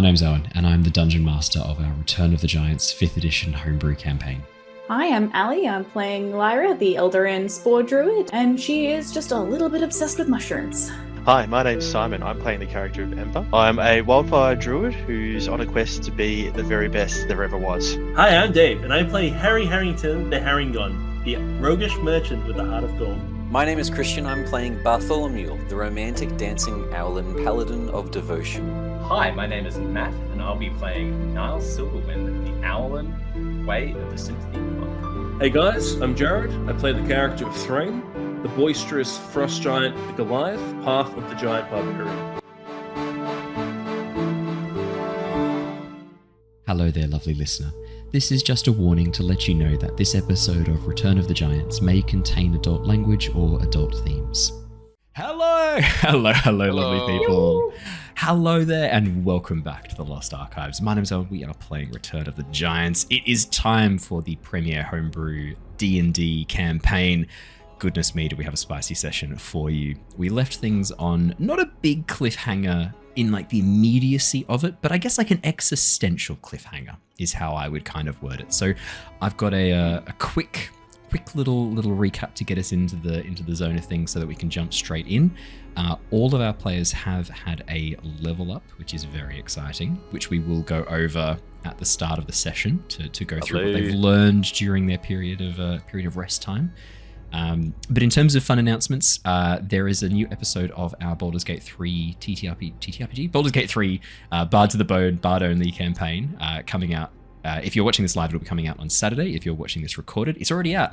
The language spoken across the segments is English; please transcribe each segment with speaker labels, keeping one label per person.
Speaker 1: name's Owen, and I'm the Dungeon Master of our Return of the Giants 5th edition homebrew campaign.
Speaker 2: Hi, I'm Ali. I'm playing Lyra, the Eladrin Spore Druid, and she is just a little bit obsessed with mushrooms.
Speaker 3: Hi, my name's Simon. I'm playing the character of Ember. I'm a wildfire druid who's on a quest to be the very best there ever was.
Speaker 4: Hi, I'm Dave, and I play Harry Harrington, the Herringon, the roguish merchant with the heart of gold.
Speaker 5: My name is Christian. I'm playing Bartholomew, the romantic dancing Owlin, Paladin of devotion.
Speaker 6: Hi, my name is Matt, and I'll be playing Niles Silverwind, the Owlin, Way of the Sympathy Monk.
Speaker 4: Hey guys, I'm Jared. I play the character of Thrain, the boisterous frost giant, the Goliath, path of the giant barbarian.
Speaker 1: Hello there, lovely listener. This is just a warning to let you know that this episode of Return of the Giants may contain adult language or adult themes. Hello, lovely people. Hello there, and welcome back to the Lost Archives. My name's Owen. We are playing Return of the Giants. It is time for the premier homebrew D&D campaign. Goodness me, do we have a spicy session for you. We left things on not a big cliffhanger in like the immediacy of it, but I guess like an existential cliffhanger is how I would kind of word it. So I've got a quick little recap to get us into the zone of things so that we can jump straight in. All of our players have had a level up, which is very exciting, which we will go over at the start of the session to go through what they've learned during their period of rest time. But in terms of fun announcements, there is a new episode of our Baldur's Gate 3 TTRPG? Baldur's Gate 3 Bard to the Bone, Bard Only campaign coming out. If you're watching this live, it'll be coming out on Saturday. If you're watching this recorded, it's already out.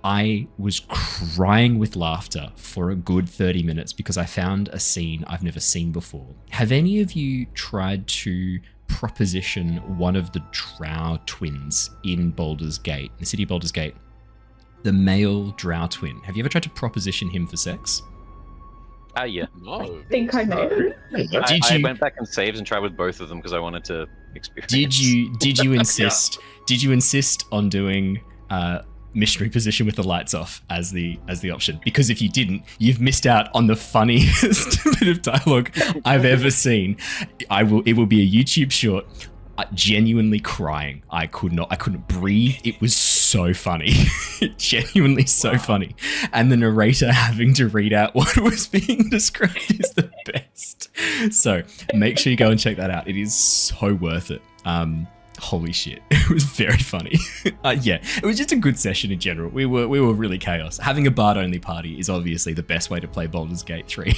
Speaker 1: I was crying with laughter for a good 30 minutes because I found a scene I've never seen before. Have any of you tried to proposition one of the Drow twins in Baldur's Gate, the city of Baldur's Gate? The male Drow twin. Have you ever tried to proposition him for sex?
Speaker 5: Yeah.
Speaker 2: No. I think I know.
Speaker 5: I went back and saved and tried with both of them because I wanted to experience.
Speaker 1: Did you insist? Did you insist on doing missionary position with the lights off as the option? Because if you didn't, you've missed out on the funniest bit of dialogue I've ever seen. It will be a YouTube short. Genuinely crying. I couldn't breathe. It was so funny. Genuinely so funny. And the narrator having to read out what was being described is the best. So make sure you go and check that out. It is so worth it. Holy shit. It was very funny. Yeah, it was just a good session in general. We were really chaos. Having a bard only party is obviously the best way to play Baldur's Gate 3.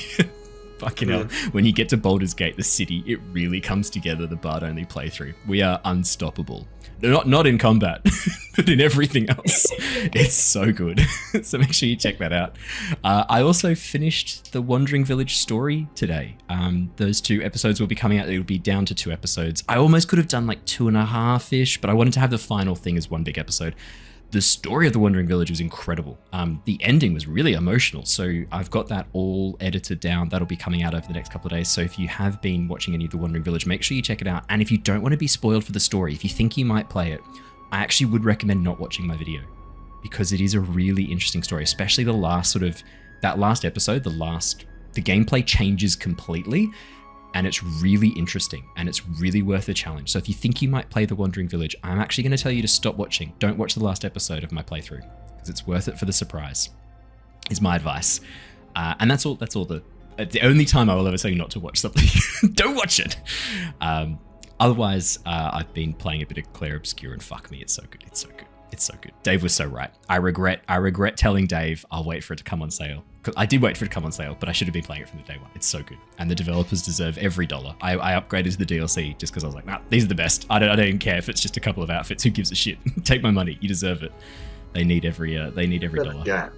Speaker 1: Fucking hell. When you get to Baldur's Gate, the city, it really comes together, the bard only playthrough. We are unstoppable. Not in combat, but in everything else. It's so good. So make sure you check that out. I also finished the Wandering Village story today. Those 2 episodes will be coming out. It'll be down to 2 episodes. I almost could have done like 2.5-ish, but I wanted to have the final thing as one big episode. The story of the Wandering Village was incredible. The ending was really emotional, so I've got that all edited down. That'll be coming out over the next couple of days. So if you have been watching any of the Wandering Village, make sure you check it out. And if you don't want to be spoiled for the story, if you think you might play it, I actually would recommend not watching my video because it is a really interesting story, especially the last that last episode, the gameplay changes completely. And it's really interesting and it's really worth a challenge. So if you think you might play The Wandering Village, I'm actually going to tell you to stop watching. Don't watch the last episode of my playthrough because it's worth it for the surprise, is my advice. And that's all the only time I will ever say not to watch something. Don't watch it. Otherwise, I've been playing a bit of Claire Obscure and fuck me, it's so good. It's so good. It's so good. Dave was so right. I regret telling Dave I'll wait for it to come on sale. I did wait for it to come on sale, but I should have been playing it from the day one. It's so good. And the developers deserve every dollar. I upgraded to the DLC just because I was like, nah, these are the best. I don't even care if it's just a couple of outfits. Who gives a shit? Take my money. You deserve it. They need every dollar.
Speaker 7: Yeah.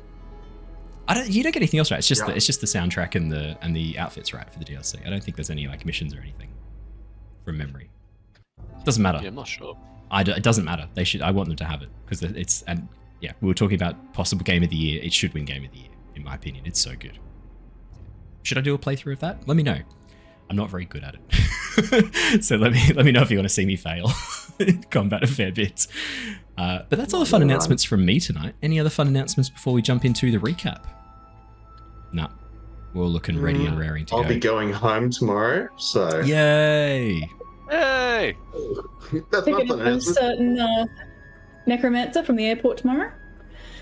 Speaker 1: You don't get anything else, right? It's just the soundtrack and the outfits, right, for the DLC. I don't think there's any like missions or anything from memory. Doesn't matter.
Speaker 5: Yeah, I'm not sure.
Speaker 1: It doesn't matter. They should. I want them to have it because we were talking about possible game of the year. It should win game of the year, in my opinion. It's so good. Should I do a playthrough of that? Let me know. I'm not very good at it, so let me know if you want to see me fail combat a fair bit. But that's all the fun announcements from me tonight. Any other fun announcements before we jump into the recap? No, we're all looking ready and raring to go.
Speaker 7: I'll be going home tomorrow, so
Speaker 1: yay!
Speaker 5: Hey!
Speaker 7: That's
Speaker 2: Picking
Speaker 7: not
Speaker 2: up
Speaker 7: an
Speaker 2: a
Speaker 7: announcement.
Speaker 2: certain necromancer from the airport tomorrow.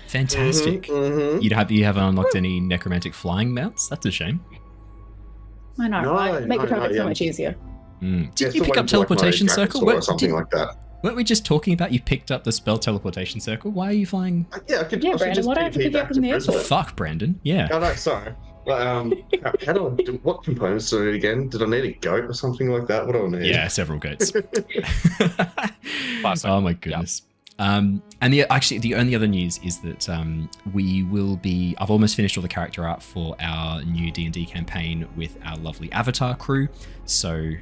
Speaker 1: Fantastic.
Speaker 7: Mhm.
Speaker 1: You haven't unlocked any necromantic flying mounts? That's a shame.
Speaker 2: I know,
Speaker 7: No,
Speaker 2: right? Make the
Speaker 7: no,
Speaker 2: traffic
Speaker 7: yeah.
Speaker 2: so much easier.
Speaker 1: Did
Speaker 7: Yeah,
Speaker 1: you
Speaker 7: still
Speaker 1: pick
Speaker 7: waiting
Speaker 1: up
Speaker 7: for, like, my
Speaker 1: teleportation
Speaker 7: Dragon
Speaker 1: circle?
Speaker 7: Sword or something like that.
Speaker 1: Weren't we just talking about you picked up the spell teleportation circle? Why are you flying?
Speaker 7: Yeah, I could.
Speaker 2: Yeah,
Speaker 7: I should
Speaker 2: Brandon,
Speaker 7: just
Speaker 2: why do I have to
Speaker 7: TP
Speaker 2: pick you
Speaker 7: back
Speaker 2: up from the
Speaker 7: Brisbane.
Speaker 2: airport?
Speaker 1: Fuck, Brandon. Yeah.
Speaker 7: Oh no, sorry. How do I do? What components do I need again? Did I need a goat or something like that? What do I need?
Speaker 1: Yeah, several goats.
Speaker 5: Classic.
Speaker 1: Oh my goodness. And the only other news is that we will be. I've almost finished all the character art for our new D&D campaign with our lovely Avatar crew. So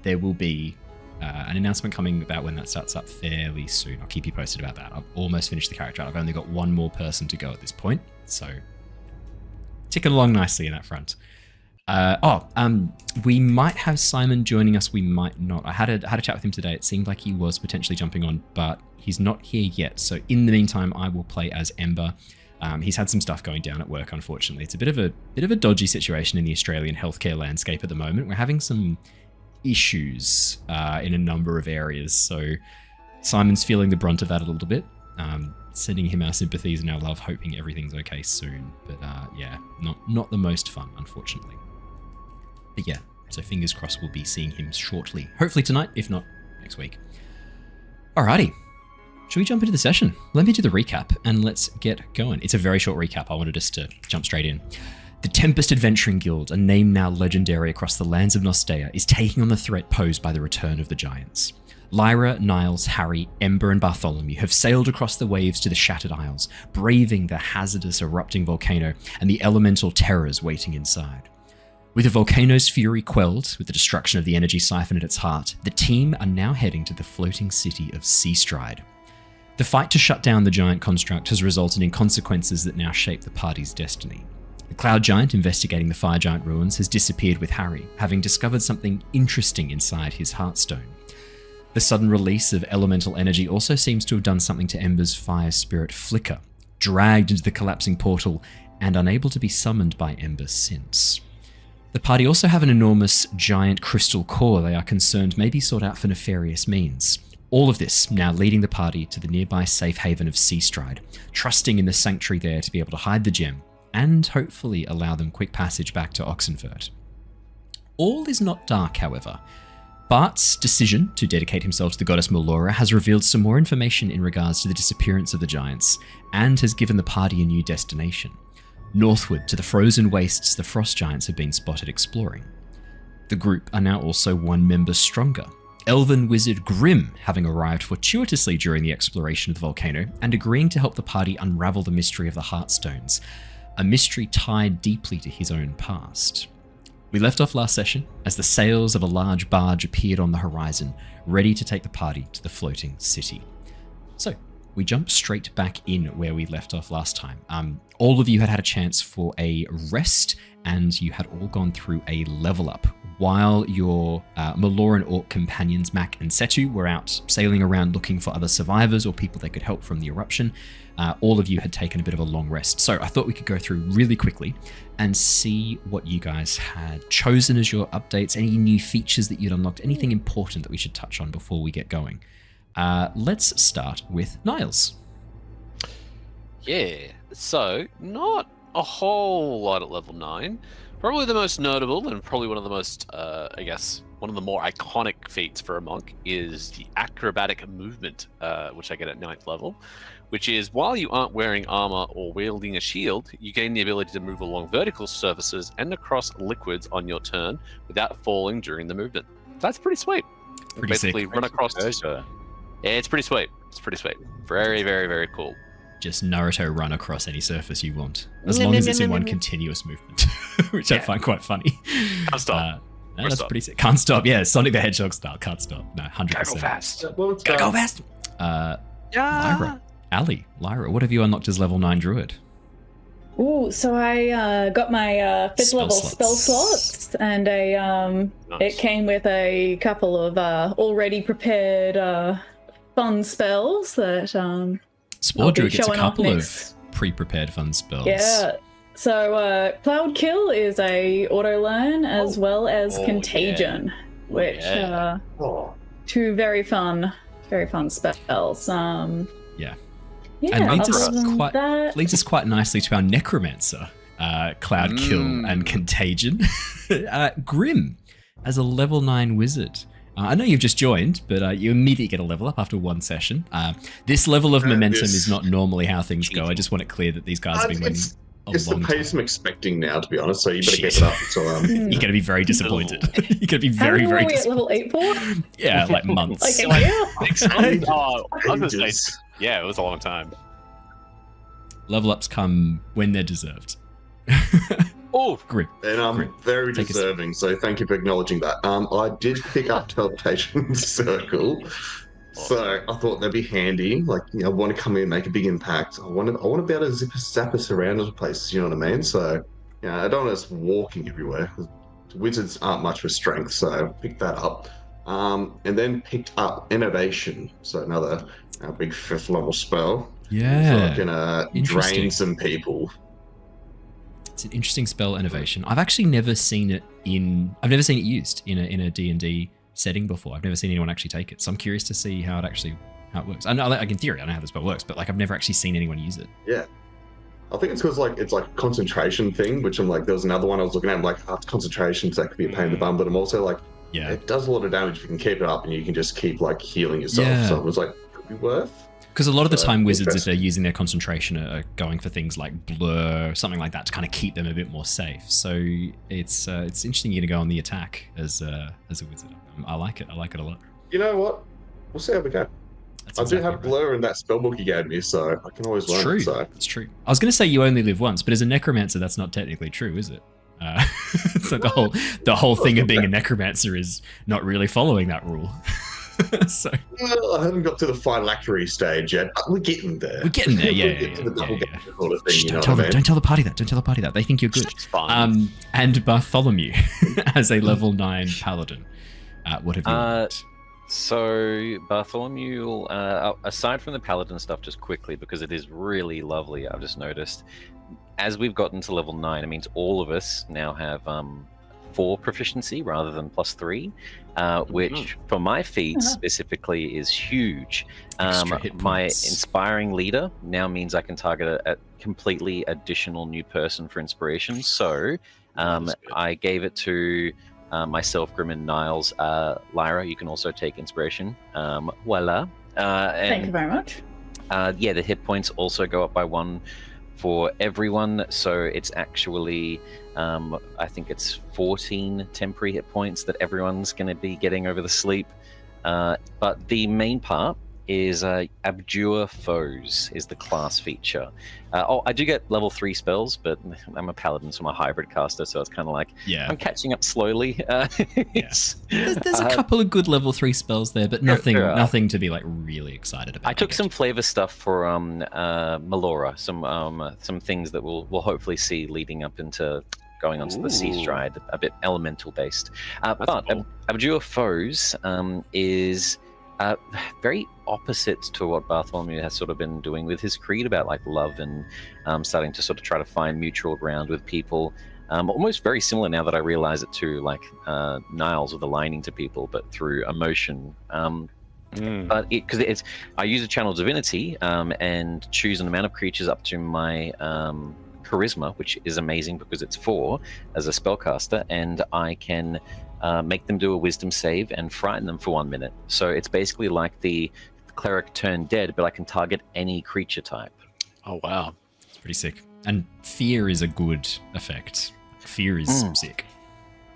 Speaker 1: there will be an announcement coming about when that starts up fairly soon. I'll keep you posted about that. I've almost finished the character art. I've only got one more person to go at this point, so ticking along nicely in that front. We might have Simon joining us. We might not. I had a chat with him today. It seemed like he was potentially jumping on, but he's not here yet. So in the meantime, I will play as Ember. He's had some stuff going down at work. Unfortunately, it's a bit of a dodgy situation in the Australian healthcare landscape at the moment. We're having some issues in a number of areas. So Simon's feeling the brunt of that a little bit. Sending him our sympathies and our love, hoping everything's okay soon. But yeah, not the most fun, unfortunately. But yeah, so fingers crossed we'll be seeing him shortly. Hopefully tonight, if not next week. Alrighty. Should we jump into the session? Let me do the recap and let's get going. It's a very short recap. I wanted us to jump straight in. The Tempest Adventuring Guild, a name now legendary across the lands of Nostea, is taking on the threat posed by the return of the Giants. Lyra, Niles, Harry, Ember, and Bartholomew have sailed across the waves to the Shattered Isles, braving the hazardous erupting volcano and the elemental terrors waiting inside. With the volcano's fury quelled, with the destruction of the energy siphon at its heart, the team are now heading to the floating city of Seastride. The fight to shut down the giant construct has resulted in consequences that now shape the party's destiny. The Cloud Giant investigating the Fire Giant ruins has disappeared with Harry, having discovered something interesting inside his Heartstone. The sudden release of elemental energy also seems to have done something to Ember's fire spirit Flicker, dragged into the collapsing portal and unable to be summoned by Ember since. The party also have an enormous giant crystal core they are concerned may be sought out for nefarious means. All of this now leading the party to the nearby safe haven of Seastride, trusting in the sanctuary there to be able to hide the gem and hopefully allow them quick passage back to Oxenfurt. All is not dark, however. Bart's decision to dedicate himself to the goddess Melora has revealed some more information in regards to the disappearance of the Giants and has given the party a new destination. Northward to the frozen wastes the Frost Giants have been spotted exploring. The group are now also one member stronger, Elven wizard Grim having arrived fortuitously during the exploration of the volcano and agreeing to help the party unravel the mystery of the Heartstones, a mystery tied deeply to his own past. We left off last session as the sails of a large barge appeared on the horizon, ready to take the party to the floating city. So, we jump straight back in where we left off last time. All of you had a chance for a rest, and you had all gone through a level up, while your Meloran Orc companions, Mac and Setu, were out sailing around looking for other survivors or people they could help from the eruption. All of you had taken a bit of a long rest. So I thought we could go through really quickly and see what you guys had chosen as your updates, any new features that you'd unlocked, anything important that we should touch on before we get going. Let's start with Niles.
Speaker 5: Yeah, so not a whole lot at level 9. Probably the most notable and probably one of the most, one of the more iconic feats for a monk is the acrobatic movement, which I get at 9th level, which is while you aren't wearing armor or wielding a shield, you gain the ability to move along vertical surfaces and across liquids on your turn without falling during the movement. That's pretty sweet.
Speaker 1: Pretty
Speaker 5: Basically
Speaker 1: sick.
Speaker 5: run across. Yeah, it's pretty sweet. It's pretty sweet. Very, very, very cool.
Speaker 1: Just Naruto run across any surface you want, as long as it's in one continuous movement, which I find quite funny.
Speaker 5: Can't stop.
Speaker 1: No, that's pretty sick. Can't stop. Yeah, Sonic the Hedgehog style. Can't stop. No, 100%.
Speaker 5: Gotta go fast.
Speaker 1: Gotta go fast. Lyra, what have you unlocked as level 9 druid?
Speaker 2: Ooh, so I got my fifth
Speaker 1: Spell
Speaker 2: level
Speaker 1: slots.
Speaker 2: spell slots, and it came with a couple of already prepared fun spells that
Speaker 1: Spore
Speaker 2: I'll be
Speaker 1: druid gets a
Speaker 2: showing off
Speaker 1: couple of
Speaker 2: next.
Speaker 1: pre-prepared fun spells.
Speaker 2: Yeah. So Cloud Kill is a auto learn as well as Contagion. which
Speaker 7: Oh,
Speaker 2: two very fun spells.
Speaker 1: Yeah.
Speaker 2: Yeah,
Speaker 1: And
Speaker 2: other
Speaker 1: leads us quite nicely to our necromancer, Cloud Kill and Contagion. Grim, as a level 9 wizard. I know you've just joined, but you immediately get a level up after one session. This level of momentum is not normally how things go. I just want it clear that these guys have been winning a
Speaker 7: it's the
Speaker 1: long
Speaker 7: pace
Speaker 1: time.
Speaker 7: I'm expecting now, to be honest. So you better
Speaker 1: Shit.
Speaker 7: keep it up. So
Speaker 1: You're going to be very disappointed. You're going to be
Speaker 2: How
Speaker 1: very,
Speaker 2: long
Speaker 1: very
Speaker 2: were we at level
Speaker 1: disappointed.
Speaker 2: 8 for?
Speaker 1: Yeah, like months.
Speaker 2: Like a year?
Speaker 5: I was gonna say,
Speaker 7: Ages.
Speaker 5: yeah, it was a long time.
Speaker 1: Level ups come when they're deserved.
Speaker 5: Oh,
Speaker 1: Grim.
Speaker 7: And I'm
Speaker 1: Grim.
Speaker 7: very
Speaker 1: Take a
Speaker 7: deserving, so thank you for acknowledging that. I did pick up teleportation circle, so I thought that'd be handy. Like, I want to come in and make a big impact. I want to be able to zap us around to places. You know what I mean? So, I don't want us walking everywhere. Wizards aren't much for strength, so I picked that up. And then picked up innovation, so another big 5th level spell.
Speaker 1: Yeah.
Speaker 7: So I can
Speaker 1: Interesting.
Speaker 7: drain some people.
Speaker 1: It's an interesting spell, innovation. I've actually never seen it used in a D&D setting before. I've never seen anyone actually take it. So I'm curious to see how it works. I know, like, in theory, I know how the spell works, but like I've never actually seen anyone use it.
Speaker 7: Yeah. I think it's because it's like a concentration thing, which I'm like, there was another one I was looking at. I'm like, it's concentration, so that could be a pain in the bum. But I'm also like,
Speaker 1: Yeah.
Speaker 7: it does a lot of damage if you can keep it up and you can just keep like healing yourself.
Speaker 1: Yeah.
Speaker 7: So it was like, could be worth.
Speaker 1: Because a lot of the time, wizards, if
Speaker 7: interesting.
Speaker 1: they're using their concentration, are going for things like blur, something like that, to kind of keep them a bit more safe. So it's interesting you're going to go on the attack as a wizard. I like it. I like it a lot.
Speaker 7: You know what? We'll see how we go.
Speaker 1: That's
Speaker 7: I do
Speaker 1: exactly
Speaker 7: have
Speaker 1: right.
Speaker 7: blur in that spellbook you gave me, so I can always
Speaker 1: It's
Speaker 7: learn
Speaker 1: true.
Speaker 7: it. So
Speaker 1: It's true. I was going to say you only live once, but as a necromancer, that's not technically true, is it? So the whole thing of being a necromancer is not really following that rule. So
Speaker 7: well, I haven't got to the phylactery stage yet, but we're getting there.
Speaker 1: we're getting there. Yeah,
Speaker 7: We'll
Speaker 1: yeah,
Speaker 7: get to the double
Speaker 1: yeah.
Speaker 7: gauge sort of thing,
Speaker 1: Shh,
Speaker 7: you know
Speaker 1: don't
Speaker 7: what
Speaker 1: tell
Speaker 7: I
Speaker 1: them.
Speaker 7: mean?
Speaker 1: Don't tell the party that. Don't tell the party that. They think you're good.
Speaker 5: it's fine.
Speaker 1: And Bartholomew as a level 9 paladin. What have you learned?
Speaker 8: So Bartholomew, aside from the paladin stuff, just quickly, because it is really lovely, I've just noticed, as we've gotten to level 9, it means all of us now have 4 proficiency rather than +3, which for my feat specifically is huge.
Speaker 1: Extra hit
Speaker 8: My
Speaker 1: points.
Speaker 8: inspiring leader now means I can target a completely additional new person for inspiration. So
Speaker 5: That's good.
Speaker 8: I gave it to myself, Grim, and Niles. Lyra, you can also take inspiration. Voila.
Speaker 2: Thank you very much.
Speaker 8: The hit points also go up by 1 for everyone. So it's actually, I think it's 14 temporary hit points that everyone's going to be getting over the sleep. But the main part is Abjure Foes is the class feature. I do get level 3 spells, but I'm a paladin, so I'm a hybrid caster, so it's kind of like
Speaker 1: Yeah.
Speaker 8: I'm catching up slowly.
Speaker 1: There's a couple of good level 3 spells there, but nothing
Speaker 8: there are.
Speaker 1: nothing to be like really excited about.
Speaker 8: I took
Speaker 1: guess.
Speaker 8: some flavor stuff for Melora, some things that we'll hopefully see leading up into going onto the Sea Stride, a bit elemental based. But
Speaker 5: cool.
Speaker 8: Abjure Foes is very opposite to what Bartholomew has sort of been doing with his creed about like love and starting to sort of try to find mutual ground with people. Almost very similar now that I realize it too, like Niles with aligning to people, but through emotion. But because I use a channel divinity and choose an amount of creatures up to my charisma, which is amazing because it's 4 as a spellcaster, and I can make them do a wisdom save and frighten them for 1 minute. So it's basically like the cleric turned dead, but I can target any creature type.
Speaker 5: Oh wow.
Speaker 1: It's pretty sick. And fear is a good effect. Fear is sick.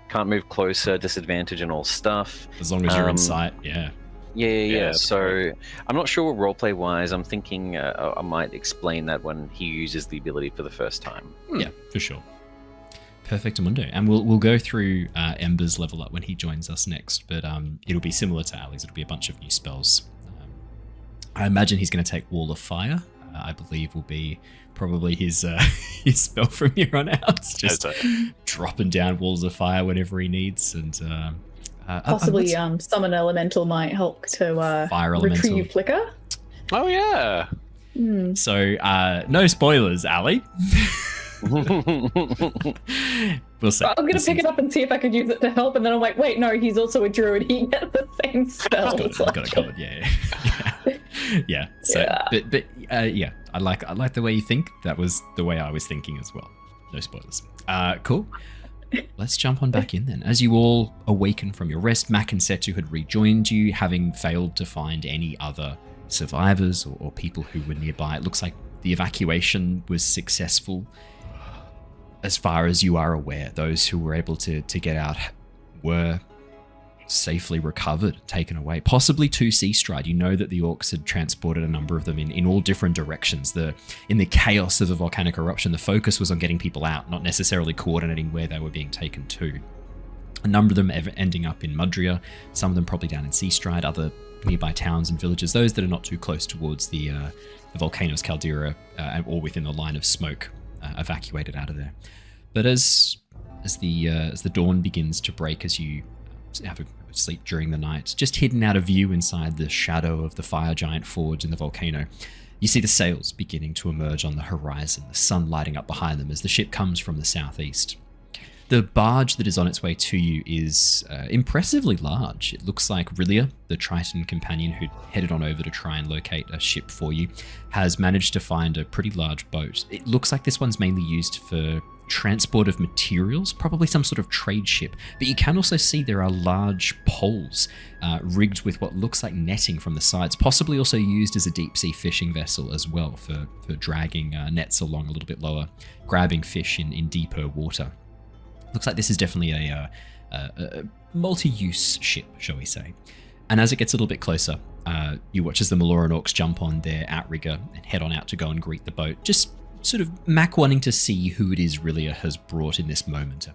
Speaker 8: Can't move closer, disadvantage and all stuff.
Speaker 1: As long as you're in sight, yeah.
Speaker 8: Yeah.
Speaker 5: that's
Speaker 8: So I'm not sure roleplay wise. I'm thinking I might explain that when he uses the ability for the first time.
Speaker 1: Yeah, for sure. Perfect Mundo. And we'll go through Ember's level up when he joins us next, but it'll be similar to Ali's. It'll be a bunch of new spells. I imagine he's going to take Wall of Fire. I believe will be probably his spell from here on out. Just dropping down walls of fire whenever he needs, and
Speaker 2: Possibly summon elemental might help to
Speaker 1: Fire elemental.
Speaker 2: retrieve flicker.
Speaker 5: Oh yeah.
Speaker 1: So no spoilers, Ali. We'll see.
Speaker 2: I'm going to pick it up and see if I could use it to help, and then I'm like, wait, no, he's also a druid. He gets the same spell.
Speaker 1: I've got it covered. Yeah. Yeah. So,
Speaker 2: Yeah.
Speaker 1: but yeah, I like the way you think. That was the way I was thinking as well. No spoilers. Cool. Let's jump on back in then. As you all awaken from your rest, Mac and Setu had rejoined you, having failed to find any other survivors or people who were nearby. It looks like the evacuation was successful. As far as you are aware, those who were able to get out were safely recovered, taken away, possibly to Sea Stride. You know that the orcs had transported a number of them in all different directions. In the chaos of the volcanic eruption, the focus was on getting people out, not necessarily coordinating where they were being taken to. A number of them ending up in Mudria, some of them probably down in Sea Stride, other nearby towns and villages, those that are not too close towards the volcano's caldera or within the line of smoke, evacuated out of there. But as the dawn begins to break, as you have a sleep during the night, just hidden out of view inside the shadow of the fire giant forge in the volcano, you see the sails beginning to emerge on the horizon, the sun lighting up behind them as the ship comes from the southeast. The barge that is on its way to you is impressively large. It looks like Rilia, the Triton companion who headed on over to try and locate a ship for you, has managed to find a pretty large boat. It looks like this one's mainly used for transport of materials, probably some sort of trade ship, but you can also see there are large poles rigged with what looks like netting from the sides, possibly also used as a deep sea fishing vessel as well for dragging nets along a little bit lower, grabbing fish in deeper water. Looks like this is definitely a multi-use ship, shall we say. And as it gets a little bit closer, you watch as the Maloran orcs jump on their outrigger and head on out to go and greet the boat, just sort of Mac wanting to see who it is Rilia has brought in this moment.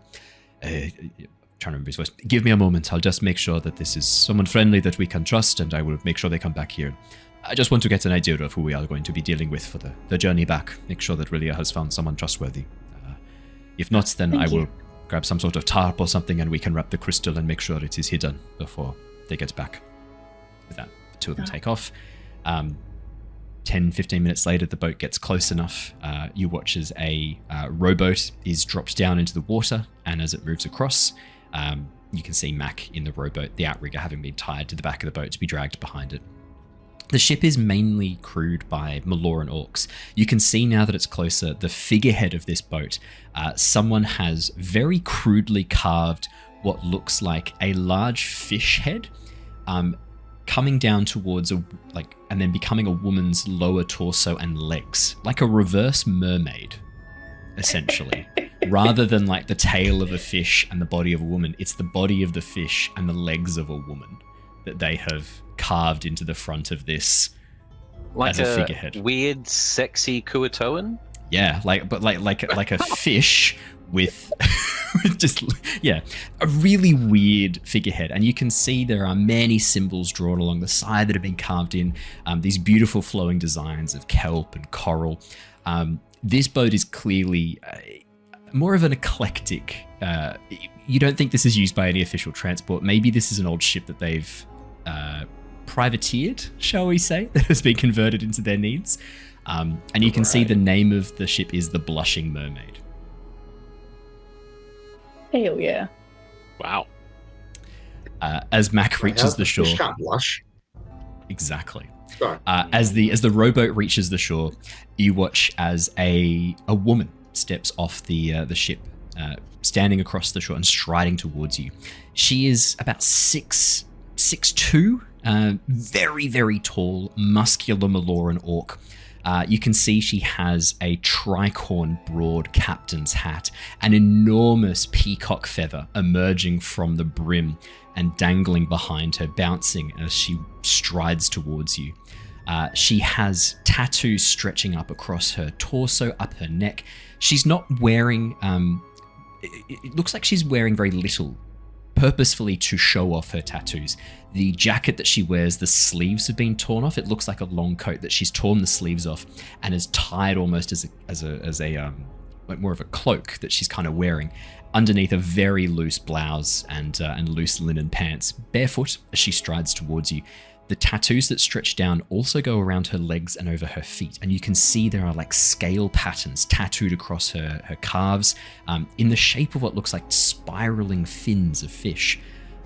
Speaker 1: Trying to remember his voice. Give me a moment. I'll just make sure that this is someone friendly that we can trust, and I will make sure they come back here. I just want to get an idea of who we are going to be dealing with for the journey back. Make sure that Rilia has found someone trustworthy. If not, then I will grab some sort of tarp or something and we can wrap the crystal and make sure it is hidden before they get back. With that, the two of them take off. 10-15 minutes later, the boat gets close enough. You watch as a rowboat is dropped down into the water, and as it moves across, you can see Mac in the rowboat, the outrigger having been tied to the back of the boat to be dragged behind it. The ship is mainly crewed by Maloran orcs. You can see now that it's closer, the figurehead of this boat, someone has very crudely carved what looks like a large fish head, coming down towards and then becoming a woman's lower torso and legs, like a reverse mermaid, essentially. Rather than like the tail of a fish and the body of a woman, it's the body of the fish and the legs of a woman that they have carved into the front of this as a figurehead.
Speaker 8: Weird, sexy Kuatoan?
Speaker 1: Yeah, like a fish with just a really weird figurehead. And you can see there are many symbols drawn along the side that have been carved in, these beautiful flowing designs of kelp and coral. This boat is clearly more of an eclectic. You don't think this is used by any official transport. Maybe this is an old ship that they've privateered, shall we say, that has been converted into their needs. And you can see the name of the ship is the Blushing Mermaid.
Speaker 2: Hell yeah.
Speaker 5: Wow.
Speaker 1: As Mac reaches the shore.
Speaker 7: Fish can't blush.
Speaker 1: Exactly.
Speaker 7: Sorry.
Speaker 1: As the rowboat reaches the shore, you watch as a woman steps off the ship, standing across the shore and striding towards you. She is about 6'2", very, very tall, muscular Maloran orc. You can see she has a tricorn broad captain's hat, an enormous peacock feather emerging from the brim and dangling behind her, bouncing as she strides towards you. She has tattoos stretching up across her torso, up her neck. She's not wearing... it looks like she's wearing very little, purposefully to show off her tattoos. The jacket that she wears, the sleeves have been torn off. It looks like a long coat that she's torn the sleeves off and is tied almost as a like more of a cloak that she's kind of wearing underneath a very loose blouse and loose linen pants, barefoot as she strides towards you. The tattoos that stretch down also go around her legs and over her feet, and you can see there are like scale patterns tattooed across her calves in the shape of what looks like spiraling fins of fish.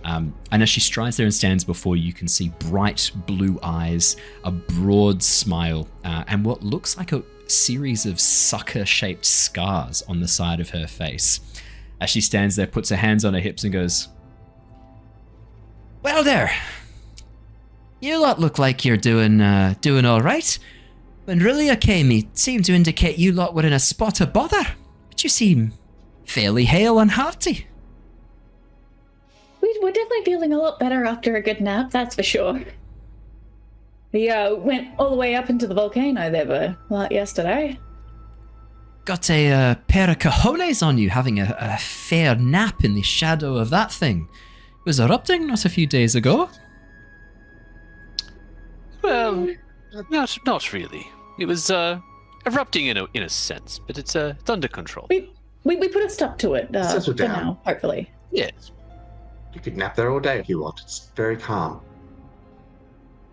Speaker 1: And as she strides there and stands before you, you can see bright blue eyes, a broad smile, and what looks like a series of sucker-shaped scars on the side of her face. As she stands there, puts her hands on her hips and goes, "Well there, you lot look like you're doing all right. When Rilia came, he seemed to indicate you lot were in a spot of bother, but you seem fairly hale and hearty."
Speaker 2: We're definitely feeling a lot better after a good nap, that's for sure. We went all the way up into the volcano there, like yesterday.
Speaker 1: Got a pair of cojones on you having a fair nap in the shadow of that thing. It was erupting not a few days ago.
Speaker 5: Well, not really. It was erupting in a sense, but it's under control.
Speaker 2: We put a stop to it
Speaker 7: Settle
Speaker 2: for
Speaker 7: down.
Speaker 2: now, hopefully.
Speaker 5: Yes.
Speaker 7: You could nap there all day if you want. It's very calm.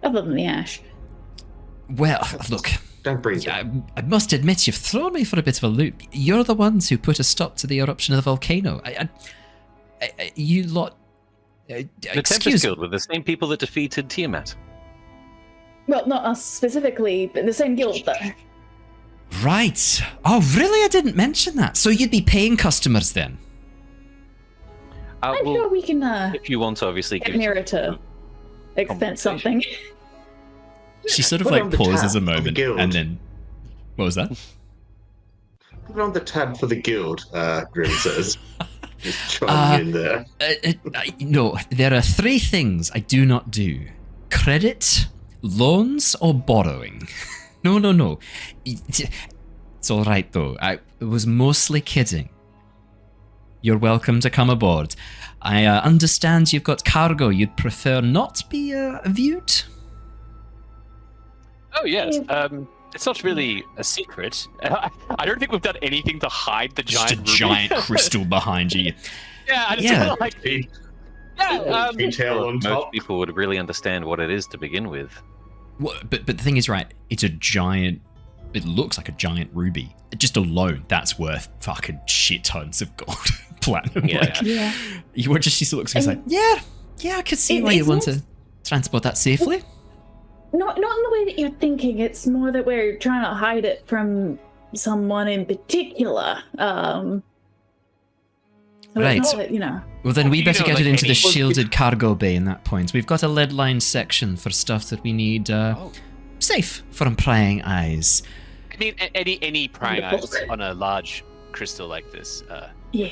Speaker 2: Other than the ash.
Speaker 1: Well, look,
Speaker 7: Don't breathe.
Speaker 1: I must admit you've thrown me for a bit of a loop. You're the ones who put a stop to the eruption of the volcano. You lot...
Speaker 8: The
Speaker 1: excuse
Speaker 8: Tempest Guild were the same people that defeated Tiamat.
Speaker 2: Well, not us specifically, but the same guild, though.
Speaker 1: Right. Oh, really? I didn't mention that. So you'd be paying customers then?
Speaker 2: I'm sure we can
Speaker 8: if you want to, obviously,
Speaker 2: get Mira to expense something.
Speaker 1: She sort of
Speaker 7: Put
Speaker 1: like
Speaker 7: on the
Speaker 1: pauses
Speaker 7: tab
Speaker 1: a
Speaker 7: for the
Speaker 1: moment
Speaker 7: guild.
Speaker 1: and then... What was that?
Speaker 7: Put it on the tab for the guild, Grim says. Just chiming in there.
Speaker 1: No, there are 3 things I do not do. Credit, loans, or borrowing. No. It's all right, though. I was mostly kidding. You're welcome to come aboard. I understand you've got cargo you'd prefer not be viewed?
Speaker 5: Oh, yes. It's not really a secret. I don't think we've done anything to hide the
Speaker 1: Just
Speaker 5: giant
Speaker 1: a giant crystal behind you.
Speaker 5: Yeah, I just
Speaker 1: Yeah.
Speaker 5: feel like...
Speaker 7: Detail on top.
Speaker 8: Most people would really understand what it is to begin with.
Speaker 1: Well, but the thing is, right, it's a giant... It looks like a giant ruby. Just alone, that's worth fucking shit tons of gold. Platinum.
Speaker 8: Yeah.
Speaker 1: Like,
Speaker 2: Yeah.
Speaker 1: she looks and like, yeah, I could see why you
Speaker 2: it's
Speaker 1: want to transport that safely.
Speaker 2: Not in the way that you're thinking. It's more that we're trying to hide it from someone in particular. So
Speaker 1: Right.
Speaker 2: it's not that, you know.
Speaker 1: Well, then we
Speaker 5: You
Speaker 1: better
Speaker 5: know,
Speaker 1: get
Speaker 5: like
Speaker 1: it into the
Speaker 5: any-
Speaker 1: shielded cargo bay in that point. We've got a lead-lined section for stuff that we need safe from prying eyes.
Speaker 5: I mean, any prying eyes
Speaker 2: Wonderful.
Speaker 5: on a large crystal like this,
Speaker 2: Yeah.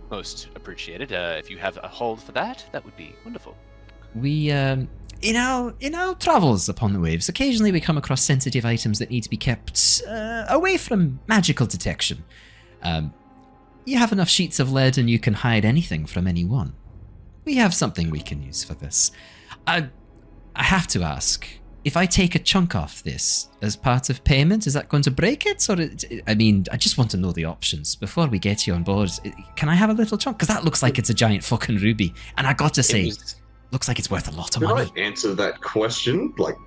Speaker 5: most appreciated. If you have a hold for that, that would be wonderful.
Speaker 1: We, in our travels upon the waves, occasionally we come across sensitive items that need to be kept away from magical detection. You have enough sheets of lead and you can hide anything from anyone. We have something we can use for this. I have to ask, if I take a chunk off this as part of payment, is that going to break it? Or, I mean, I just want to know the options before we get you on board. Can I have a little chunk? Because that looks like it's a giant fucking ruby. And I got to say, looks like it's worth a lot of
Speaker 7: Could
Speaker 1: money.
Speaker 7: I answer that question? Like,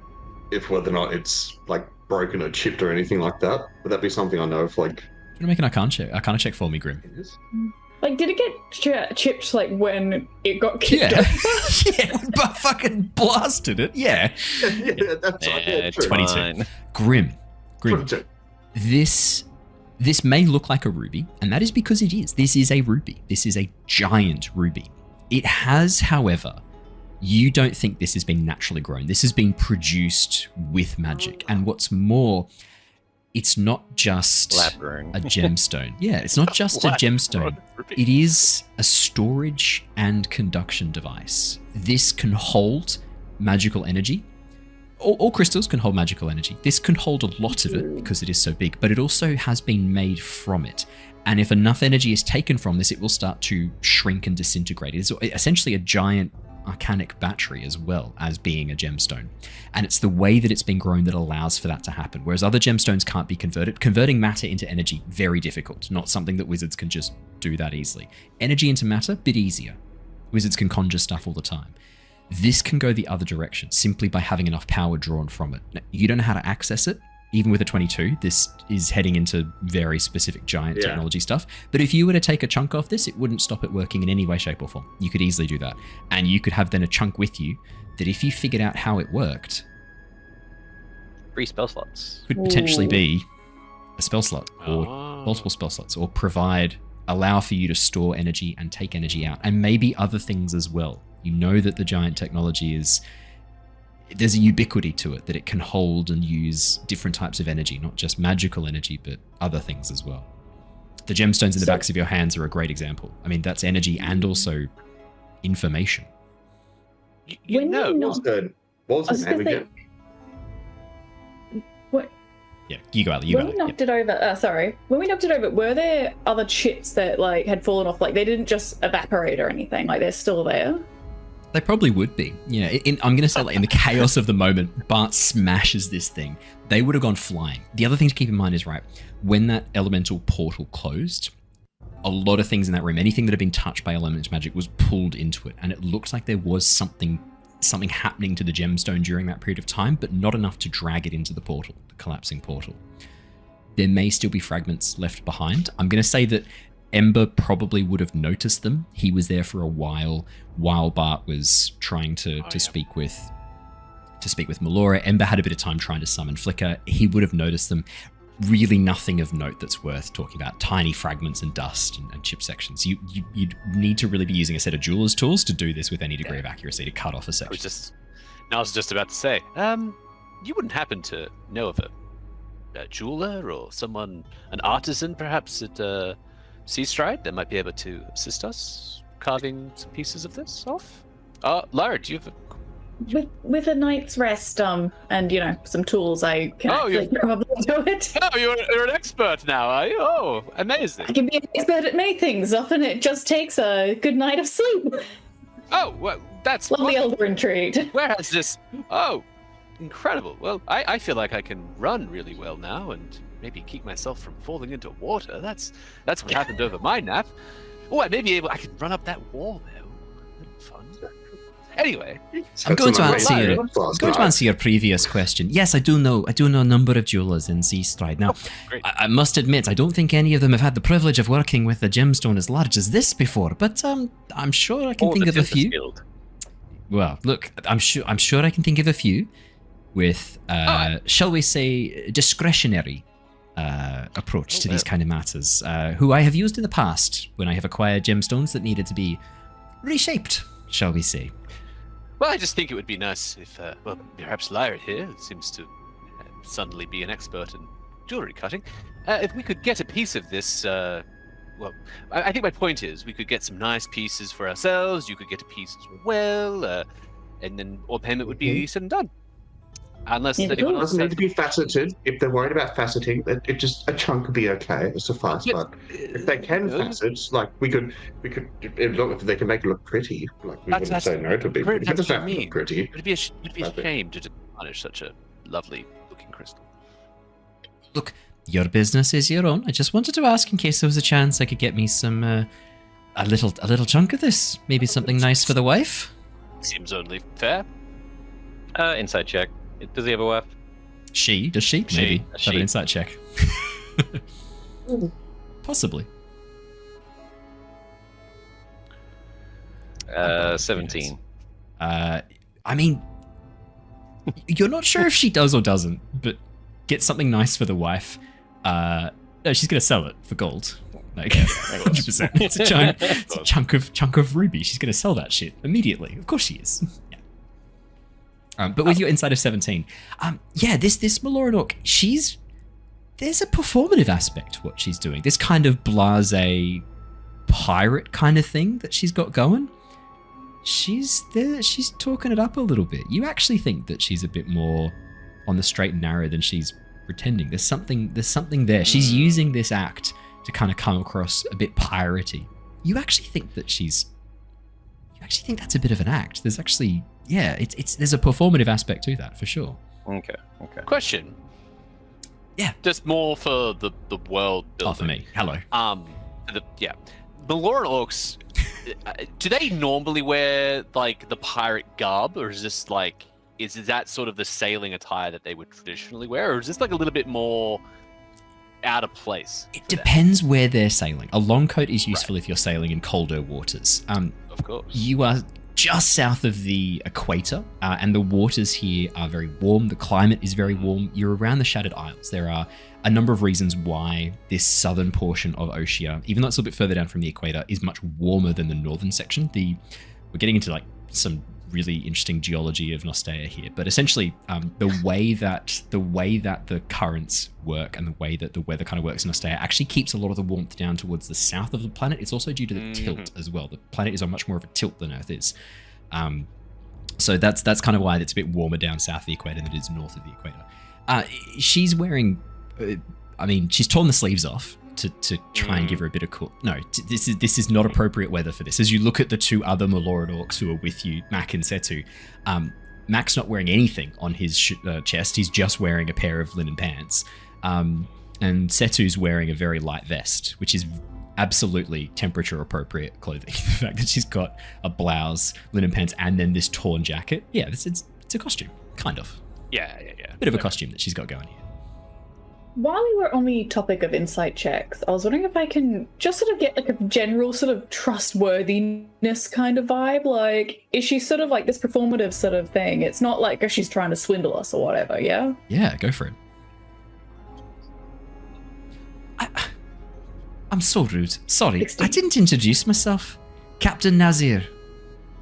Speaker 7: if whether or not it's, like, broken or chipped or anything like that? Would that be something I know if, like...
Speaker 1: Do you want to make an Arcana check for me, Grim?
Speaker 7: It is?
Speaker 2: Like, did it get chipped, like, when it got kicked
Speaker 1: Yeah.
Speaker 2: over?
Speaker 1: Yeah, but fucking blasted it. Yeah.
Speaker 7: Yeah, that's
Speaker 8: Yeah,
Speaker 7: true.
Speaker 1: 22.
Speaker 8: fine.
Speaker 1: Grim.
Speaker 7: 22.
Speaker 1: This may look like a ruby, and that is because it is. This is a ruby. This is a giant ruby. It has, however, you don't think this has been naturally grown. This has been produced with magic. And what's more, it's not just
Speaker 8: Lab-grown.
Speaker 1: a gemstone. Yeah, it's not just a gemstone. It is a storage and conduction device. This can hold magical energy. All crystals can hold magical energy. This can hold a lot of it because it is so big, but it also has been made from it. And if enough energy is taken from this, it will start to shrink and disintegrate. It's essentially a giant arcanic battery as well as being a gemstone. And it's the way that it's been grown that allows for that to happen. Whereas other gemstones can't be converted. Converting matter into energy, very difficult. Not something that wizards can just do that easily. Energy into matter, bit easier. Wizards can conjure stuff all the time. This can go the other direction simply by having enough power drawn from it. Now, you don't know how to access it. Even with a 22, this is heading into very specific giant technology stuff. But if you were to take a chunk off this, it wouldn't stop it working in any way, shape, or form. You could easily do that. And you could have then a chunk with you that if you figured out how it worked...
Speaker 8: Free spell slots.
Speaker 1: Could potentially be a spell slot or multiple spell slots, or allow for you to store energy and take energy out. And maybe other things as well. You know that the giant technology is... There's a ubiquity to it, that it can hold and use different types of energy, not just magical energy, but other things as well. The gemstones in the backs of your hands are a great example. I mean, that's energy and also information.
Speaker 7: What was the name again?
Speaker 2: What?
Speaker 1: Yeah, you go, Ali.
Speaker 2: When we knocked it over, when we knocked it over, were there other chips that like had fallen off? Like they didn't just evaporate or anything. Like they're still there.
Speaker 1: They probably would be. You know, I'm going to say, like, in the chaos of the moment, Bart smashes this thing. They would have gone flying. The other thing to keep in mind is, right, when that elemental portal closed, a lot of things in that room, anything that had been touched by elemental magic was pulled into it. And it looked like there was something happening to the gemstone during that period of time, but not enough to drag it into the portal, the collapsing portal. There may still be fragments left behind. I'm going to say that Ember probably would have noticed them. He was there for a while Bart was trying to speak with Melora. Ember had a bit of time trying to summon Flicker. He would have noticed them. Really nothing of note that's worth talking about. Tiny fragments and dust and chip sections. You'd need to really be using a set of jeweler's tools to do this with any degree of accuracy, to cut off a section.
Speaker 5: I was just about to say, you wouldn't happen to know of a jeweler or someone, an artisan perhaps at Sea Stride that might be able to assist us carving some pieces of this off? Lyra, do you have
Speaker 2: with a night's rest, and some tools, I can probably do it.
Speaker 5: Oh, you're an expert now, are you? Oh, amazing.
Speaker 2: I can be an expert at many things. Often it just takes a good night of sleep.
Speaker 5: Oh, well, that's
Speaker 2: lovely Eladrin treat.
Speaker 5: Where has this? Oh, incredible. Well, I feel like I can run really well now and maybe keep myself from falling into water. That's what happened over my nap. Oh, I may be able. I can run up that wall now. Fun. Anyway,
Speaker 1: I'm going to answer your previous question. Yes, I do know a number of jewelers in Sea Stride. Now, I must admit, I don't think any of them have had the privilege of working with a gemstone as large as this before. But I'm sure I can think of a few.
Speaker 8: Field.
Speaker 1: Well, look, I'm sure I can think of a few with, shall we say, discretionary approach to these kind of matters, who I have used in the past when I have acquired gemstones that needed to be reshaped, shall we say.
Speaker 5: Well, I just think it would be nice if, perhaps Lyra here seems to suddenly be an expert in jewelry cutting. If we could get a piece of this, I think my point is we could get some nice pieces for ourselves, you could get a piece as well, and then all payment would be said and done. Unless anyone else
Speaker 7: doesn't need to be faceted. If they're worried about faceting, it just a chunk would be okay. It'll suffice. But if they can facet, like we could, if they can make it look pretty, like we wouldn't say no to be. But if it doesn't look pretty,
Speaker 5: it'd be a shame to tarnish such a lovely-looking crystal.
Speaker 1: Look, your business is your own. I just wanted to ask in case there was a chance I could get me some a little chunk of this. Maybe something nice for the wife.
Speaker 5: Seems only fair.
Speaker 8: Insight check. Does he have a wife?
Speaker 1: Does she? Maybe. Have an insight check. Possibly.
Speaker 8: 17.
Speaker 1: I mean, you're not sure if she does or doesn't, but get something nice for the wife. No, she's gonna sell it for gold. Like 100%. It's a chunk of ruby. She's gonna sell that shit immediately. Of course she is. But with your insight of 17, this Melora, there's a performative aspect to what she's doing. This kind of blasé pirate kind of thing that she's got going. She's talking it up a little bit. You actually think that she's a bit more on the straight and narrow than she's pretending. There's something there. She's using this act to kind of come across a bit piratey. You actually think that's a bit of an act. There's actually, there's a performative aspect to that for sure.
Speaker 8: Okay.
Speaker 5: Question.
Speaker 1: Yeah.
Speaker 5: Just more for the world building.
Speaker 1: Oh, for me. Hello.
Speaker 5: The Melora orcs do they normally wear like the pirate garb, or is this like is that sort of the sailing attire that they would traditionally wear, or is this like a little bit more out of place?
Speaker 1: It depends where they're sailing. A long coat is useful if you're sailing in colder waters.
Speaker 5: Of course.
Speaker 1: You are just south of the equator, and the waters here are very warm. The climate is very warm. You're around the Shattered Isles. There are a number of reasons why this southern portion of Oceania, even though it's a little bit further down from the equator, is much warmer than the northern section. We're getting into like some really interesting geology of Nostea here, but essentially the way that the currents work and the way that the weather kind of works in Nostea actually keeps a lot of the warmth down towards the south of the planet. It's also due to the tilt as well. The planet is on much more of a tilt than Earth is. So that's kind of why it's a bit warmer down south of the equator than it is north of the equator. She's wearing, she's torn the sleeves off to try and give her a bit of cool. No, this is not appropriate weather for this. As you look at the two other Maloran orcs who are with you, Mac and Setu, Mac's not wearing anything on his chest. He's just wearing a pair of linen pants. And Setu's wearing a very light vest, which is absolutely temperature appropriate clothing. The fact that she's got a blouse, linen pants, and then this torn jacket. Yeah, it's a costume, kind of.
Speaker 5: Yeah.
Speaker 1: Bit of a costume that she's got going here.
Speaker 2: While we were on the topic of insight checks, I was wondering if I can just sort of get like a general sort of trustworthiness kind of vibe. Like, is she sort of like this performative sort of thing? It's not like she's trying to swindle us or whatever, yeah?
Speaker 1: Yeah, go for it. I'm so rude. Sorry,
Speaker 2: 16.
Speaker 1: I didn't introduce myself. Captain Nazir.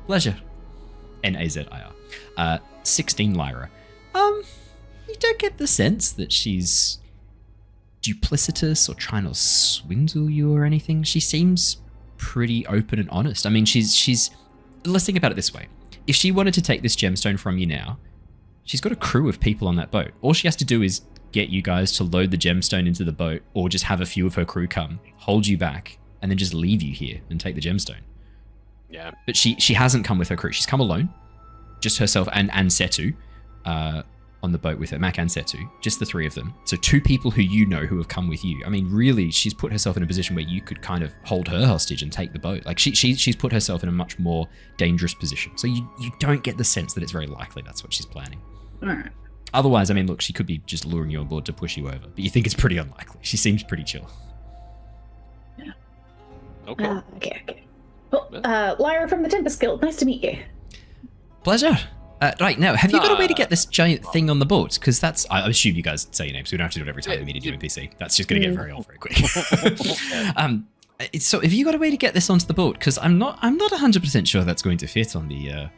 Speaker 1: Pleasure. Nazir. 16 Lyra. You don't get the sense that she's duplicitous or trying to swindle you or anything. She seems pretty open and honest. I mean, she's let's think about it this way. If she wanted to take this gemstone from you now, she's got a crew of people on that boat. All she has to do is get you guys to load the gemstone into the boat, or just have a few of her crew come, hold you back, and then just leave you here and take the gemstone.
Speaker 5: Yeah.
Speaker 1: But she hasn't come with her crew. She's come alone, just herself and Setu, on the boat with her, Mac and Setu, just the three of them. So 2 people who you know who have come with you. I mean, really, she's put herself in a position where you could kind of hold her hostage and take the boat. Like she's put herself in a much more dangerous position. So you don't get the sense that it's very likely that's what she's planning.
Speaker 2: All right.
Speaker 1: Otherwise, I mean, look, she could be just luring you on board to push you over, but you think it's pretty unlikely. She seems pretty chill.
Speaker 2: Yeah.
Speaker 5: Okay.
Speaker 2: Okay. Well, Lyra from the Tempest Guild. Nice to meet you.
Speaker 1: Pleasure. Right, now, have you got a way to get this giant thing on the boat? Because I assume you guys say your name, so we don't have to do it every time we meet a new NPC. That's just going to get very old very quick. So have you got a way to get this onto the boat? Because I'm not 100% sure that's going to fit on the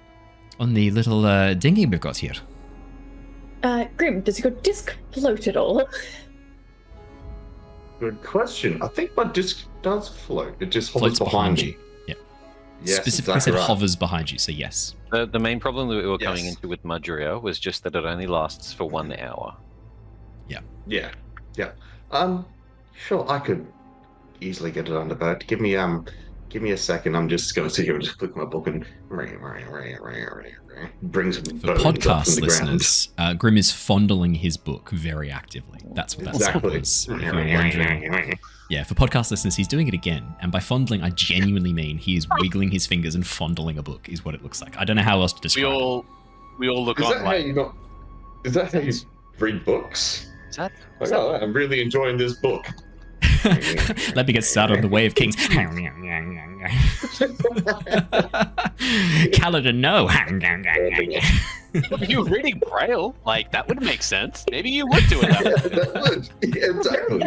Speaker 1: little dinghy we've got here.
Speaker 2: Grim, does your disc float at all?
Speaker 7: Good question. I think my disc does float. It just hovers
Speaker 1: Floats behind you. Yeah.
Speaker 7: Yes,
Speaker 1: Specifically
Speaker 7: exactly
Speaker 1: said
Speaker 7: right.
Speaker 1: hovers behind you, so yes.
Speaker 8: The main problem that we were coming
Speaker 7: Yes.
Speaker 8: into with Madria was just that it only lasts for 1 hour.
Speaker 7: Yeah. Sure, I could easily get it under boat. Give me a second. I'm just going to sit here and just click my book and bring some
Speaker 1: For
Speaker 7: bones up from
Speaker 1: podcast
Speaker 7: the
Speaker 1: listeners, Grim is fondling his book very actively. That's what that
Speaker 7: Exactly.
Speaker 1: was. If you're wondering. Yeah, for podcast listeners, he's doing it again. And by fondling, I genuinely mean he is wiggling his fingers and fondling a book, is what it looks like. I don't know how else to describe it.
Speaker 5: We all look
Speaker 7: Is
Speaker 5: on
Speaker 7: that how
Speaker 5: like
Speaker 7: you got? Is that how you read books?
Speaker 8: Is that?
Speaker 7: Like, oh, I'm really enjoying this book.
Speaker 1: Let me get started on the Way of Kings. Paladin, no.
Speaker 5: if you were reading Braille, like that would make sense. Maybe you would do it that way.
Speaker 7: That would. Yeah, exactly.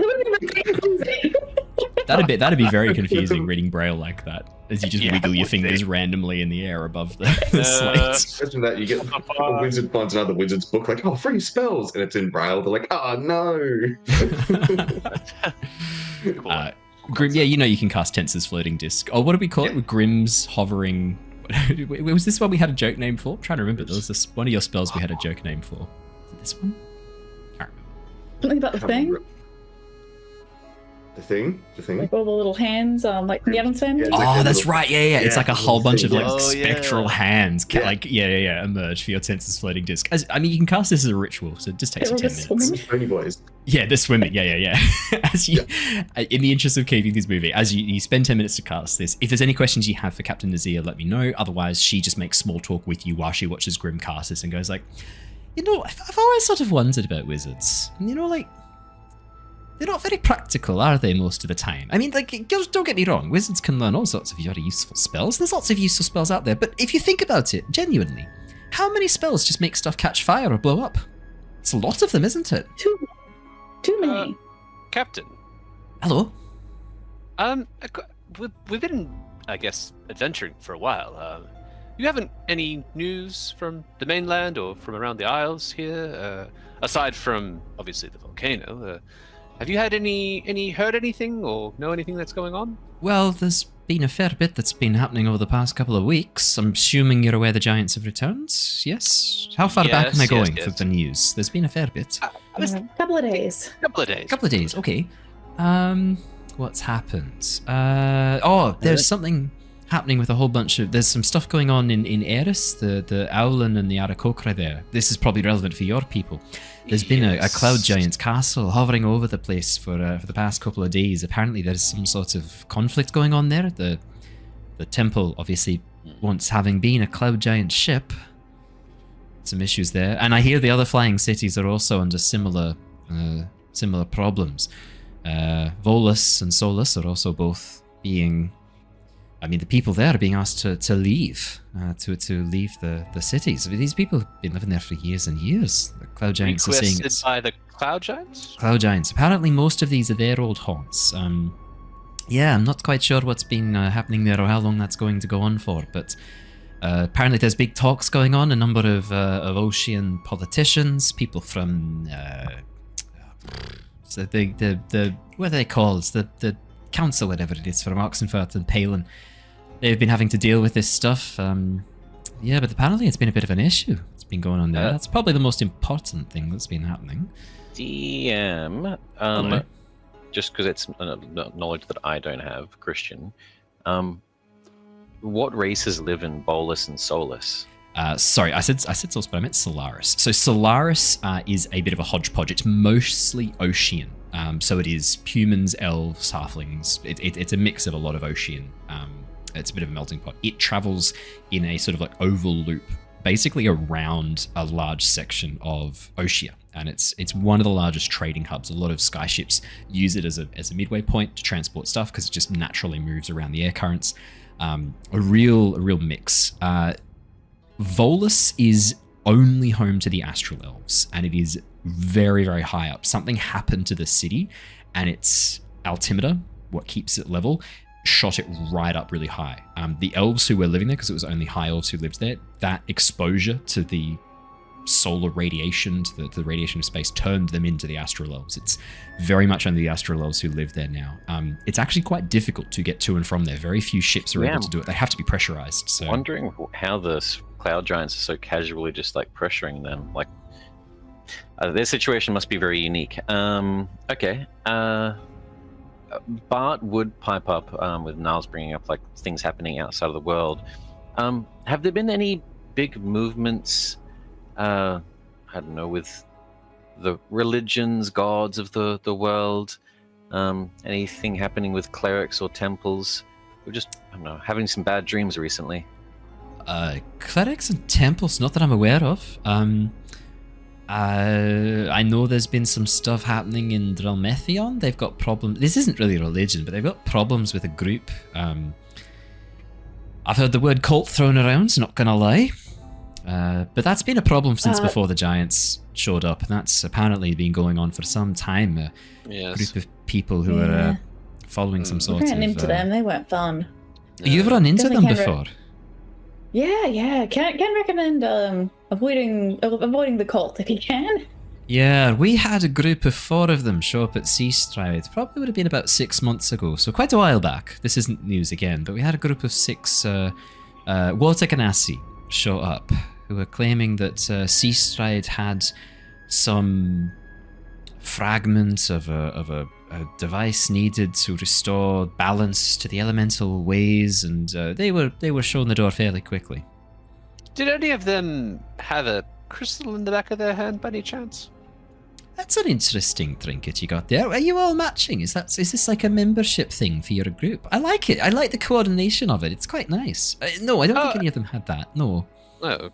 Speaker 1: That'd be very confusing reading Braille like that, as you just
Speaker 5: Yeah,
Speaker 1: wiggle your
Speaker 5: would be.
Speaker 1: fingers randomly in the air above the slate.
Speaker 7: Imagine that you get a wizard finds another wizard's book, like, oh, free spells, and it's in Braille. They're like, oh no.
Speaker 5: Cool.
Speaker 1: Grim, yeah, you know you can cast Tensor's floating disc. Oh, what do we call it? With Grim's hovering. Was this one we had a joke name for? I'm trying to remember. There was this one of your spells we had a joke name for. Was it this one? I don't remember.
Speaker 2: Something about the thing?
Speaker 7: The thing?
Speaker 2: Like all the little hands, like the Adam's family?
Speaker 7: Yeah, it's like
Speaker 1: Oh,
Speaker 7: a
Speaker 1: that's
Speaker 7: little-
Speaker 1: right. Yeah. It's
Speaker 7: yeah,
Speaker 1: like a whole bunch of like
Speaker 5: Oh, yeah.
Speaker 1: spectral hands,
Speaker 7: Yeah.
Speaker 1: like emerge for your Tensor's floating disc. I mean, you can cast this as a ritual, so it just takes you 10 minutes.
Speaker 7: Pony boys.
Speaker 1: Yeah, the swimming. Yeah. As you, in the interest of keeping this movie, as you spend 10 minutes to cast this, if there's any questions you have for Captain Nazir, let me know. Otherwise, she just makes small talk with you while she watches Grim cast this and goes like, I've always sort of wondered about wizards. Like, they're not very practical, are they, most of the time? I mean, like, don't get me wrong, wizards can learn all sorts of very useful spells. There's lots of useful spells out there, but if you think about it, genuinely, how many spells just make stuff catch fire or blow up? It's a lot of them, isn't it?
Speaker 2: Too many.
Speaker 5: Captain.
Speaker 1: Hello?
Speaker 5: We've been, I guess, adventuring for a while. You haven't any news from the mainland or from around the Isles here, aside from obviously the volcano. Have you had heard anything or know anything that's going on?
Speaker 1: Well, there's been a fair bit that's been happening over the past couple of weeks. I'm assuming you're aware the Giants have returned. Yes. How far back am I going for the news? There's been a fair bit.
Speaker 2: Couple of days.
Speaker 5: Couple of days. Okay.
Speaker 1: What's happened? There's something happening with a whole bunch of... There's some stuff going on in Eris, the Owlin and the Aarakocra there. This is probably relevant for your people. There's been a cloud giant's castle hovering over the place for the past couple of days. Apparently there's some sort of conflict going on there. The temple, obviously, once having been a cloud giant ship, some issues there. And I hear the other flying cities are also under similar problems. Volus and Solus are also both being... I mean, the people there are being asked to leave, to leave the cities. I mean, these people have been living there for years and years. The Cloud Giants are saying it's...
Speaker 5: by the Cloud Giants?
Speaker 1: Cloud Giants. Apparently, most of these are their old haunts. Yeah, I'm not quite sure what's been happening there or how long that's going to go on for, but apparently there's big talks going on. A number of Ocean politicians, people from... so the what are they called? The council, whatever it is, from Oxenfurt and Palin. They've been having to deal with this stuff. Yeah, but apparently it's been a bit of an issue. It's been going on there. That's probably the most important thing that's been happening.
Speaker 8: DM, just because it's knowledge that I don't have, Christian, what races live in Bolus and Solus?
Speaker 1: Sorry, I said Solus, but I meant Solaris. So Solaris is a bit of a hodgepodge. It's mostly Ocean. So it is humans, elves, halflings. It's a mix of a lot of Ocean. It's a bit of a melting pot. It travels in a sort of like oval loop, basically around a large section of Oceania. And it's one of the largest trading hubs. A lot of skyships use it as a midway point to transport stuff because it just naturally moves around the air currents. A real mix. Volus is only home to the Astral Elves, and it is very, very high up. Something happened to the city, and its altimeter, what keeps it level, shot it right up really high. The elves who were living there, because it was only high elves who lived there, that exposure to the solar radiation, to the radiation of space, turned them into the Astral Elves. It's very much only the Astral Elves who live there now. It's actually quite difficult to get to and from there. Very few ships are able to do it. They have to be pressurized. So
Speaker 8: wondering how the Cloud Giants are so casually just like pressuring them. Like their situation must be very unique. Okay. Bart would pipe up with Niles bringing up like things happening outside of the world. Have there been any big movements? I don't know, with the religions, gods of the world. Anything happening with clerics or temples? We're just, I don't know, having some bad dreams recently.
Speaker 1: Clerics and temples, not that I'm aware of. I know there's been some stuff happening in Drelmethion. They've got problems. This isn't really religion, but they've got problems with a group. I've heard the word cult thrown around, not gonna lie. But that's been a problem since before the Giants showed up. That's apparently been going on for some time. A group of people who are following some sort of...
Speaker 2: I ran into them. They weren't fun.
Speaker 1: You've run into them before?
Speaker 2: Yeah. Can recommend avoiding the cult if you can.
Speaker 1: Yeah, we had a group of 4 of them show up at Seastride. Probably would have been about 6 months ago, so quite a while back. This isn't news again, but we had a group of 6 Water Ganassi show up, who were claiming that Seastride had some fragment of a device needed to restore balance to the elemental ways, and they were shown the door fairly quickly.
Speaker 5: Did any of them have a crystal in the back of their hand by any chance?
Speaker 1: That's an interesting trinket you got there. Are you all matching? Is this like a membership thing for your group? I like it. I like the coordination of it. It's quite nice. No, I don't think any of them had that. No.
Speaker 5: No.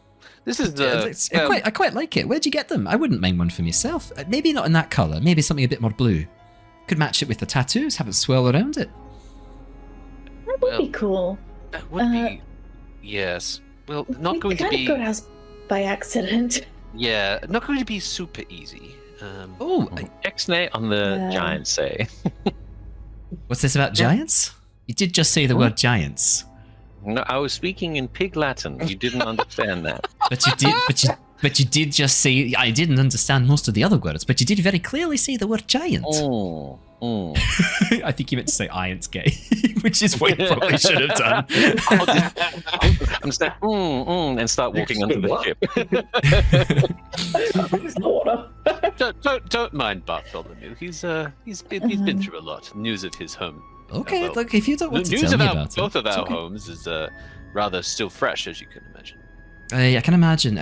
Speaker 5: This is
Speaker 1: I quite like it. Where'd you get them? I wouldn't mind one for myself. Maybe not in that colour. Maybe something a bit more blue. Could match it with the tattoos. Have it swirl around it.
Speaker 2: That would be cool.
Speaker 5: That would be. Yes. Well, not going to be.
Speaker 2: Got out by accident.
Speaker 5: Yeah, not going to be super easy.
Speaker 8: Ixnay on the giants say.
Speaker 1: What's this about giants? You did just say the word giants.
Speaker 8: No, I was speaking in Pig Latin. You didn't understand that.
Speaker 1: But you did. But you did just say. I didn't understand most of the other words, but you did very clearly say the word giant. I think you meant to say "iant's gay," which is what you probably should have done.
Speaker 8: And start walking onto the
Speaker 5: ship. Don't mind Bartholomew. He's been through a lot. News of his home.
Speaker 1: Okay, look, if you don't want to tell me about it,
Speaker 5: both of our homes is rather still fresh, as you can imagine.
Speaker 1: I can imagine.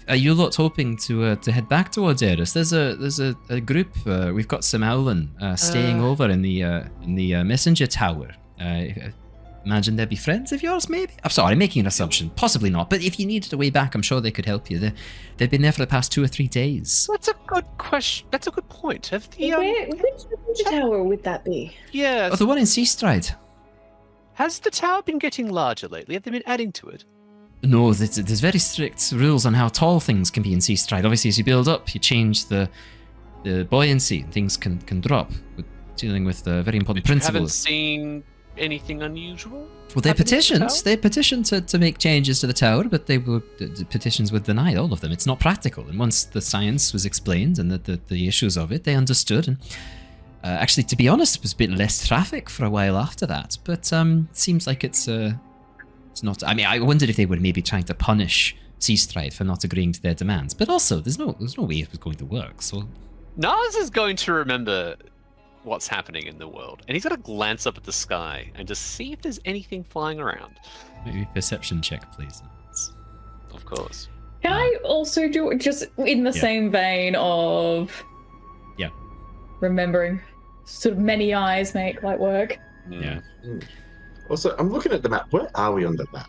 Speaker 1: Are you lot hoping to head back towards Eris? There's a group. We've got some Owlin staying over in the messenger tower. Imagine they'd be friends of yours, maybe. I'm sorry, I'm making an assumption. Possibly not. But if you needed a way back, I'm sure they could help you. They've been there for the past 2 or 3 days.
Speaker 5: That's a good question. That's a good point.
Speaker 2: Which messenger tower would that be?
Speaker 5: Yeah.
Speaker 1: Oh, the one in Seastride.
Speaker 5: Has the tower been getting larger lately? Have they been adding to it?
Speaker 1: No, there's very strict rules on how tall things can be in Seastride. Obviously, as you build up, you change the buoyancy, and things can drop. We're dealing with very important principles.
Speaker 5: You haven't seen anything unusual?
Speaker 1: Well, they petitioned to make changes to the tower, but the petitions were denied, all of them. It's not practical. And once the science was explained and the issues of it, they understood. And actually, to be honest, it was a bit less traffic for a while after that. But it seems like it's not. I mean, I wondered if they were maybe trying to punish Seastride for not agreeing to their demands. But also, there's no way it was going to work. So
Speaker 5: Niles is going to remember what's happening in the world, and he's got to glance up at the sky and just see if there's anything flying around.
Speaker 1: Maybe perception check, please.
Speaker 5: Of course.
Speaker 2: Can I also do just in the same vein of remembering sort of many eyes make light work?
Speaker 1: Yeah.
Speaker 7: Also, I'm looking at the map. Where are we on the map?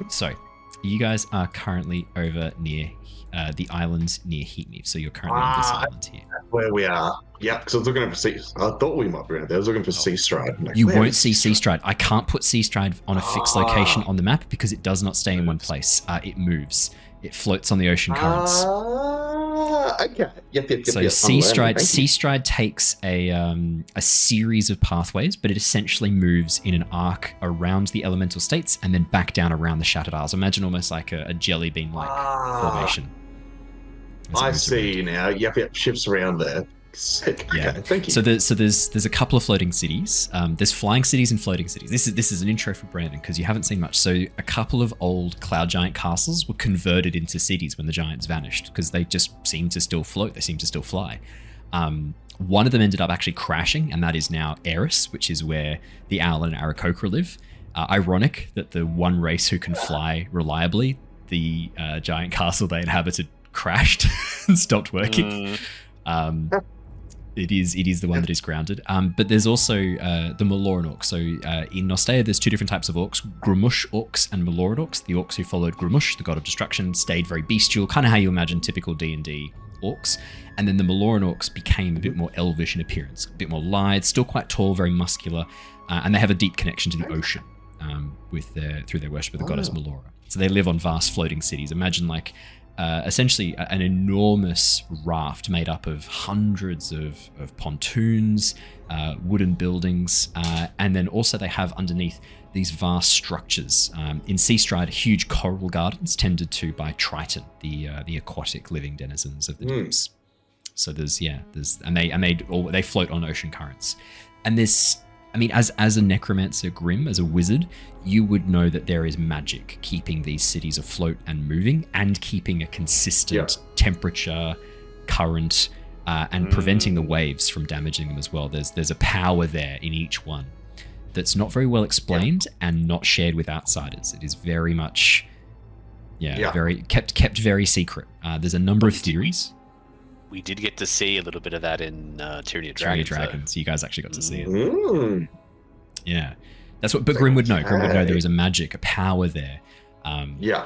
Speaker 1: Sorry. You guys are currently over near the island near Heatmeave, so you're currently on this island here.
Speaker 7: Where we are. Yeah, because I was looking for I thought we might be around there. I was looking for Seastride. Like,
Speaker 1: you won't see Seastride. I can't put Seastride on a fixed location on the map because it does not stay in one place. It moves. It floats on the ocean currents.
Speaker 7: Okay. Yep.
Speaker 1: So Seastride takes a series of pathways, but it essentially moves in an arc around the elemental states and then back down around the Shattered Isles. Imagine almost like a jelly bean-like formation.
Speaker 7: I see now. Yep. Shifts around there. Sick.
Speaker 1: Yeah.
Speaker 7: Okay, thank you.
Speaker 1: So there's a couple of floating cities. There's flying cities and floating cities. This is an intro for Brandon because you haven't seen much. So a couple of old cloud giant castles were converted into cities when the giants vanished because they just seem to still float. They seem to still fly. One of them ended up actually crashing, and that is now Eris, which is where the Owlin and Aarakocra live. Ironic that the one race who can fly reliably, the giant castle they inhabited, crashed and stopped working. It is the one that is grounded. But there's also the Maloran orcs. So in Nostea, there's 2 different types of orcs, Grumush orcs and Maloran orcs. The orcs who followed Grumush, the god of destruction, stayed very bestial, kind of how you imagine typical D&D orcs. And then the Maloran orcs became a bit more elvish in appearance, a bit more lithe, still quite tall, very muscular, and they have a deep connection to the ocean through their worship of the goddess Melora. So they live on vast floating cities. Imagine like essentially an enormous raft made up of hundreds of pontoons, wooden buildings, and then also they have underneath these vast structures. In Seastride, huge coral gardens tended to by Triton, the aquatic living denizens of the deeps. So they float on ocean currents, and this. I mean, as a necromancer grim, as a wizard, you would know that there is magic keeping these cities afloat and moving and keeping a consistent temperature, current, and preventing the waves from damaging them as well. There's a power there in each one that's not very well explained and not shared with outsiders. It is very much, very kept very secret. There's a number of theories.
Speaker 5: We did get to see a little bit of that in Tyranny of
Speaker 1: Tyranny
Speaker 5: Dragons.
Speaker 1: of Dragons. You guys actually got to see it.
Speaker 7: Mm.
Speaker 1: Yeah. That's what. But Grim would know. Grim would know there is a magic, a power there.
Speaker 7: Yeah.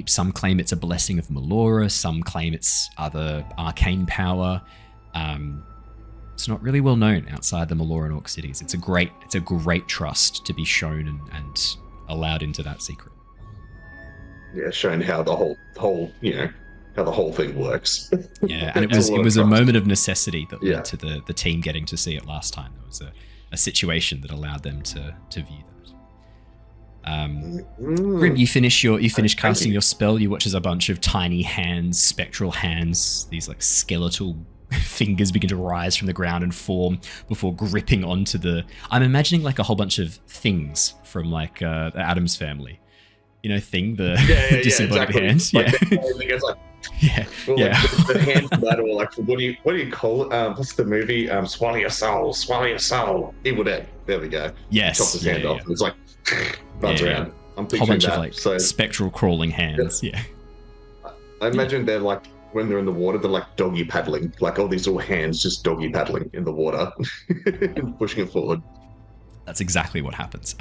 Speaker 1: Some claim it's a blessing of Melora. Some claim it's other arcane power. It's not really well known outside the Melora and Orc cities. It's a great trust to be shown and allowed into that secret.
Speaker 7: Yeah, showing how the whole how the whole thing works.
Speaker 1: Yeah, and it was a moment of necessity that led to the team getting to see it last time. There was a situation that allowed them to view that. Grim, you finish casting your spell. You watch as a bunch of tiny hands, spectral hands, these like skeletal fingers begin to rise from the ground and form before gripping onto the. I'm imagining like a whole bunch of things from like the Addams Family. You know, the disembodied hands.
Speaker 7: Like, the hand from that, or like what do you call it? What's the movie? Swallow your soul. Evil Dead. There we go.
Speaker 1: Yes.
Speaker 7: Chops his hand off. And it's like runs around. I'm
Speaker 1: a whole bunch
Speaker 7: that.
Speaker 1: of like spectral crawling hands. Yeah.
Speaker 7: I imagine they're like when they're in the water, they're like doggy paddling, like all these little hands just doggy paddling in the water, pushing it forward.
Speaker 1: That's exactly what happens.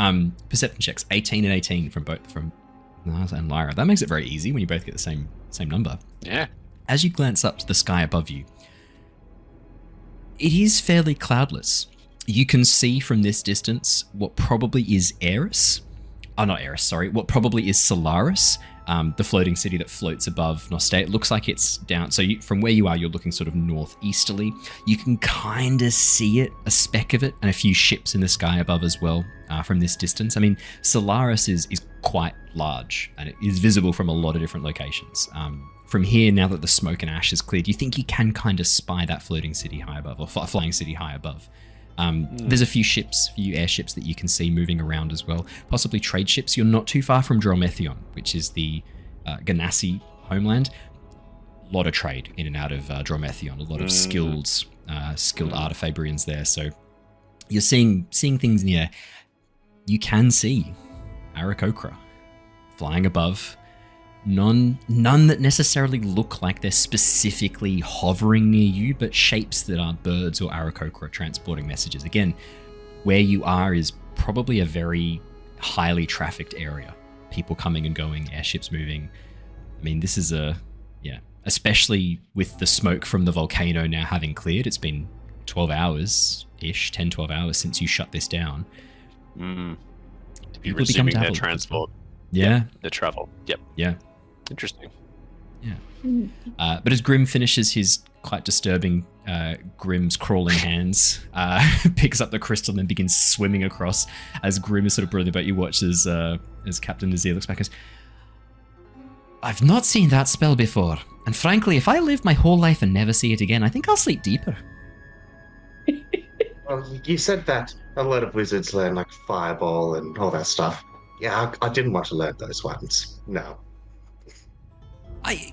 Speaker 1: Perception checks, 18 and 18 from Niles and Lyra. That makes it very easy when you both get the same number.
Speaker 5: Yeah.
Speaker 1: As you glance up to the sky above you, it is fairly cloudless. You can see from this distance what probably is Eris. What probably is Solaris, the floating city that floats above Nostea. It looks like it's down. So from where you are, you're looking sort of northeasterly. You can kind of see it, a speck of it, and a few ships in the sky above as well from this distance. I mean, Solaris is quite large, and it is visible from a lot of different locations. From here, now that the smoke and ash is cleared, you think you can kind of spy that floating city high above, or flying city high above. There's a few airships that you can see moving around as well, possibly trade ships. You're not too far from Dromethion, which is the Ganassi homeland. A lot of trade in and out of Dromethion, a lot of skilled artifabrians there. So you're seeing things near. You can see Aarakocra flying above. None that necessarily look like they're specifically hovering near you, but shapes that are birds or Aarakocra transporting messages. Again, where you are is probably a very highly trafficked area. People coming and going, airships moving. I mean, this is especially with the smoke from the volcano now having cleared. It's been 12 hours-ish, 10, 12 hours since you shut this down.
Speaker 5: People resuming their transport.
Speaker 1: Yeah.
Speaker 5: The travel. Yep.
Speaker 1: Yeah.
Speaker 5: Interesting.
Speaker 1: Yeah. But as Grim finishes his quite disturbing Grim's crawling hands, picks up the crystal and then begins swimming across as Grim is sort of brilliant. But you watch as Captain Nazir looks back and says, I've not seen that spell before. And frankly, if I live my whole life and never see it again, I think I'll sleep deeper.
Speaker 7: Well, you said that a lot of wizards learn like Fireball and all that stuff. Yeah, I didn't want to learn those ones. No.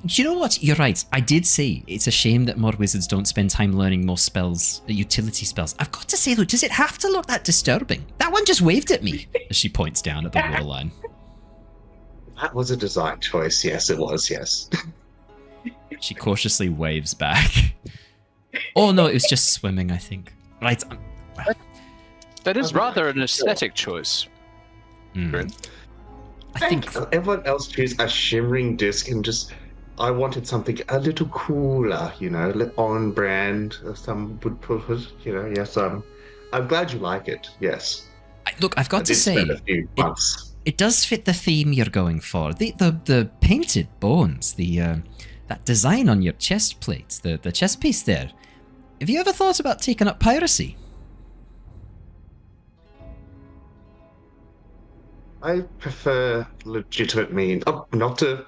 Speaker 1: You know what? You're right. I did see. It's a shame that more wizards don't spend time learning more spells, utility spells. I've got to say, though, does it have to look that disturbing? That one just waved at me as she points down at the waterline.
Speaker 7: That was a design choice. Yes, it was. Yes.
Speaker 1: She cautiously waves back. Oh, no, it was just swimming, I think. Right.
Speaker 5: That is rather an aesthetic choice.
Speaker 7: I think everyone else chose a shimmering disc and I wanted something a little cooler, on brand. Some would put it, yes. I'm glad you like it, yes.
Speaker 1: Look, I've got to say, it does fit the theme you're going for. The painted bones, that design on your chest plate, the chest piece there. Have you ever thought about taking up piracy?
Speaker 7: I prefer legitimate means. Oh, not to.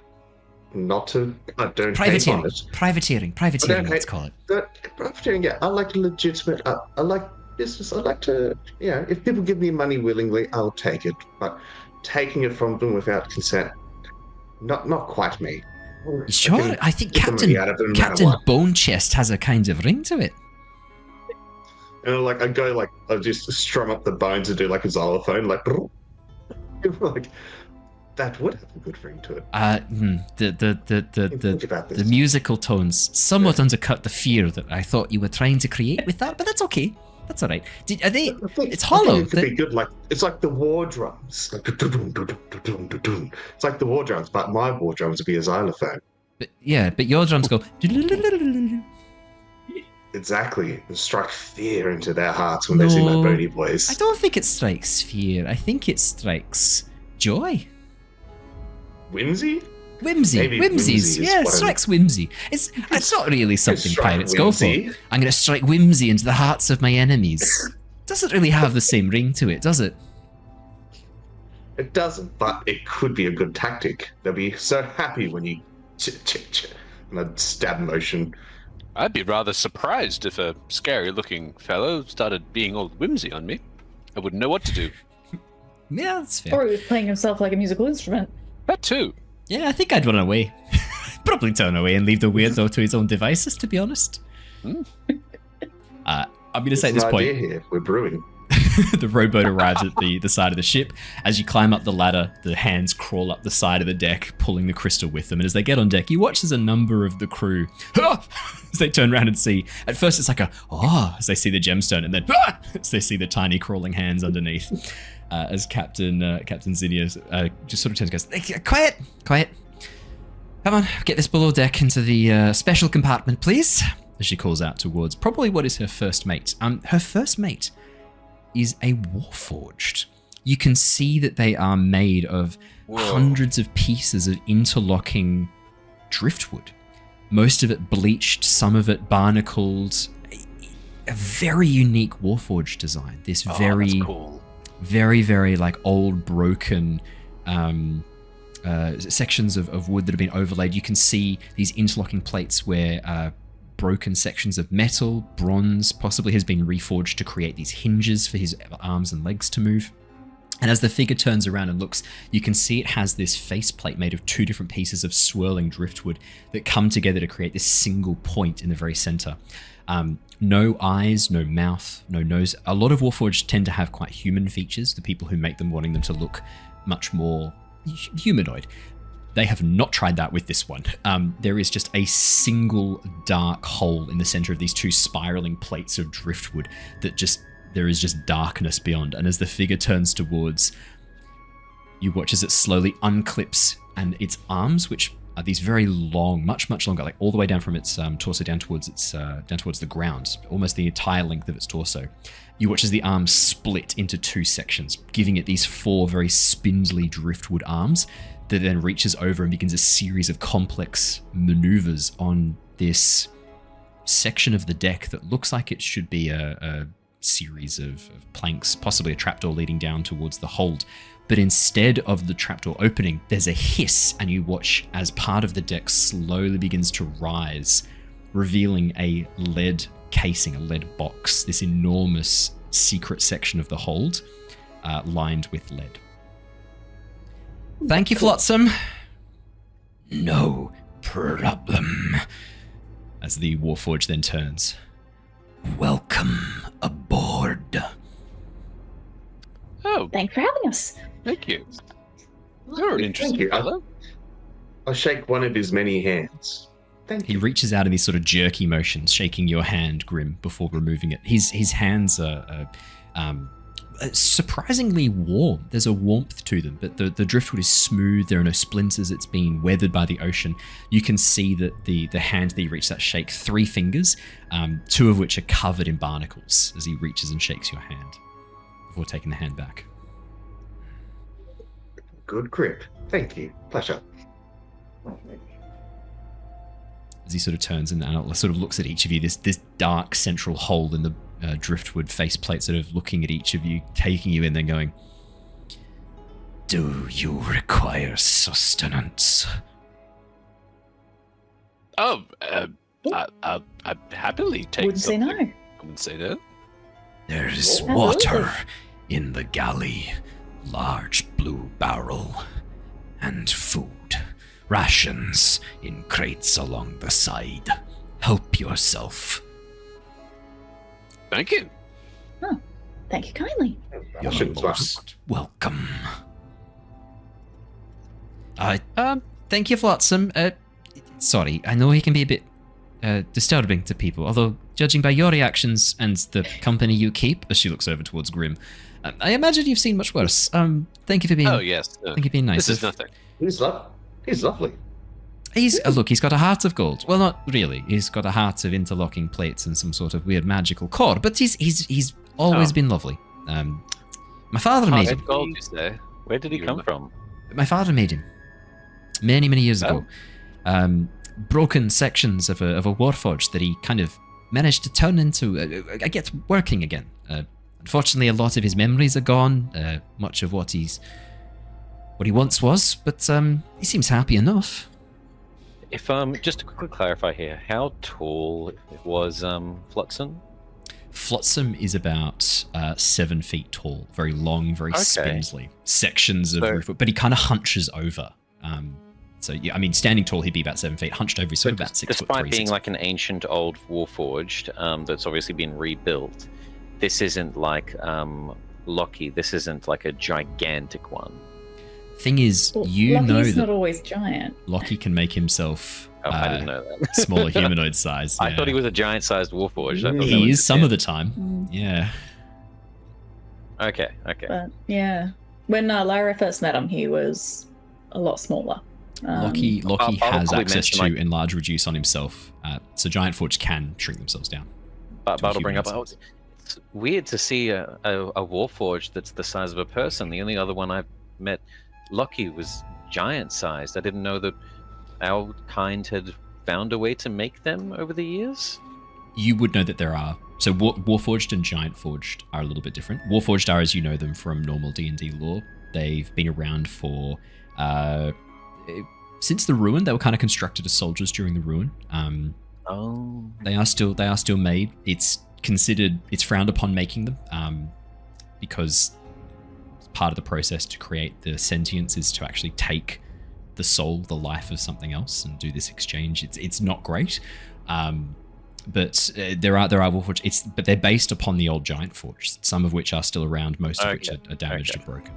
Speaker 7: I don't
Speaker 1: privateering.
Speaker 7: hate on it.
Speaker 1: Privateering. Let's call it.
Speaker 7: Privateering. Yeah, I like legitimate. I like business. I like to. If people give me money willingly, I'll take it. But taking it from them without consent, not quite me.
Speaker 1: Sure, I think Captain Bonechest has a kind of ring to it.
Speaker 7: And I just strum up the bones and do like a xylophone, like That would have a good ring to it.
Speaker 1: The
Speaker 7: Think about this.
Speaker 1: musical tones somewhat undercut the fear that I thought you were trying to create with that, but that's okay. That's all right. Are they?
Speaker 7: I think-
Speaker 1: It's
Speaker 7: I
Speaker 1: hollow.
Speaker 7: think it could be good. Like it's like the war drums. Like dun-dun-dun-dun-dun-dun-dun. It's like the war drums, but my war drums would be a xylophone.
Speaker 1: But your drums go.
Speaker 7: Exactly. And strike fear into their hearts when they see my
Speaker 1: No.
Speaker 7: bony boys.
Speaker 1: I don't think it strikes fear. I think it strikes joy.
Speaker 7: Whimsy?
Speaker 1: Whimsy.
Speaker 7: Maybe
Speaker 1: Whimsies.
Speaker 7: whimsy is
Speaker 1: Yeah, it
Speaker 7: what I'm-
Speaker 1: strikes whimsy. It's not really something
Speaker 7: strike
Speaker 1: pirates go for.
Speaker 7: whimsy.
Speaker 1: I'm going to strike whimsy into the hearts of my enemies. Doesn't really have the same ring to it, does it?
Speaker 7: It doesn't, but it could be a good tactic. They'll be so happy when you and a stab motion.
Speaker 5: I'd be rather surprised if a scary-looking fellow started being all whimsy on me. I wouldn't know what to do.
Speaker 1: Yeah, that's fair.
Speaker 2: Or he was playing himself like a musical instrument.
Speaker 5: That too.
Speaker 1: Yeah, I think I'd run away. Probably turn away and leave the weirdo to his own devices, to be honest. I'm going to say at this
Speaker 7: There's an
Speaker 1: point,
Speaker 7: idea here. We're brewing.
Speaker 1: the rowboat arrives at the side of the ship. As you climb up the ladder, the hands crawl up the side of the deck, pulling the crystal with them. And as they get on deck, you watch as a number of the crew, as they turn around and see. At first, it's like as they see the gemstone, and then as they see the tiny crawling hands underneath. As Captain Zinnia just sort of turns and goes, "Hey, quiet. Come on, get this below deck into the special compartment, please." As she calls out towards probably what is her first mate. Her first mate is a warforged. You can see that they are made of hundreds of pieces of interlocking driftwood. Most of it bleached, some of it barnacled. A very unique warforged design. This very,
Speaker 5: that's cool.
Speaker 1: very, very like old, broken sections of wood that have been overlaid. You can see these interlocking plates where broken sections of metal, bronze, possibly has been reforged to create these hinges for his arms and legs to move. And as the figure turns around and looks, you can see it has this faceplate made of two different pieces of swirling driftwood that come together to create this single point in the very center. No eyes, no mouth, no nose. A lot of warforged tend to have quite human features, the people who make them wanting them to look much more humanoid. They have not tried that with this one. There is just a single dark hole in the center of these two spiraling plates of driftwood that there is just darkness beyond. And as the figure turns towards, you watch as it slowly unclips, and its arms, which are these very long, much longer, like all the way down from its torso down towards the ground, almost the entire length of its torso. You watch as the arms split into two sections, giving it these four very spindly driftwood arms that then reaches over and begins a series of complex maneuvers on this section of the deck that looks like it should be a series of planks, possibly a trapdoor leading down towards the hold. But instead of the trapdoor opening, there's a hiss, and you watch as part of the deck slowly begins to rise, revealing a lead casing, a lead box, this enormous secret section of the hold, lined with lead. Thank you, Flotsam. No problem. As the Warforged then turns. Welcome aboard.
Speaker 5: Oh,
Speaker 2: Thanks for having us.
Speaker 5: thank you. You're an interesting
Speaker 7: you.
Speaker 5: fellow.
Speaker 7: I'll shake one of his many hands. Thank
Speaker 1: He
Speaker 7: you.
Speaker 1: reaches out in these sort of jerky motions, shaking your hand, Grim, before removing it. His hands are surprisingly warm. There's a warmth to them, but the driftwood is smooth. There are no splinters. It's been weathered by the ocean. You can see that the hand that he reaches out shake 3 fingers, 2 of which are covered in barnacles as he reaches and shakes your hand before taking the hand back.
Speaker 7: Good grip. Thank you. Pleasure.
Speaker 1: As he sort of turns and sort of looks at each of you, this dark central hole in the driftwood faceplate sort of looking at each of you, taking you in, then going, "Do you require sustenance?"
Speaker 5: Oh, I'd happily take
Speaker 2: Wouldn't say
Speaker 5: something.
Speaker 2: no.
Speaker 5: I wouldn't say no.
Speaker 1: There is
Speaker 2: Absolutely.
Speaker 1: water in the galley, large blue barrel, and food. Rations in crates along the side. Help yourself.
Speaker 5: Thank you.
Speaker 2: Thank you kindly.
Speaker 1: You're
Speaker 7: Rations,
Speaker 1: most welcome. Thank you, Flotsam. Sorry, I know he can be a bit disturbing to people, although judging by your reactions and the company you keep, as she looks over towards Grim, I imagine you've seen much worse. Thank you for being.
Speaker 5: Oh yes.
Speaker 1: Thank you for being nice.
Speaker 5: This is nothing.
Speaker 7: He's lovely.
Speaker 1: Look, he's got a heart of gold. Well, not really. He's got a heart of interlocking plates and some sort of weird magical core. But he's always been lovely. My father made him.
Speaker 5: Gold, you say?
Speaker 8: Where did he come from?
Speaker 1: My father made him many years ago. Broken sections of a warforged that he kind of managed to turn into, working again. Unfortunately, a lot of his memories are gone. Much of what he once was, but he seems happy enough.
Speaker 8: If just to quickly clarify here, how tall was Flotsam?
Speaker 1: Flotsam is about 7 feet tall, very long, very spindly. Sections of roof, but he kind of hunches over. So yeah, I mean, standing tall, he'd be about 7 feet. Hunched over, he's sort of about 6 foot 3.
Speaker 8: Despite being like an ancient old warforged that's obviously been rebuilt, this isn't like Lockie. This isn't like a gigantic one.
Speaker 1: Thing is,
Speaker 2: Lockie's not always giant.
Speaker 1: Lockie can make himself
Speaker 8: I didn't know that.
Speaker 1: smaller humanoid size. Yeah.
Speaker 8: I thought he was a giant-sized warforged.
Speaker 1: He is some of the time. Yeah.
Speaker 8: Okay.
Speaker 2: But yeah, when Lyra first met him, he was a lot smaller.
Speaker 1: Lockie has access to enlarge, reduce on himself, so giant forge can shrink themselves down.
Speaker 8: But I'll bring up. It's weird to see a warforged that's the size of a person. The only other one I've met, Lockie, was giant-sized. I didn't know that our kind had found a way to make them over the years.
Speaker 1: You would know that there are. So warforged and giant forged are a little bit different. Warforged are, as you know them from normal D&D lore. They've been around for since the ruin. They were kind of constructed as soldiers during the ruin. They are still made. It's frowned upon making them because part of the process to create the sentience is to actually take the soul, the life of something else, and do this exchange. It's not great, but there are warforged. But they're based upon the old giant forge, some of which are still around, most of which are damaged or broken.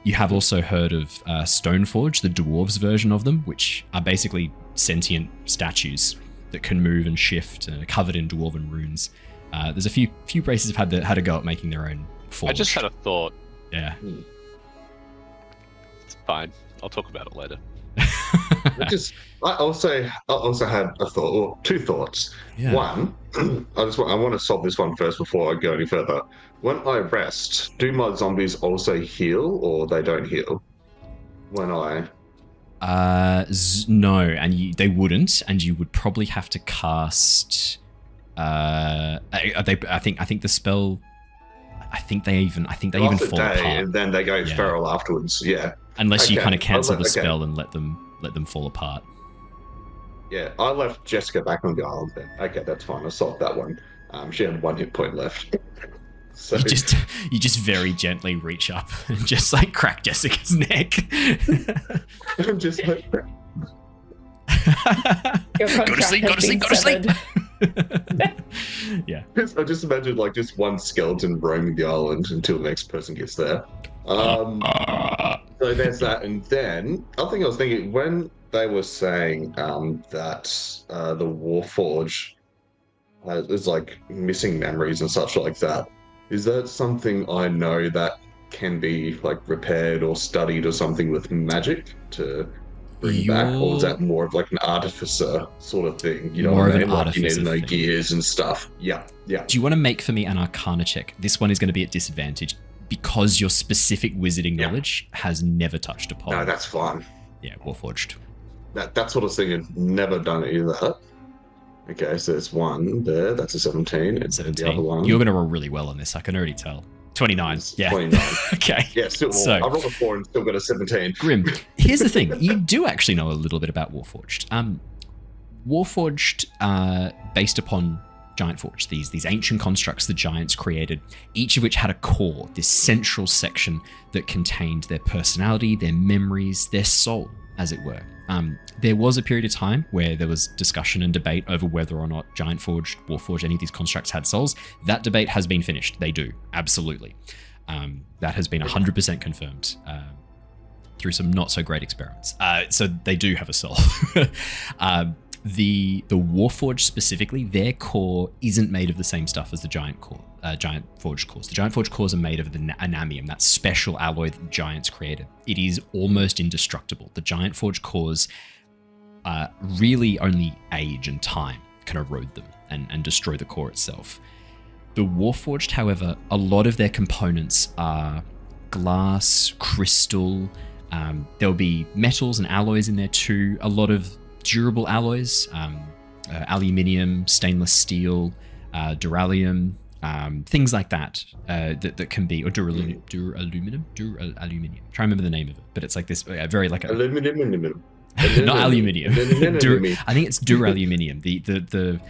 Speaker 1: You have also heard of Stoneforge, the dwarves version of them, which are basically sentient statues that can move and shift, covered in dwarven runes. There's a few races have had a go at making their own forge.
Speaker 5: I just had a thought.
Speaker 1: Yeah.
Speaker 5: It's fine. I'll talk about it later.
Speaker 7: I also had a thought, or two thoughts.
Speaker 1: Yeah.
Speaker 7: One, I want to solve this one first before I go any further. When I rest, do my zombies also heal, or they don't heal? When I
Speaker 1: no, and they wouldn't, and you would probably have to cast. I think the spell. I think they even fall apart,
Speaker 7: and then they go feral afterwards. Yeah.
Speaker 1: Unless you kind of cancel the spell and let them fall apart.
Speaker 7: Yeah, I left Jessica back on the island then. Okay, that's fine. I solved that one. She had 1 hit point left. So
Speaker 1: You just very gently reach up and just like crack Jessica's neck.
Speaker 7: I'm just like,
Speaker 1: go to sleep. Yeah.
Speaker 7: I just imagine like just one skeleton roaming the island until the next person gets there. So there's that, and then I think I was thinking when they were saying that the Warforge is like missing memories and such like that. Is that something I know that can be like repaired or studied or something with magic to bring back, or is that more of like an artificer sort of thing? You know,
Speaker 1: more
Speaker 7: what
Speaker 1: of
Speaker 7: I
Speaker 1: an
Speaker 7: mean? Like
Speaker 1: artificer
Speaker 7: you need to know
Speaker 1: thing.
Speaker 7: gears and stuff. Yeah.
Speaker 1: Do you want to make for me an Arcana check? This one is going to be at disadvantage because your specific wizarding knowledge has never touched upon.
Speaker 7: No, that's fine.
Speaker 1: Yeah, Warforged.
Speaker 7: That's what I was thinking. Never done either. Okay, so there's one there. That's a 17. And
Speaker 1: 17.
Speaker 7: the other one.
Speaker 1: You're going to roll really well on this. I can already tell. 29. Yeah.
Speaker 7: 29.
Speaker 1: Okay.
Speaker 7: Yeah, still.
Speaker 1: So,
Speaker 7: I rolled a 4 and still got a 17.
Speaker 1: Grim, here's the thing. You do actually know a little bit about Warforged. Warforged, based upon Giant Forge, these ancient constructs the giants created, each of which had a core, this central section that contained their personality, their memories, their soul, as it were. There was a period of time where there was discussion and debate over whether or not Giant Forge, Warforged, any of these constructs had souls. That debate has been finished. They do, absolutely. That has been 100% confirmed. through some not so great experiments. So they do have a soul. The Warforged specifically, their core isn't made of the same stuff as the Giant Forged cores. The Giant Forged cores are made of the anamium, that special alloy that the Giants created. It is almost indestructible. The Giant Forged cores really only age and time can erode them and destroy the core itself. The Warforged, however, a lot of their components are glass, crystal. There'll be metals and alloys in there too. A lot of durable alloys, aluminium, stainless steel, duralium, things like that, that can be, or duraluminum. Try to remember the name of it, but it's like this very like a
Speaker 7: Aluminum.
Speaker 1: not aluminium. I think it's duraluminium. The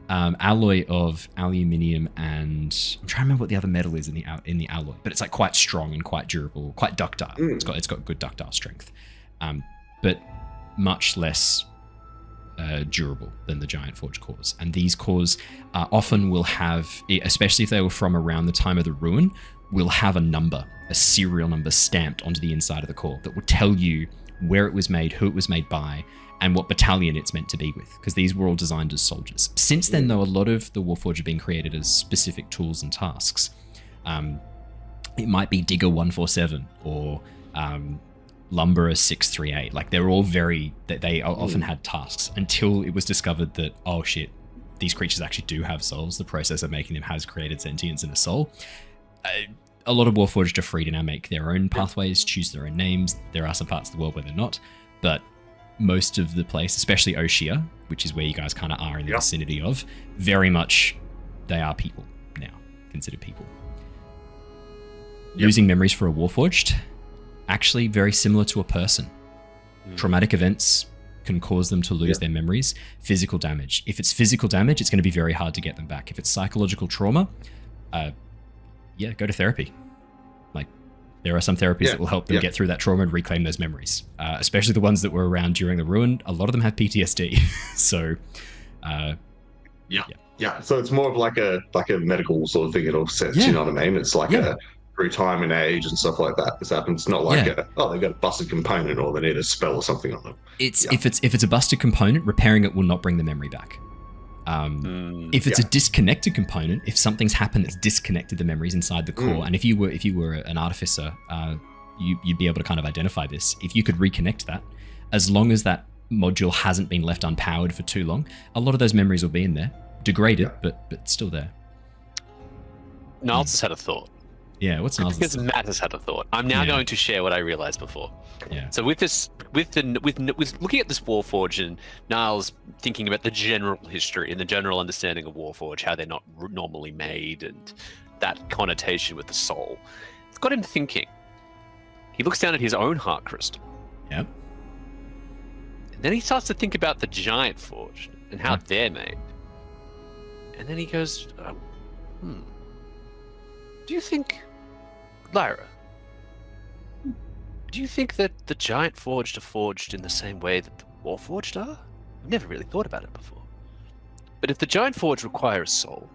Speaker 1: alloy of aluminium and I'm trying to remember what the other metal is in the alloy, but it's like quite strong and quite durable, quite ductile. It's got good ductile strength, but much less durable than the Giant Forge cores. And these cores often will have, especially if they were from around the time of the ruin, will have a serial number stamped onto the inside of the core that will tell you where it was made, who it was made by, and what battalion it's meant to be with, because these were all designed as soldiers. Since then, though, a lot of the Warforged have been created as specific tools and tasks. It might be Digger 147 or Lumberer 638. Like, they're all they often had tasks until it was discovered that, oh shit, these creatures actually do have souls. The process of making them has created sentience and a soul. A lot of Warforged are free to now make their own pathways, choose their own names. There are some parts of the world where they're not, but most of the place, especially Oshia, which is where you guys kind of are in the vicinity of, very much they are people now, considered people. Losing memories for a Warforged, actually very similar to a person. Traumatic events can cause them to lose their memories. Physical damage. If it's physical damage, it's going to be very hard to get them back. If it's psychological trauma, go to therapy. Like, there are some therapies that will help them get through that trauma and reclaim those memories. Especially the ones that were around during the ruin. A lot of them have PTSD. So,
Speaker 7: So it's more of like a medical sort of thing in all sense. You know what I mean? It's like a through time and age and stuff like that. This happens. It's not like they've got a busted component or they need a spell or something on them. If
Speaker 1: it's a busted component, repairing it will not bring the memory back. If it's a disconnected component, if something's happened that's disconnected the memories inside the core, and if you were an artificer, you'd be able to kind of identify this. If you could reconnect that, as long as that module hasn't been left unpowered for too long, a lot of those memories will be in there, degraded, but still there.
Speaker 5: Niles has had a thought.
Speaker 1: Yeah, what's Niles?
Speaker 5: Because Matt has had a thought. I'm now going to share what I realized before.
Speaker 1: Yeah.
Speaker 5: So with looking at this Warforged and Niles thinking about the general history and the general understanding of Warforged, how they're not normally made, and that connotation with the soul, it's got him thinking. He looks down at his own heart crystal.
Speaker 1: Yep.
Speaker 5: And then he starts to think about the Giant Forged and how they're made. And then he goes, do you think, Lyra, do you think that the Giant Forged are forged in the same way that the Warforged are? I've never really thought about it before. But if the Giant Forged require a soul,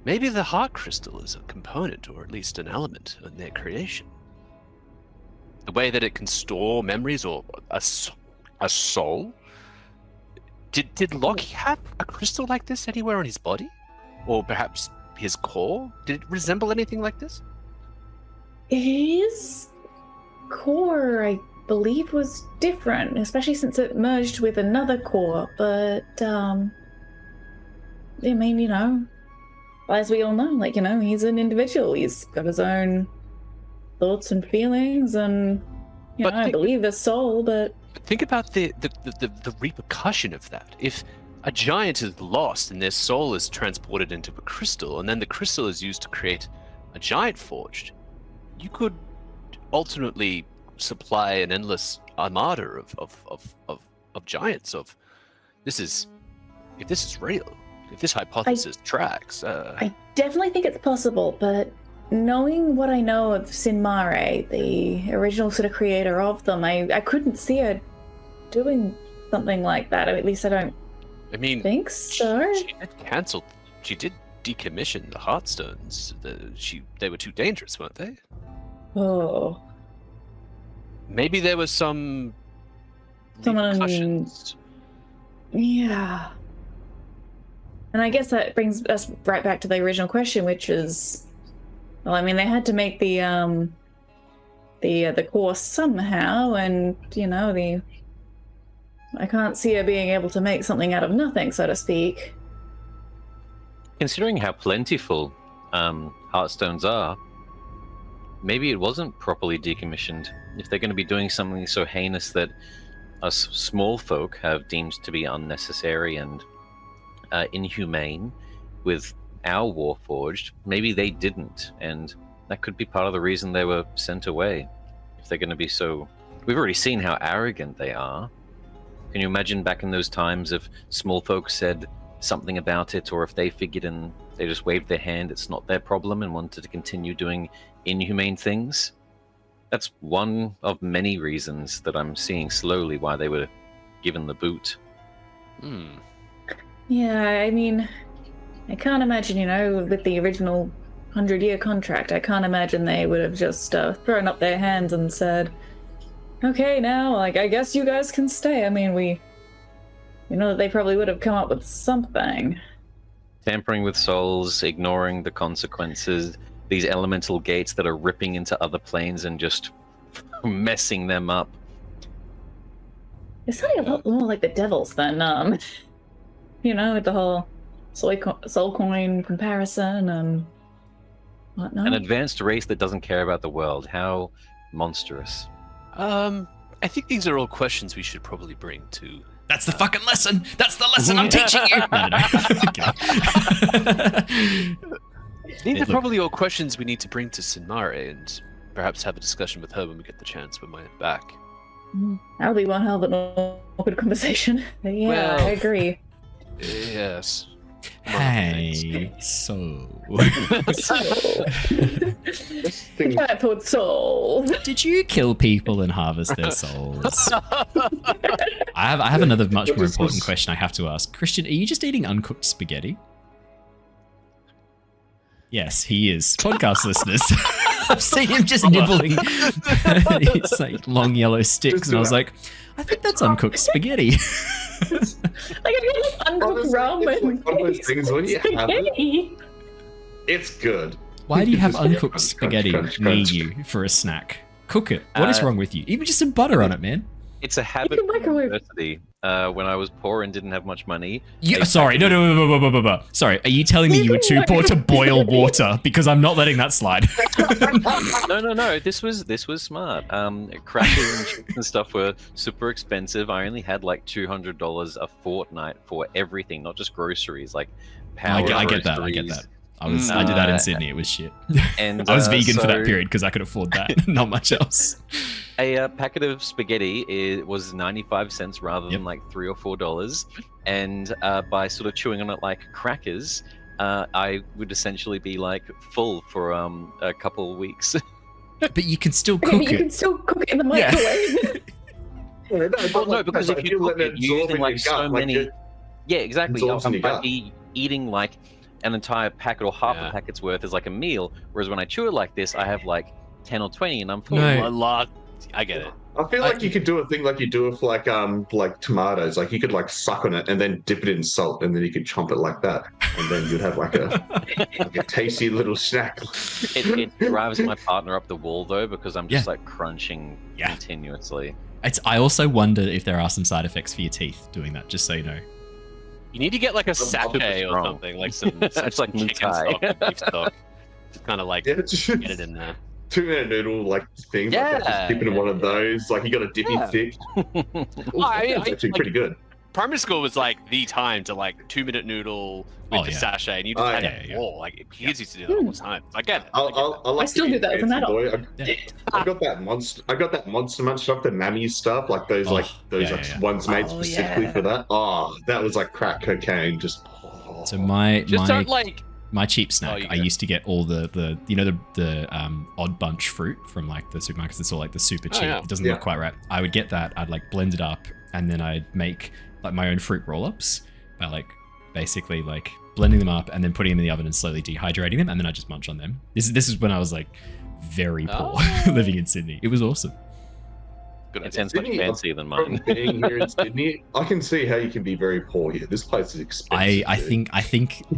Speaker 5: maybe the heart crystal is a component, or at least an element, in their creation. The way that it can store memories, or a soul? Did Lockie have a crystal like this anywhere on his body? Or perhaps his core? Did it resemble anything like this?
Speaker 2: His core, I believe, was different, especially since it merged with another core. But, I mean, as we all know, he's an individual. He's got his own thoughts and feelings, and, I believe his soul, but...
Speaker 5: Think about the repercussion of that. If a giant is lost and their soul is transported into a crystal, and then the crystal is used to create a giant forged, you could ultimately supply an endless armada of giants. If this is real, if this hypothesis tracks.
Speaker 2: I definitely think it's possible, but knowing what I know of Sinmare, the original sort of creator of them, I couldn't see her doing something like that. At least I don't think so.
Speaker 5: She did decommission the Heartstones. They were too dangerous, weren't they?
Speaker 2: Oh.
Speaker 5: Maybe there was some
Speaker 2: Someone-
Speaker 5: repercussions.
Speaker 2: Yeah. And I guess that brings us right back to the original question, which is, well, I mean, they had to make the course somehow, and I can't see her being able to make something out of nothing, so to speak.
Speaker 8: Considering how plentiful Heartstones are, maybe it wasn't properly decommissioned. If they're going to be doing something so heinous that us small folk have deemed to be unnecessary and inhumane with our Warforged, maybe they didn't, and that could be part of the reason they were sent away. If they're going to be so... We've already seen how arrogant they are. Can you imagine back in those times if small folk said something about it, or if they figured and they just waved their hand, it's not their problem, and wanted to continue doing inhumane things? That's one of many reasons that I'm seeing slowly why they were given the boot.
Speaker 2: Yeah, I mean, I can't imagine, with the original 100-year contract, I can't imagine they would have just thrown up their hands and said, okay, now, I guess you guys can stay. I mean, that they probably would have come up with something.
Speaker 8: Tampering with souls, ignoring the consequences, these elemental gates that are ripping into other planes and just messing them up.
Speaker 2: It's sounding a lot more like the devils than, with the whole soul coin comparison and whatnot.
Speaker 8: An advanced race that doesn't care about the world. How monstrous.
Speaker 5: I think these are all questions we should probably bring to...
Speaker 1: That's the fucking lesson. That's the lesson I'm teaching you. No.
Speaker 5: These are probably all questions we need to bring to Sinmare and perhaps have a discussion with her when we get the chance when we're back.
Speaker 2: That'll be one hell of an awkward conversation. Yeah,
Speaker 5: Well,
Speaker 2: I agree.
Speaker 5: Yes.
Speaker 1: Hey, so...
Speaker 2: Time for soul.
Speaker 1: Did you kill people and harvest their souls? I have another much more important question I have to ask. Christian, are you just eating uncooked spaghetti? Yes, he is. Podcast listeners. I've seen him just nibbling his like long yellow sticks, and I was like, I think that's uncooked spaghetti.
Speaker 2: I get uncooked ramen.
Speaker 7: It's like one of those things when you have it, it's good.
Speaker 1: Why do you have uncooked
Speaker 7: Crunch,
Speaker 1: spaghetti
Speaker 7: crunch,
Speaker 1: near
Speaker 7: crunch.
Speaker 1: you for a snack? Cook it. What is wrong with you? Even just some butter on it, man.
Speaker 8: It's a habit
Speaker 2: can
Speaker 8: from
Speaker 2: microwave.
Speaker 8: university. When I was poor and didn't have much money.
Speaker 1: Sorry, no. Sorry, are you telling me you were too poor to boil water? Because I'm not letting that slide.
Speaker 8: No. This was smart. Crackers and chips and stuff were super expensive. I only had like $200 a fortnight for everything, not just groceries, like power.
Speaker 1: I get that. I did that in Sydney. It was shit.
Speaker 8: And
Speaker 1: I was vegan for that period because I could afford that. Not much else.
Speaker 8: A packet of spaghetti was 95 cents rather than like $3 or $4. And by sort of chewing on it like crackers, I would essentially be like full for a couple of weeks.
Speaker 1: But you can still cook
Speaker 2: You can
Speaker 1: it.
Speaker 2: still cook it in the microwave.
Speaker 8: Well, no, because if you cook it, you're using like so many. Yeah, exactly. I'd be eating like an entire packet or half a packet's worth as like a meal, whereas when I chew it like this, I have like 10 or 20 and I'm full.
Speaker 1: No.
Speaker 5: I get it.
Speaker 7: I feel like you could do a thing like you do with like tomatoes. Like you could like suck on it and then dip it in salt, and then you could chomp it like that, and then you'd have like a tasty little snack.
Speaker 8: It drives my partner up the wall though, because I'm just like crunching continuously.
Speaker 1: I also wonder if there are some side effects for your teeth doing that. Just so you know.
Speaker 5: You need to get like a sachet or something, like some
Speaker 8: It's like
Speaker 5: chicken
Speaker 8: Mutai.
Speaker 5: stock, beef stock, to kind of like get it in there.
Speaker 7: 2-minute noodle like thing. Like that, just dip it in one of those. Like you got to dip it thick. It's actually pretty good.
Speaker 5: Primary school was like the time to like 2-minute noodle with the sachet, and you just had it all. Like kids used to do that all the time. I get it.
Speaker 7: I
Speaker 2: still do that as an adult.
Speaker 7: I got that monster munch stuff, the mammy stuff, like those ones made specifically for that. Oh, that was like crack cocaine. Just
Speaker 1: So my
Speaker 5: don't like.
Speaker 1: My cheap snack, I used to get all the odd bunch fruit from like the supermarkets. It's all like the super cheap. It doesn't look quite right. I would get that. I'd like blend it up, and then I'd make like my own fruit roll-ups by like basically like blending them up and then putting them in the oven and slowly dehydrating them, and then I just munch on them. This is when I was like very poor living in Sydney. It was awesome.
Speaker 5: Good
Speaker 8: It
Speaker 5: idea.
Speaker 8: sounds much
Speaker 7: Sydney,
Speaker 8: fancier than
Speaker 7: From
Speaker 8: mine.
Speaker 7: being here in Sydney, I can see how you can be very poor here. This place is expensive.
Speaker 1: I think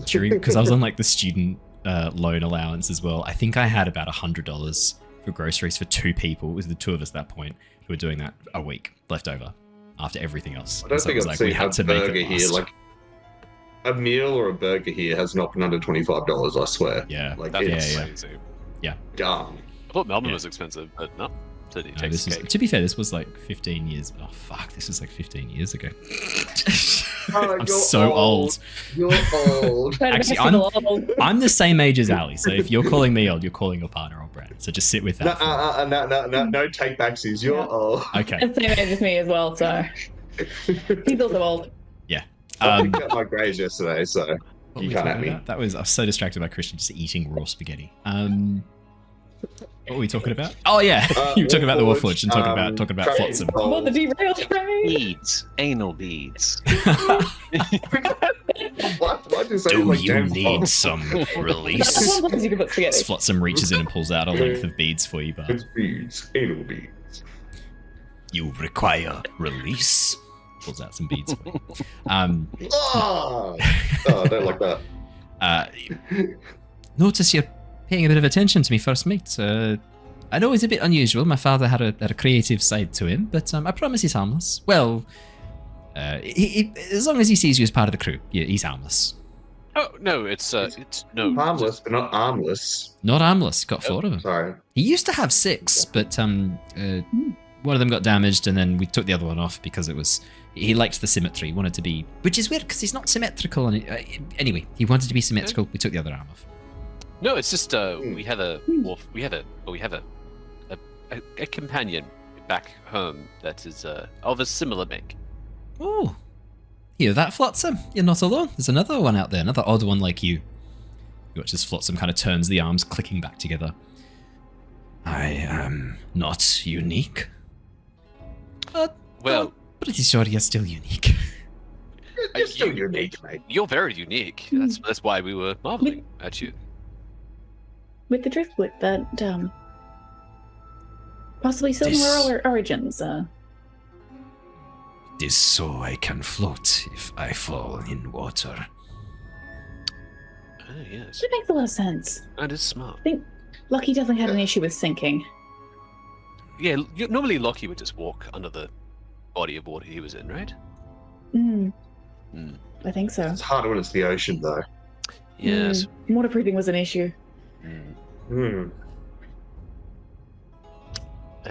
Speaker 1: during, because I was on like the student loan allowance as well, I think I had about $100 for groceries for 2 people. It was the 2 of us at that point who were doing that a week left over after everything else.
Speaker 7: I don't
Speaker 1: So it
Speaker 7: think
Speaker 1: was
Speaker 7: I've
Speaker 1: like,
Speaker 7: seen
Speaker 1: we had
Speaker 7: a
Speaker 1: to make
Speaker 7: burger
Speaker 1: it
Speaker 7: here.
Speaker 1: last.
Speaker 7: Like a meal or a burger here has not been under $25. I swear.
Speaker 1: Yeah.
Speaker 7: Like
Speaker 5: That's
Speaker 7: it's
Speaker 5: crazy.
Speaker 7: dumb.
Speaker 5: I thought Melbourne
Speaker 1: Yeah.
Speaker 5: was expensive, but no. Sydney
Speaker 1: No,
Speaker 5: takes
Speaker 1: this
Speaker 5: the
Speaker 1: is,
Speaker 5: cake.
Speaker 1: to be fair, this was like 15 years. Oh fuck, this is like 15 years ago.
Speaker 7: Oh,
Speaker 1: I'm
Speaker 7: you're
Speaker 1: so old.
Speaker 7: You're old.
Speaker 1: Actually, I'm the same age as Ali, so if you're calling me old, you're calling your partner old, Brad. So just sit with
Speaker 7: No,
Speaker 1: that.
Speaker 7: no take backsies. You're
Speaker 2: Yeah.
Speaker 7: old.
Speaker 1: Okay.
Speaker 2: And same age as me as well, so he's also old.
Speaker 7: I picked up my grades yesterday, so
Speaker 1: What
Speaker 7: you
Speaker 1: were we
Speaker 7: can't
Speaker 1: talking
Speaker 7: at me.
Speaker 1: about? I was so distracted by Christian just eating raw spaghetti. What were we talking about? Oh yeah, you were talking about the Warforged and talking about
Speaker 7: traffic
Speaker 1: Flotsam.
Speaker 2: I'm on the derail train.
Speaker 8: Beads, anal beads.
Speaker 7: Why'd you say it like James Bond?
Speaker 1: some
Speaker 2: That's
Speaker 1: release?
Speaker 2: one place you can put spaghetti.
Speaker 1: Flotsam reaches in and pulls out a length of beads for you, but
Speaker 7: It's beads, anal beads.
Speaker 1: you require release. Pulls out some beads for you.
Speaker 7: Oh, I don't like that.
Speaker 1: Notice you're paying a bit of attention to me, first mate. I know it's a bit unusual. My father had a creative side to him, but I promise he's harmless. Well, as long as he sees you as part of the crew, yeah, he's harmless.
Speaker 5: Oh no, it's no.
Speaker 7: Harmless, but not armless.
Speaker 1: Not harmless. Got 4 of them.
Speaker 7: Sorry.
Speaker 1: He used to have 6, but one of them got damaged, and then we took the other one off because it was. He liked the symmetry. Wanted to be, which is weird because he's not symmetrical. And anyway, he wanted to be symmetrical. We took the other arm off.
Speaker 5: No, it's just we have a companion back home that is of a similar make.
Speaker 1: Oh, hear that, Flotsam? You're not alone. There's another one out there, another odd one like you. You watch as Flotsam kind of turns the arms, clicking back together. I am not unique.
Speaker 5: Well,
Speaker 1: pretty sure you're still unique.
Speaker 7: You're still unique, mate.
Speaker 5: you're very unique. That's why we were marveling at you.
Speaker 2: With the driftwood, but possibly similar origins.
Speaker 1: It is so I can float if I fall in water.
Speaker 5: Oh yes,
Speaker 2: That makes a lot of sense.
Speaker 5: that is smart.
Speaker 2: I think Lucky definitely had an issue with sinking.
Speaker 5: Yeah, normally Lockie would just walk under the body of water he was in, right?
Speaker 2: I think so.
Speaker 7: It's harder when it's the ocean, though.
Speaker 5: Yes.
Speaker 2: Waterproofing was an issue.
Speaker 7: Hmm.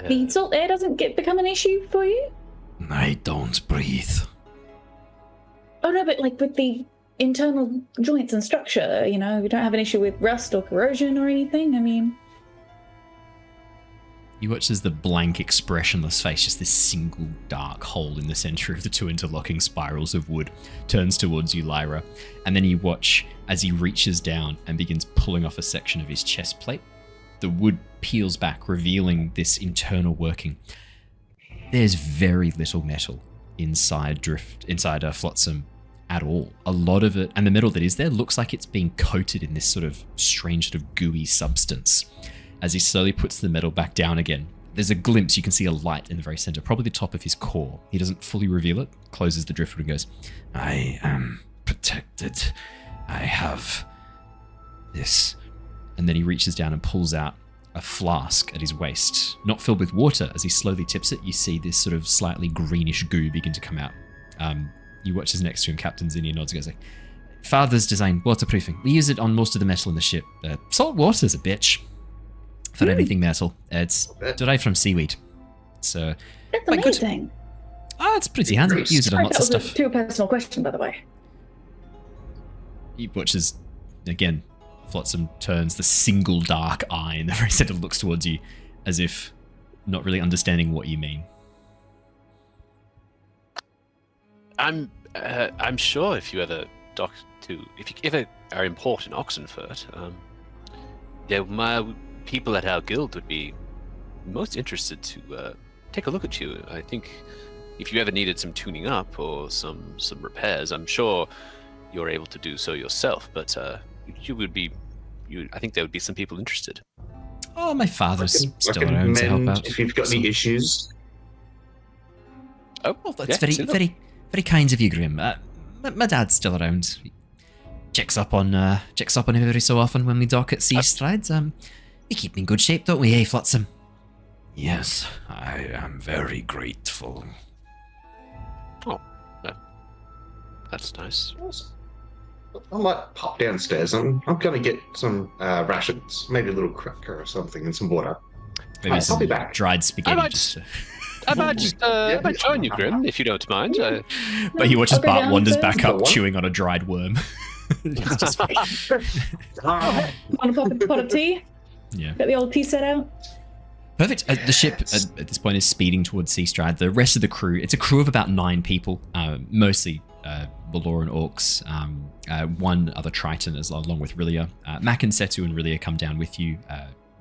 Speaker 2: The salt air doesn't become an issue for you?
Speaker 1: I don't breathe.
Speaker 2: Oh no, but like with the internal joints and structure, you don't have an issue with rust or corrosion or anything? I mean...
Speaker 1: You watch as the blank, expressionless face, just this single dark hole in the center of the 2 interlocking spirals of wood, turns towards you, Lyra. And then you watch as he reaches down and begins pulling off a section of his chest plate. The wood peels back, revealing this internal working. There's very little metal inside Flotsam at all. A lot of it, and the metal that is there, looks like it's being coated in this sort of strange, sort of gooey substance. As he slowly puts the metal back down again, there's a glimpse, you can see a light in the very center, probably the top of his core. He doesn't fully reveal it, closes the driftwood and goes, I am protected. I have this. And then he reaches down and pulls out a flask at his waist, not filled with water. As he slowly tips it, you see this sort of slightly greenish goo begin to come out. You watch as next to him, Captain Zinnia nods and goes like, Father's design, waterproofing. We use it on most of the metal in the ship. Salt water's a bitch. For anything metal. It's derived from seaweed. So
Speaker 2: That's
Speaker 1: quite good.
Speaker 2: amazing.
Speaker 1: It's pretty handy. Use it on lots of
Speaker 2: That was
Speaker 1: stuff.
Speaker 2: too personal question, by the way.
Speaker 1: He watches again. Flotsam turns the single dark eye in the very center, looks towards you as if not really understanding what you mean.
Speaker 5: I'm sure if you ever are import in Oxenfurt, my people at our guild would be most interested to take a look at you. I think if you ever needed some tuning up or some repairs, I'm sure you're able to do so yourself. But I think there would be some people interested.
Speaker 1: Oh, my father's
Speaker 7: I
Speaker 1: still
Speaker 7: can
Speaker 1: around to help
Speaker 7: mend
Speaker 1: out.
Speaker 7: if you've got any issues.
Speaker 5: Oh,
Speaker 1: Well, that's
Speaker 5: yeah,
Speaker 1: very,
Speaker 5: see that?
Speaker 1: very kind of you, Grim. My dad's still around. He checks up on me every so often when we dock at Sea Strides. We keep in good shape, don't we, Flotsam?
Speaker 9: Yes, I am very grateful.
Speaker 5: Oh, that's nice.
Speaker 7: I might pop downstairs. I'm going to get some rations, maybe a little cracker or something, and some water.
Speaker 1: Maybe
Speaker 7: I'll
Speaker 1: some
Speaker 7: be back.
Speaker 1: dried spaghetti.
Speaker 5: I might join you, Grim, if you don't mind.
Speaker 1: But he watches
Speaker 2: I'll go
Speaker 1: Bart wanders
Speaker 2: downstairs.
Speaker 1: back up,
Speaker 7: What?
Speaker 1: chewing on a dried worm. It's just-
Speaker 2: Want to pop a pot of tea?
Speaker 1: yeah.
Speaker 2: Get the old tea set out?
Speaker 1: Perfect. The ship at this point is speeding towards Seastride. The rest of the crew, it's a crew of about 9 people, mostly Baloran orcs, one other Triton along with Rilia. Mac and Setu and Rilia come down with you,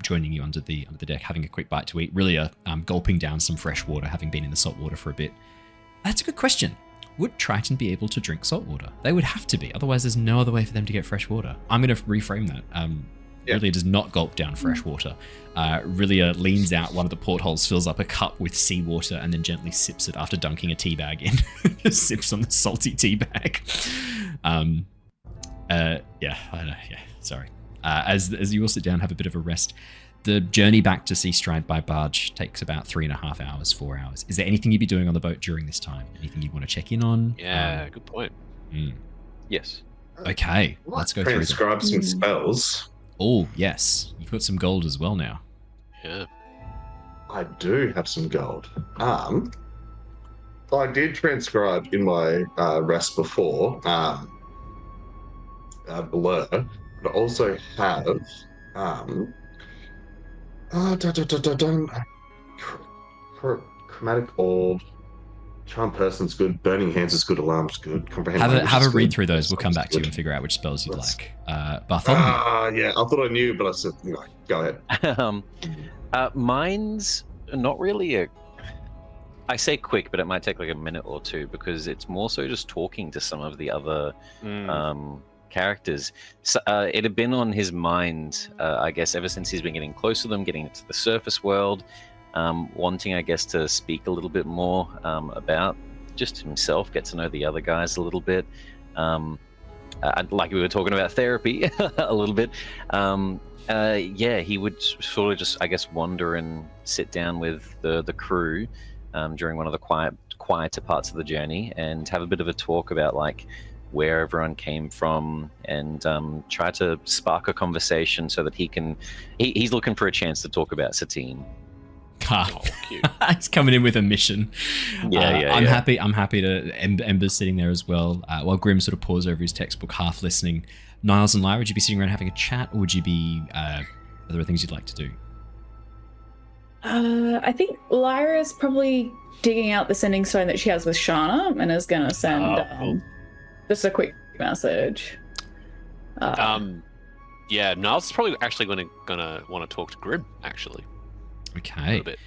Speaker 1: joining you under the deck, having a quick bite to eat. Rilia gulping down some fresh water, having been in the salt water for a bit. That's a good question. Would Triton be able to drink salt water? They would have to be, otherwise there's no other way for them to get fresh water. I'm going to reframe that.
Speaker 7: Yeah.
Speaker 1: Rilia does not gulp down fresh water. Rilia leans out one of the portholes, fills up a cup with seawater, and then gently sips it after dunking a tea bag in. Just sips on the salty tea bag. Yeah, I know. Yeah, sorry. As you all sit down, have a bit of a rest. The journey back to Seastride by barge takes about 3.5 hours, 4 hours. Is there anything you'd be doing on the boat during this time? Anything you'd want to check in on?
Speaker 5: Yeah, good point.
Speaker 8: Yes.
Speaker 1: Okay, let's go through them.
Speaker 7: Transcribe some spells.
Speaker 1: Oh, yes. You've got some gold as well now.
Speaker 5: Yeah.
Speaker 7: I do have some gold. I did transcribe in my rest before Blur, but I also have chromatic orb, charm person's good, burning hands is good, alarm's good, comprehend language
Speaker 1: Have
Speaker 7: is
Speaker 1: a read
Speaker 7: good,
Speaker 1: through those. We'll come back to you
Speaker 7: good.
Speaker 1: and figure out which spells you'd
Speaker 7: Let's-
Speaker 1: like. Bartholomew.
Speaker 7: Yeah, I thought I knew, but I said, go ahead.
Speaker 8: Mine's not really I say quick, but it might take like a minute or two because it's more so just talking to some of the other characters. So, it had been on his mind, I guess, ever since he's been getting close to them, getting into the surface world, wanting, I guess, to speak a little bit more about just himself, get to know the other guys a little bit. Like we were talking about therapy a little bit. Yeah, he would sort of just, I guess, wander and sit down with the crew during one of the quieter parts of the journey and have a bit of a talk about like where everyone came from and try to spark a conversation so that he's looking for a chance to talk about Satine.
Speaker 5: Oh, cute.
Speaker 1: He's coming in with a mission.
Speaker 8: Yeah,
Speaker 1: I'm happy to Ember's sitting there as well, while Grim sort of paws over his textbook, half listening. Niles and Lyra, would you be sitting around having a chat, or would you be are there things you'd like to do?
Speaker 2: I think Lyra's probably digging out the sending stone that she has with Shana and is going to send
Speaker 5: cool.
Speaker 2: just a quick message.
Speaker 5: Yeah, Niles is probably actually gonna want to talk to Grim, actually. A
Speaker 1: Okay.
Speaker 5: little bit.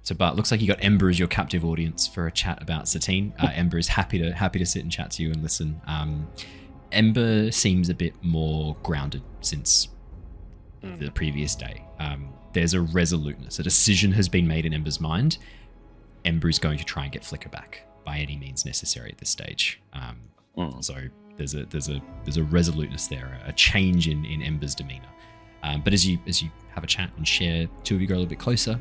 Speaker 1: So, Bart, looks like you got Ember as your captive audience for a chat about Satine. Ember is happy to sit and chat to you and listen. Ember seems a bit more grounded since the previous day. There's a resoluteness. A decision has been made in Ember's mind. Ember is going to try and get Flicker back by any means necessary at this stage. So there's a resoluteness there, a change in Ember's demeanor. But as you have a chat and share, two of you go a little bit closer.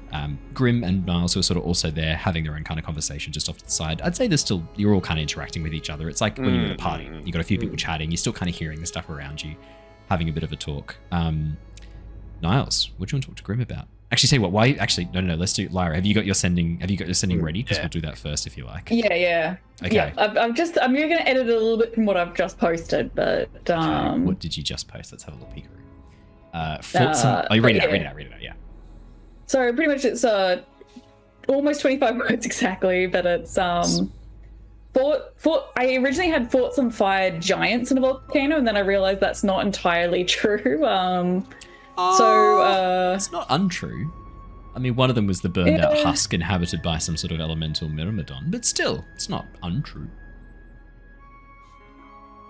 Speaker 1: Grim and Niles, who are sort of also there having their own kind of conversation just off to the side. I'd say you're all kind of interacting with each other. It's like when you're at a party, you got a few people chatting, you're still kind of hearing the stuff around you, having a bit of a talk. Niles, what do you want to talk to Grim about? Actually, say what? Why? Actually, no. Let's do Lyra. Have you got your sending ready? Because we'll do that first if you like.
Speaker 2: Yeah.
Speaker 1: Okay.
Speaker 2: Yeah, I'm going to edit a little bit from what I've just posted, but
Speaker 1: What did you just post? Let's have a little peek. You read it out. Yeah.
Speaker 2: So pretty much it's almost 25 words exactly, but it's I originally had fought some fire giants in a volcano, and then I realized that's not entirely true.
Speaker 1: It's not untrue. I mean, one of them was the burned out husk inhabited by some sort of elemental myrmidon, but still, it's not untrue.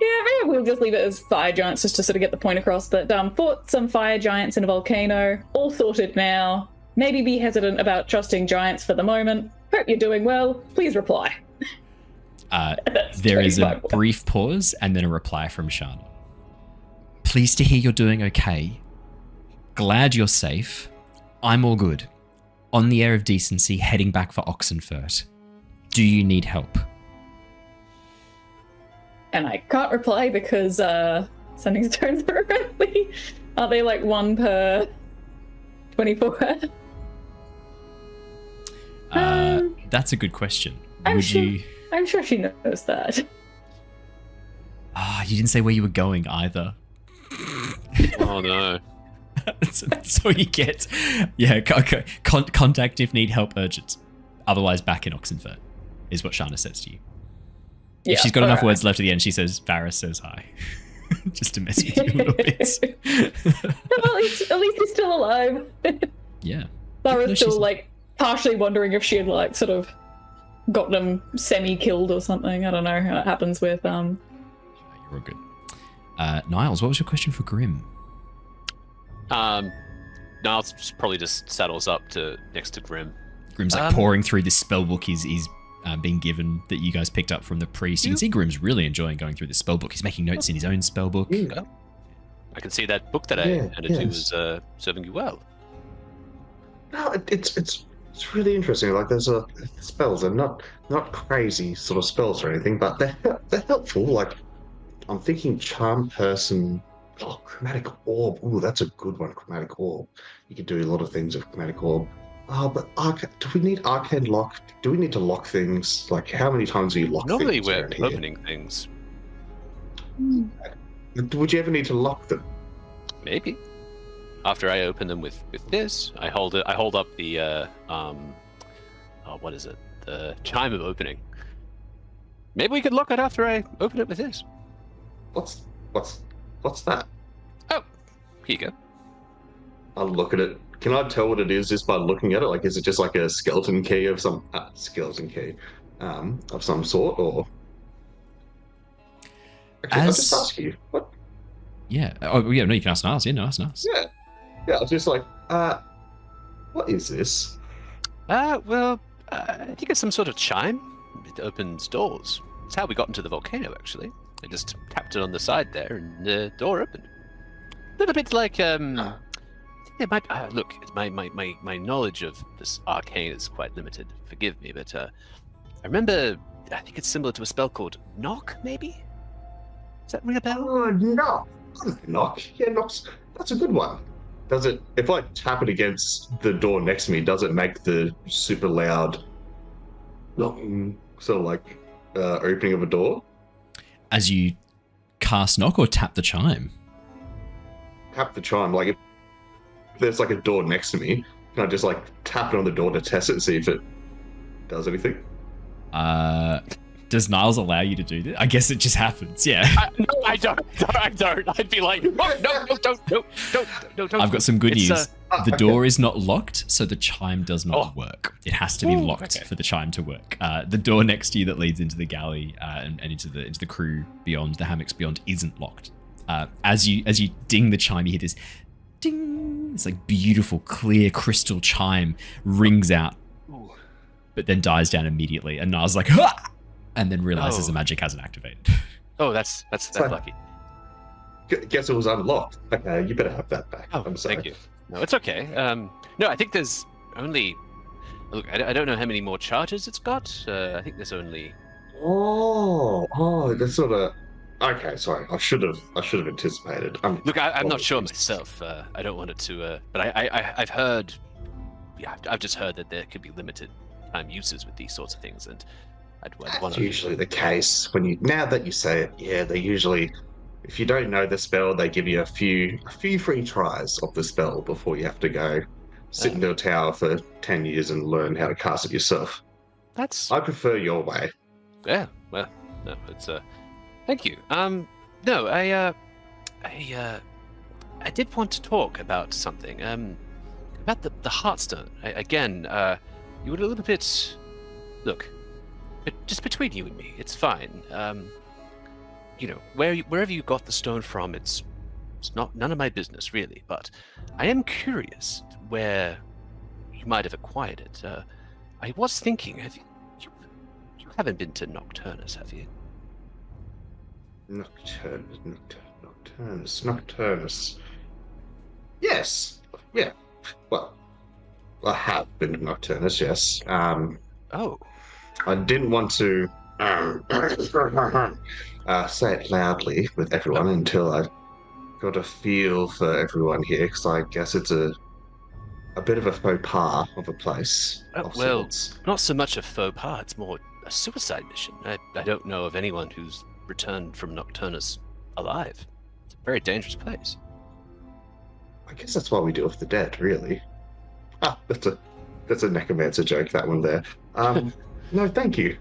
Speaker 2: Yeah, maybe we'll just leave it as fire giants just to sort of get the point across. But fought some fire giants in a volcano, all sorted now. Maybe be hesitant about trusting giants for the moment. Hope you're doing well. Please reply.
Speaker 1: There is a
Speaker 2: 25 points.
Speaker 1: brief pause and then a reply from Shana. Pleased to hear you're doing okay. Glad you're safe. I'm all good. On the air of decency, heading back for Oxenfurt. Do you need help?
Speaker 2: And I can't reply because sending stones are currently. Are they like 1 per 24?
Speaker 1: That's a good question.
Speaker 2: I'm
Speaker 1: Would
Speaker 2: sure-
Speaker 1: you...
Speaker 2: I'm sure she knows that.
Speaker 1: You didn't say where you were going either.
Speaker 5: Oh no.
Speaker 1: That's all you get. Yeah, contact if need help urgent. Otherwise, back in Oxenfurt, is what Shana says to you. If she's got enough words left at the end, she says, Varys says hi. Just to mess with you a little bit.
Speaker 2: At least he's still alive.
Speaker 1: Yeah.
Speaker 2: Lyra's still
Speaker 1: she's-
Speaker 2: like partially wondering if she had like sort of gotten him semi-killed or something. I don't know how it happens with
Speaker 1: You're all good. Niles, what was your question for Grim?
Speaker 5: Niles probably just saddles up next to Grim.
Speaker 1: Grim's like pouring through this spellbook he's being given that you guys picked up from the priest. You can see Grim's really enjoying going through the spellbook. He's making notes in his own spellbook.
Speaker 5: I can see that book that I handed you was serving you well.
Speaker 7: No, it's really interesting. Like there's spells are not crazy sort of spells or anything, but they're helpful. Like I'm thinking charm person. Oh, chromatic orb. Ooh, that's a good one. Chromatic orb. You can do a lot of things with chromatic orb. Oh, but do we need arcane lock? Do we need to lock things? Like how many times do you lock
Speaker 5: Normally
Speaker 7: things?
Speaker 5: we're
Speaker 7: around here?
Speaker 5: opening things.
Speaker 7: Would you ever need to lock them?
Speaker 5: Maybe. After I open them with this, I hold up the what is it? The chime of opening. Maybe we could lock it after I open it with this.
Speaker 7: What's that?
Speaker 5: Oh, here you go.
Speaker 7: I'll look at it. Can I tell what it is just by looking at it? Like, is it just like a skeleton key of some of some sort, or? Okay, I'll just ask you. What?
Speaker 1: Yeah. Oh, yeah. No, you can ask Niles. Yeah, no, ask Niles.
Speaker 7: Yeah. I was just like, what is this?
Speaker 5: Well, I think it's some sort of chime. It opens doors. It's how we got into the volcano, actually. I just tapped it on the side there, and the door opened. A little bit like it might look. My knowledge of this arcane is quite limited. Forgive me, but I remember. I think it's similar to a spell called Knock. Maybe. Does that ring a bell?
Speaker 7: Oh, knock. Knock. Yeah, knocks. That's a good one. Does it? If I tap it against the door next to me, does it make the super loud, sort of like opening of a door?
Speaker 1: As you cast knock or tap the chime?
Speaker 7: Tap the chime. Like if there's like a door next to me, can I just like tap it on the door to test it and see if it does anything?
Speaker 1: Does Niles allow you to do this? I guess it just happens. Yeah.
Speaker 5: No, I don't. I'd be like, no, don't.
Speaker 1: I've got some good news. The door is not locked, so the chime does not work. It has to be locked for the chime to work. The door next to you that leads into the galley and into the crew beyond, the hammocks beyond, isn't locked. As you ding the chime, you hear this ding. It's like beautiful, clear crystal chime rings out, but then dies down immediately. And Niles like, ah! And then realizes the magic hasn't activated.
Speaker 5: Oh, that's lucky.
Speaker 7: Guess it was unlocked. Okay, you better have that back.
Speaker 5: Oh,
Speaker 7: I'm sorry.
Speaker 5: thank you. No, it's okay. No, I think there's only. Look, I don't know how many more charges it's got. I think there's only.
Speaker 7: Oh, that's sort of. Okay, sorry. I should have anticipated.
Speaker 5: Look, I'm not sure myself. I don't want it to. But I've heard. Yeah, I've just heard that there could be limited time uses with these sorts of things, and
Speaker 7: That's usually the case now that you say it. Yeah, they usually, if you don't know the spell, they give you a few free tries of the spell before you have to go sit in a tower for 10 years and learn how to cast it yourself. I prefer your way.
Speaker 5: Yeah, well, no, it's thank you. No, I did want to talk about something. About the Heartstone. You were a little bit. Look. But just between you and me, it's fine. Wherever you got the stone from, it's none of my business really. But I am curious where you might have acquired it. I was thinking, have you haven't been to Nocturnus, have you?
Speaker 7: Nocturnus. Yes. Yeah. Well, I have been to Nocturnus, yes.
Speaker 5: Oh.
Speaker 7: I didn't want to say it loudly with everyone until I got a feel for everyone here, because I guess it's a bit of a faux pas of a place. Of
Speaker 5: Well,
Speaker 7: sorts.
Speaker 5: not so much a faux pas, it's more a suicide mission. I don't know of anyone who's returned from Nocturnus alive. It's a very dangerous place.
Speaker 7: I guess that's why we deal with the dead, really. That's a necromancer joke, that one there. No, thank you.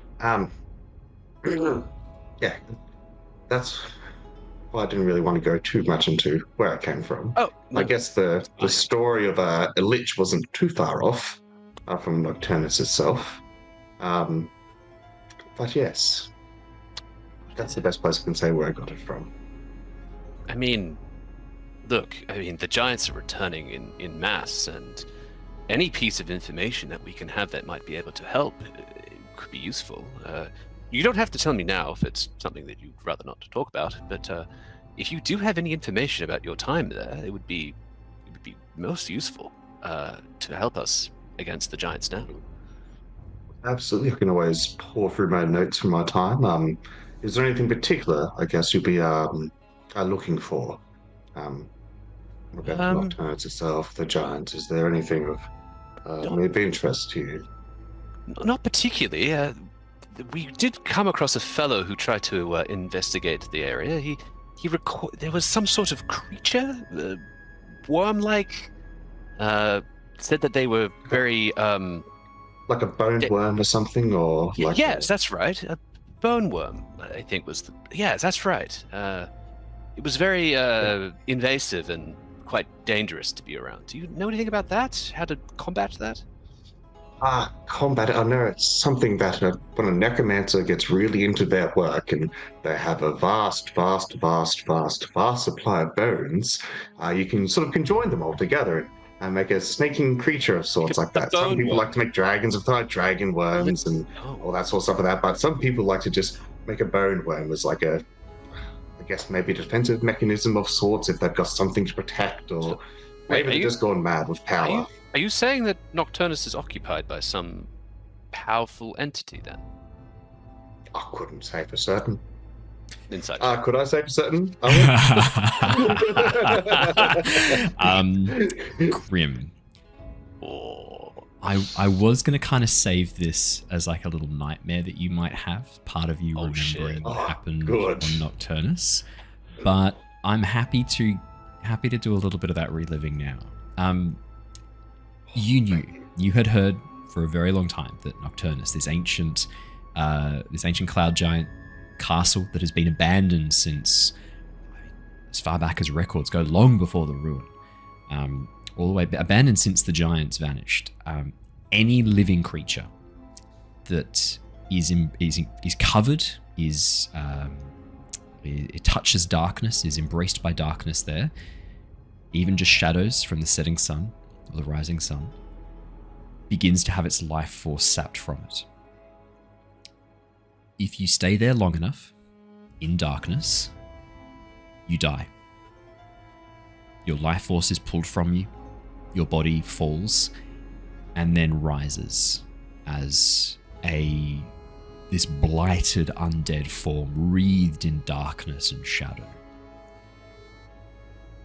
Speaker 7: Yeah, that's why I didn't really want to go too much into where I came from.
Speaker 5: Oh, no.
Speaker 7: I guess the story of a lich wasn't too far off from Nocturnus itself. But yes, that's the best place I can say where I got it from.
Speaker 5: I mean, look, the giants are returning in mass, and any piece of information that we can have that might be able to help could be useful. You don't have to tell me now if it's something that you'd rather not to talk about, but if you do have any information about your time there, it would be most useful to help us against the giants now.
Speaker 7: Absolutely, I can always pour through my notes from my time. Is there anything particular, I guess, you'd be looking for? About Nocturnus itself, the giants, is there anything of interest to you?
Speaker 5: Not particularly. We did come across a fellow who tried to investigate the area. There was some sort of creature, worm-like. Said that they were very
Speaker 7: like a bone worm or something, or like
Speaker 5: yes, that's right. A bone worm, I think was. Yes, that's right. It was very invasive and quite dangerous to be around. Do you know anything about that? How to combat that?
Speaker 7: Combat it. I know it's something that when a necromancer gets really into their work and they have a vast supply of bones, you can sort of conjoin them all together and make a snaking creature of sorts like that. Some people like to make dragons of dragon worms and all that sort of stuff like that, but some people like to just make a bone worm as like I guess maybe a defensive mechanism of sorts if they've got something to protect, or maybe they've just gone mad with power.
Speaker 5: Are you saying that Nocturnus is occupied by some powerful entity then?
Speaker 7: I couldn't say for certain.
Speaker 5: Inside.
Speaker 7: Could I say for certain?
Speaker 1: Grim. I was going to kind of save this as like a little nightmare that you might have, part of you remembering what happened on Nocturnus, but I'm happy to do a little bit of that reliving now. You had heard for a very long time that Nocturnus, this ancient cloud giant castle that has been abandoned since as far back as records go, long before the ruin, all the way abandoned since the giants vanished. Any living creature that is covered, it touches darkness, is embraced by darkness there, even just shadows from the setting sun or the rising sun, begins to have its life force sapped from it. If you stay there long enough, in darkness, you die. Your life force is pulled from you, your body falls, and then rises as this blighted undead form wreathed in darkness and shadow.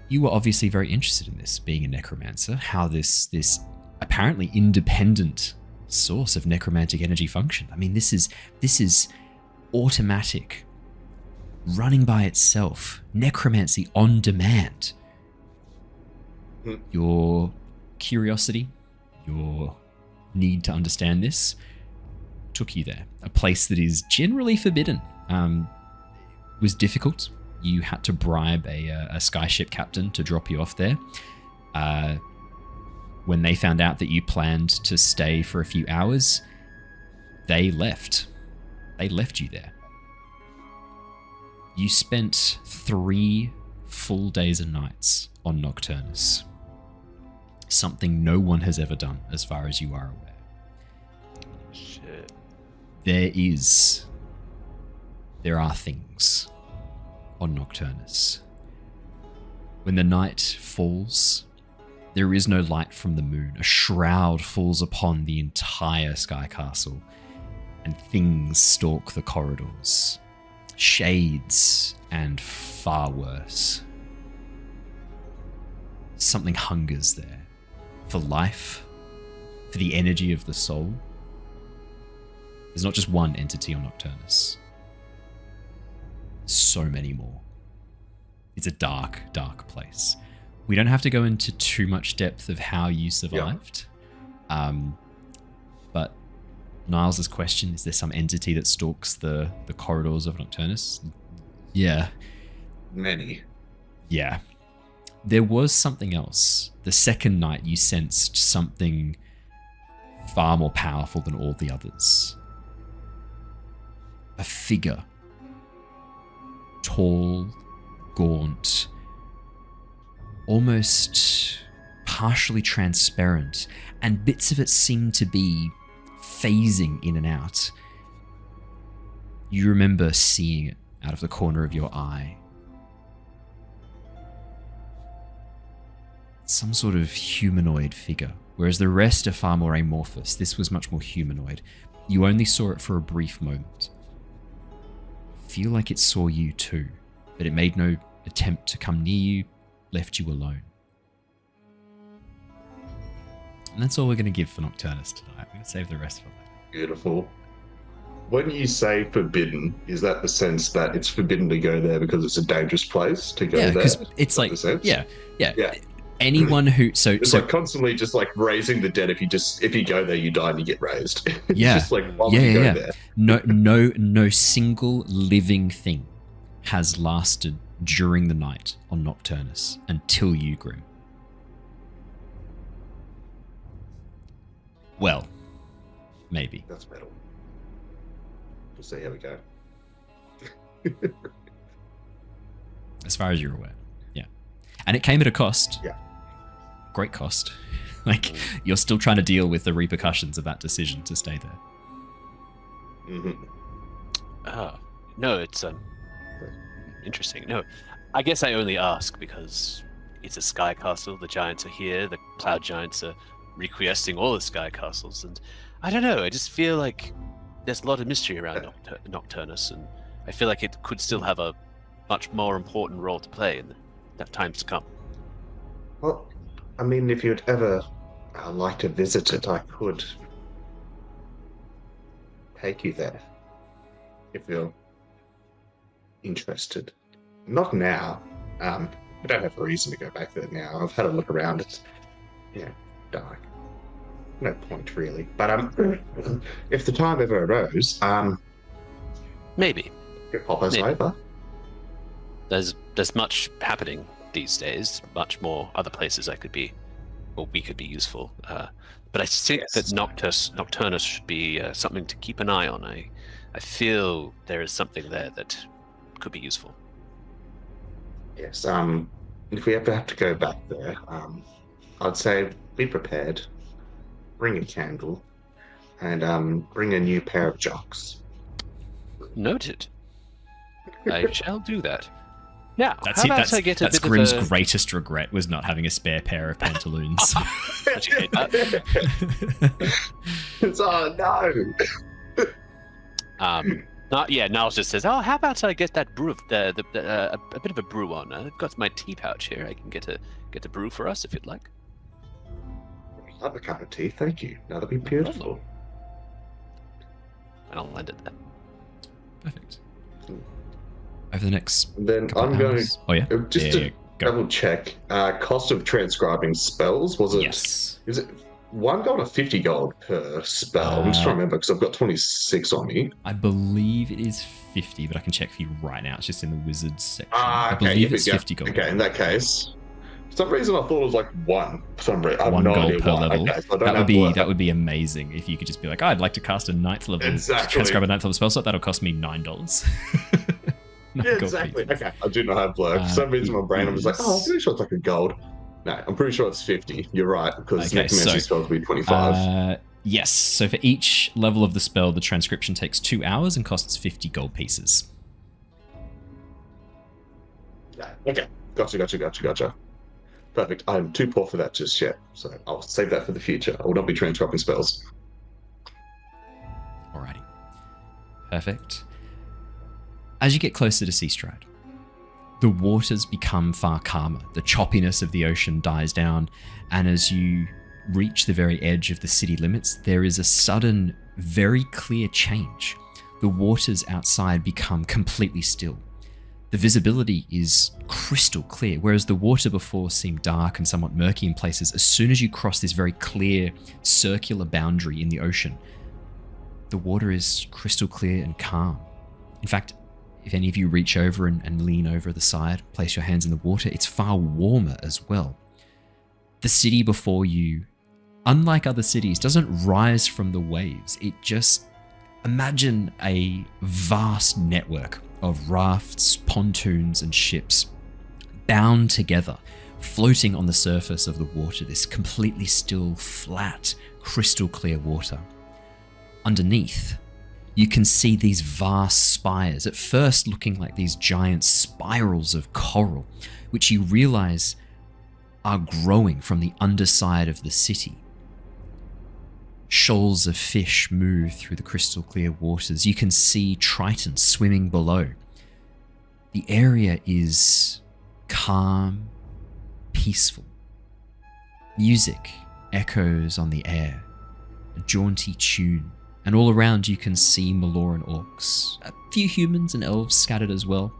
Speaker 1: You were obviously very interested in this, being a necromancer, how this apparently independent source of necromantic energy functioned. I mean, this is automatic, running by itself, necromancy on demand. Your curiosity, your need to understand this took you there. A place that is generally forbidden. Was difficult. You had to bribe a skyship captain to drop you off there. When they found out that you planned to stay for a few hours, they left. They left you there. You spent 3 full days and nights on Nocturnus. Something no one has ever done, as far as you are aware.
Speaker 5: Shit.
Speaker 1: There are things on Nocturnus. When the night falls, there is no light from the moon. A shroud falls upon the entire Sky Castle, and things stalk the corridors. Shades and far worse. Something hungers there. For life, for the energy of the soul. There's not just one entity on Nocturnus. So many more. It's a dark, dark place. We don't have to go into too much depth of how you survived. But Niles' question, is there some entity that stalks the corridors of Nocturnus? Yeah.
Speaker 7: Many.
Speaker 1: Yeah. There was something else. The second night you sensed something far more powerful than all the others. A figure. Tall, gaunt, almost partially transparent, and bits of it seem to be phasing in and out. You remember seeing it out of the corner of your eye. Some sort of humanoid figure, whereas the rest are far more amorphous. This was much more humanoid. You only saw it for a brief moment. Feel like it saw you too, but it made no attempt to come near you, left you alone. And that's all we're going to give for Nocturnus tonight. We're going to save the rest for later.
Speaker 7: Beautiful. When you say forbidden, is that the sense that it's forbidden to go there because it's a dangerous place to go there?
Speaker 1: Yeah, because it's like, yeah. Anyone who
Speaker 7: it's like constantly just like raising the dead. If you go there, you die and you get raised. It's just like why would you go there?
Speaker 1: No single living thing has lasted during the night on Nocturnus until you, Grim. Well, maybe.
Speaker 7: That's metal. We'll see how we go.
Speaker 1: As far as you're aware, yeah. And it came at a cost.
Speaker 7: Yeah.
Speaker 1: Great cost. Like, you're still trying to deal with the repercussions of that decision to stay there.
Speaker 7: Mm-hmm.
Speaker 5: No, it's interesting. No, I guess I only ask because it's a sky castle. The giants are here. The cloud giants are requiescing all the sky castles, and I don't know. I just feel like there's a lot of mystery around Nocturnus, and I feel like it could still have a much more important role to play in the times to come.
Speaker 7: Well, I mean, if you'd ever like to visit it, I could take you there if you're interested. Not now. I don't have a reason to go back there now. I've had a look around. It's dark. No point really. But if the time ever arose,
Speaker 5: maybe
Speaker 7: could pop us over.
Speaker 5: There's much happening these days. Much more other places we could be useful. But I think that Nocturnus should be something to keep an eye on. I feel there is something there that could be useful.
Speaker 7: Yes. If we ever have to go back there, I'd say be prepared. Bring a candle, and bring a new pair of jocks.
Speaker 5: Noted. I shall do that. Now,
Speaker 1: that's Grim's greatest regret was not having a spare pair of pantaloons.
Speaker 5: Niles just says, "Oh, how about I get that brew, a bit of a brew on? I've got my tea pouch here. I can get a brew for us if you'd like."
Speaker 7: I'd love a cup of tea, thank you. That'd be beautiful.
Speaker 5: And I'll lend it then.
Speaker 1: Perfect. Over the next
Speaker 7: then I'm going
Speaker 1: to
Speaker 7: to double check cost of transcribing spells. Was it is it $1 or 50 gold per spell? I'm just trying to remember because I've got 26 on me.
Speaker 1: I believe it is 50, but I can check for you right now. It's just in the wizards section.
Speaker 7: I
Speaker 1: believe it's 50 gold.
Speaker 7: Okay, in that case, for some reason I thought it was like one. For some reason, I have
Speaker 1: $1
Speaker 7: no
Speaker 1: gold
Speaker 7: idea
Speaker 1: per
Speaker 7: why.
Speaker 1: level.
Speaker 7: Okay, so
Speaker 1: that would be amazing if you could just be like, I'd like to cast a 9th level, transcribe a 9th level spell slot. That'll cost me $9.
Speaker 7: Yeah, exactly. Okay, I do not have blur. For some reason, my brain, I'm just like, I'm pretty sure it's like a gold. No, I'm pretty sure it's 50. You're right, because necromancy spells will be 25.
Speaker 1: Yes, so for each level of the spell, the transcription takes 2 hours and costs 50 gold pieces.
Speaker 7: Okay. Gotcha. Perfect. I'm too poor for that just yet, so I'll save that for the future. I will not be transcribing spells.
Speaker 1: Alrighty. Perfect. As you get closer to Seastride, the waters become far calmer. The choppiness of the ocean dies down, and as you reach the very edge of the city limits, there is a sudden, very clear change. The waters outside become completely still. The visibility is crystal clear, whereas the water before seemed dark and somewhat murky in places. As soon as you cross this very clear, circular boundary in the ocean, the water is crystal clear and calm. In fact, if any of you reach over and lean over the side, place your hands in the water, it's far warmer as well. The city before you, unlike other cities, doesn't rise from the waves. It just, imagine a vast network of rafts, pontoons, and ships bound together, floating on the surface of the water, this completely still, flat, crystal clear water. Underneath, you can see these vast spires, at first looking like these giant spirals of coral, which you realize are growing from the underside of the city. Shoals of fish move through the crystal clear waters. You can see tritons swimming below. The area is calm, peaceful. Music echoes on the air, a jaunty tune, and all around you can see Maloran orcs. A few humans and elves scattered as well,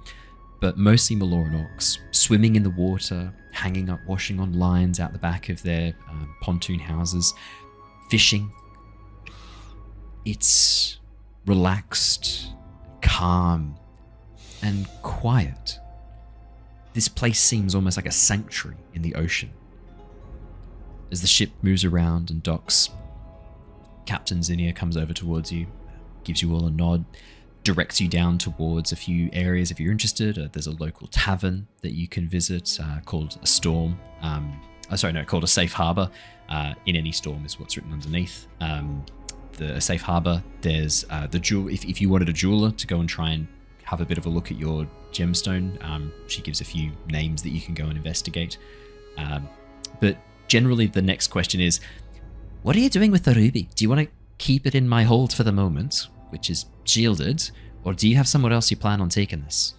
Speaker 1: but mostly Maloran orcs, swimming in the water, hanging up, washing on lines out the back of their pontoon houses, fishing. It's relaxed, calm, and quiet. This place seems almost like a sanctuary in the ocean. As the ship moves around and docks, Captain Zinnia comes over towards you, gives you all a nod, directs you down towards a few areas if you're interested. There's a local tavern that you can visit called a storm. Called a safe harbor. In any storm is what's written underneath. The safe harbor. There's the jewel. If you wanted a jeweler to go and try and have a bit of a look at your gemstone, she gives a few names that you can go and investigate. But generally, the next question is, what are you doing with the ruby? Do you want to keep it in my hold for the moment, which is shielded, or do you have somewhere else you plan on taking this?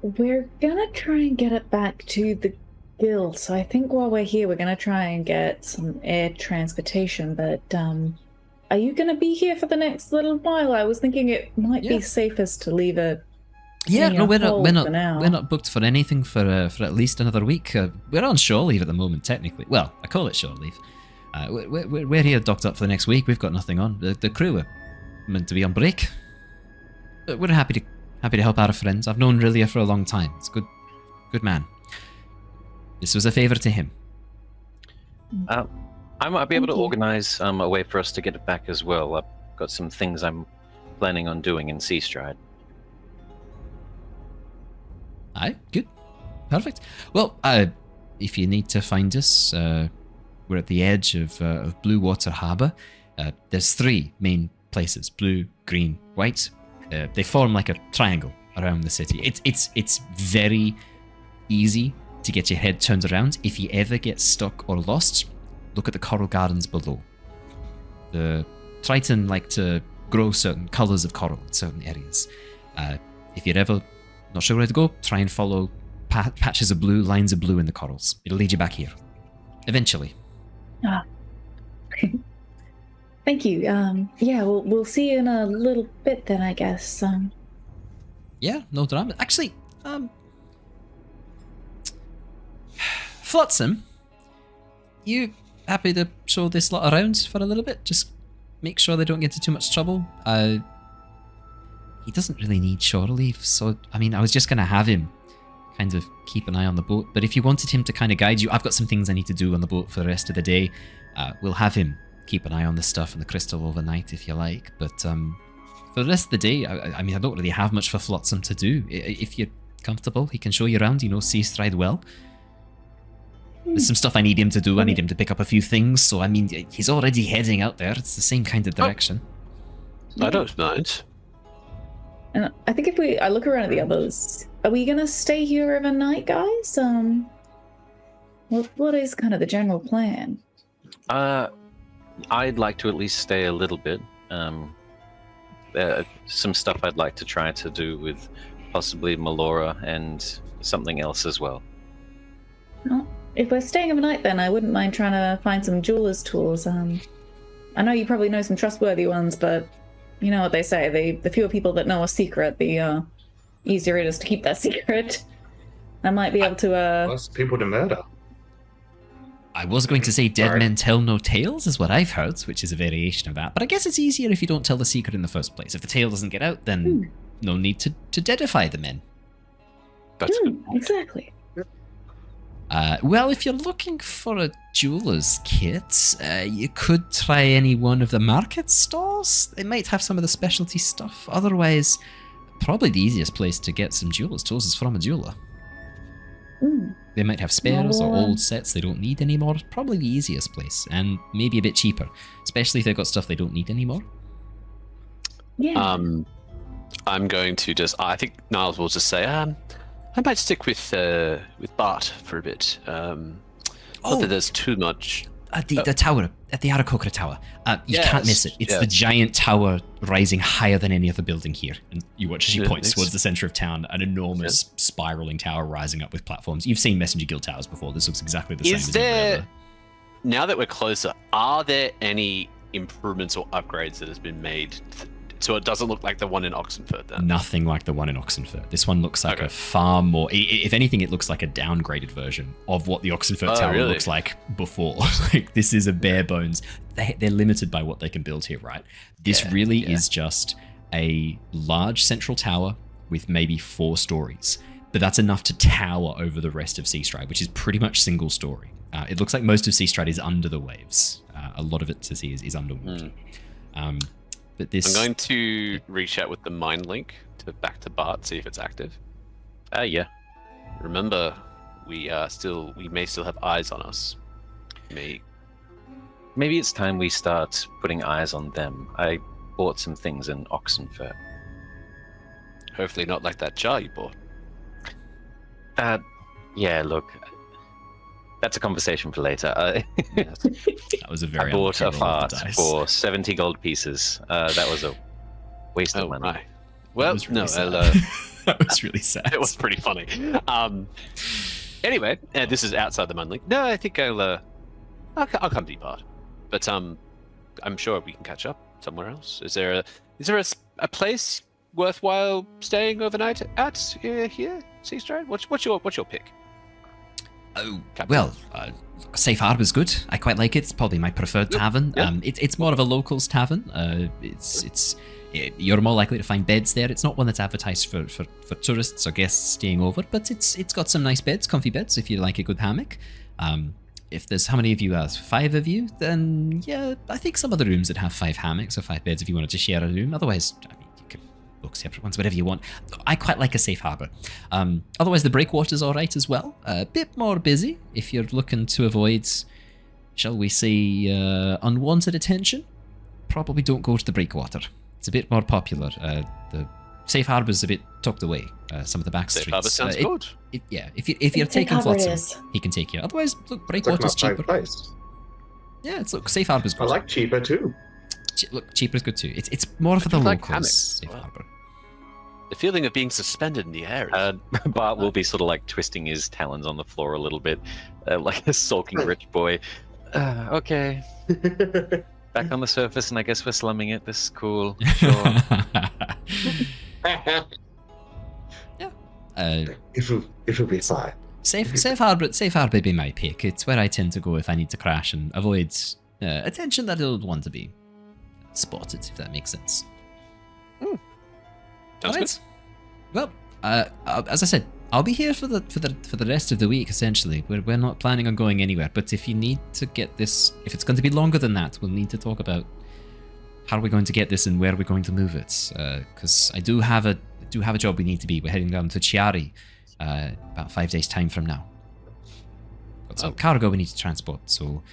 Speaker 2: We're gonna try and get it back to the guild, so I think while we're here, we're gonna try and get some air transportation, but are you gonna be here for the next little while? I was thinking it might be safest to leave it.
Speaker 1: Yeah, no, we're not booked for anything for at least another week. We're on shore leave at the moment, technically. Well, I call it shore leave. We're here docked up for the next week. We've got nothing on. The crew are meant to be on break. But we're happy to help out our friends. I've known Rilia for a long time. It's a good man. This was a favour to him.
Speaker 8: I might be able to organise a way for us to get it back as well. I've got some things I'm planning on doing in Seastride.
Speaker 1: Aye, good. Perfect. Well, if you need to find us, we're at the edge of Blue Water Harbour. There's 3 main places: blue, green, white. They form like a triangle around the city. It's very easy to get your head turned around. If you ever get stuck or lost, look at the coral gardens below. The Triton like to grow certain colours of coral in certain areas. If you're ever not sure where to go, try and follow patches of blue, lines of blue in the corals. It'll lead you back here. Eventually.
Speaker 2: Thank you. Yeah, we'll see you in a little bit then, I guess.
Speaker 1: Yeah, no drama. Actually, Flotsam, you happy to show this lot around for a little bit? Just make sure they don't get into too much trouble. He doesn't really need shore leave, so, I mean, I was just going to have him kind of keep an eye on the boat, but if you wanted him to kind of guide you, I've got some things I need to do on the boat for the rest of the day. We'll have him keep an eye on the stuff and the crystal overnight if you like, but for the rest of the day, I mean, I don't really have much for Flotsam to do. If you're comfortable, he can show you around, Seastride well. There's some stuff I need him to do. I need him to pick up a few things. So, I mean, he's already heading out there. It's the same kind of direction.
Speaker 5: I don't mind.
Speaker 2: And I think I look around at the others, are we gonna stay here overnight, guys? What is kind of the general plan?
Speaker 8: I'd like to at least stay a little bit. Some stuff I'd like to try to do with possibly Melora and something else as well.
Speaker 2: Well, if we're staying overnight, then I wouldn't mind trying to find some jeweler's tools. I know you probably know some trustworthy ones, but you know what they say, the fewer people that know a secret, the easier it is to keep that secret. I might be able to...
Speaker 7: Less people to murder.
Speaker 1: I was going to say dead men tell no tales is what I've heard, which is a variation of that. But I guess it's easier if you don't tell the secret in the first place. If the tale doesn't get out, then no need to deadify the men.
Speaker 5: That's good.
Speaker 2: Exactly.
Speaker 1: Well, if you're looking for a jeweler's kit, you could try any one of the market stores. They might have some of the specialty stuff. Otherwise, probably the easiest place to get some jeweler's tools is from a jeweler. They might have spares or old sets they don't need anymore. Probably the easiest place, and maybe a bit cheaper, especially if they've got stuff they don't need anymore.
Speaker 2: Yeah.
Speaker 5: I'm going to I think Niles will just say, I might stick with Bart for a bit. Not that there's too much.
Speaker 1: At the tower, at the Arakokra Tower. You can't miss it. It's the giant tower rising higher than any other building here. And you watch as she points towards the center of town, an enormous spiraling tower rising up with platforms. You've seen Messenger Guild towers before. This looks exactly the same as every
Speaker 5: now that we're closer, are there any improvements or upgrades that has been made so it doesn't look like the one in Oxenfurt then? Nothing
Speaker 1: like the one in Oxenfurt. This one looks like a far more... If anything, it looks like a downgraded version of what the Oxenfurt Tower looks like before. Like, this is a bare bones... They're limited by what they can build here, right? This really is just a large central tower with maybe 4 stories. But that's enough to tower over the rest of Seastride, which is pretty much single story. It looks like most of Seastride is under the waves. A lot of it to see is underwater. But this...
Speaker 5: I'm going to reach out with the mind link back to Bart, see if it's active.
Speaker 8: Yeah.
Speaker 5: Remember, we may still have eyes on us.
Speaker 8: Maybe it's time we start putting eyes on them. I bought some things in Oxenfurt.
Speaker 5: Hopefully not like that jar you bought.
Speaker 8: Yeah, look. That's a conversation for later.
Speaker 1: That was a very...
Speaker 8: I bought a fart for 70 gold pieces. That was a waste of money.
Speaker 5: Right. Well, no,
Speaker 1: that was really sad.
Speaker 5: It was pretty funny. Anyway, this is outside the Munlink. No, I think I'll come to you, Bart. But I'm sure we can catch up somewhere else. Is there a place worthwhile staying overnight at here, Seastride? What's your pick?
Speaker 1: Oh, well, Safe Harbor's good. I quite like it. It's probably my preferred tavern. It's more of a locals tavern. You're more likely to find beds there. It's not one that's advertised for tourists or guests staying over, but it's got some nice beds, comfy beds, if you like a good hammock. If there's, how many of you are? 5 of you? Then, yeah, I think some of the rooms would have 5 hammocks or 5 beds if you wanted to share a room. Otherwise, I mean, you could book separate ones, whatever you want. I quite like a Safe Harbor. Otherwise, the Breakwater's all right as well. A bit more busy if you're looking to avoid, shall we say, unwanted attention. Probably don't go to the Breakwater. It's a bit more popular. The Safe Harbor's a bit tucked away. Some of the back streets.
Speaker 5: Safe Harbor sounds good.
Speaker 1: If you're taking Flotsam, he can take you. Otherwise, look, Breakwater's cheaper. Yeah, look, Safe Harbor's good.
Speaker 7: I like cheaper too.
Speaker 1: Look, cheaper's good too. It's more for the locals. Safe Harbor.
Speaker 5: The feeling of being suspended in the air.
Speaker 8: Bart will be sort of like twisting his talons on the floor a little bit, like a sulking rich boy. Okay. Back on the surface, and I guess we're slumming it. This is cool. Sure.
Speaker 7: It'll be fine.
Speaker 1: Safe Harbor be my pick. It's where I tend to go if I need to crash and avoid attention that I don't want to be spotted, if that makes sense.
Speaker 5: Sounds good.
Speaker 1: Well, as I said, I'll be here for the rest of the week. Essentially, we're not planning on going anywhere. But if you need to get this, if it's going to be longer than that, we'll need to talk about how are we going to get this and where are we going to move it. Because I do have a job we need to be. We're heading down to Chiari about 5 days time from now. got some cargo we need to transport, so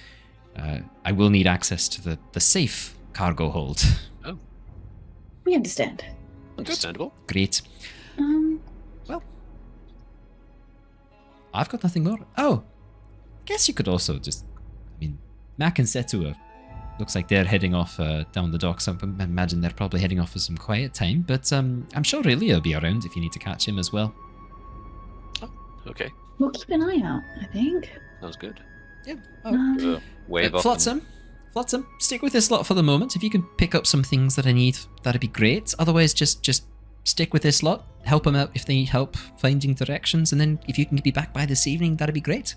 Speaker 1: I will need access to the safe cargo hold.
Speaker 5: Oh.
Speaker 2: We understand.
Speaker 5: Understandable.
Speaker 1: Great. Well, I've got nothing more. Oh, guess you could also just, Mac and Setu looks like they're heading off down the docks. I imagine they're probably heading off for some quiet time, but I'm sure Riley will be around if you need to catch him as well.
Speaker 5: Oh, okay.
Speaker 2: We'll keep an eye out, I think.
Speaker 5: Sounds good.
Speaker 1: Yeah. Oh.
Speaker 8: Wave off.
Speaker 1: Flotsam, stick with this lot for the moment. If you can pick up some things that I need, that'd be great. Otherwise, just stick with this lot. Help them out if they need help finding directions, and then if you can be back by this evening, that'd be great.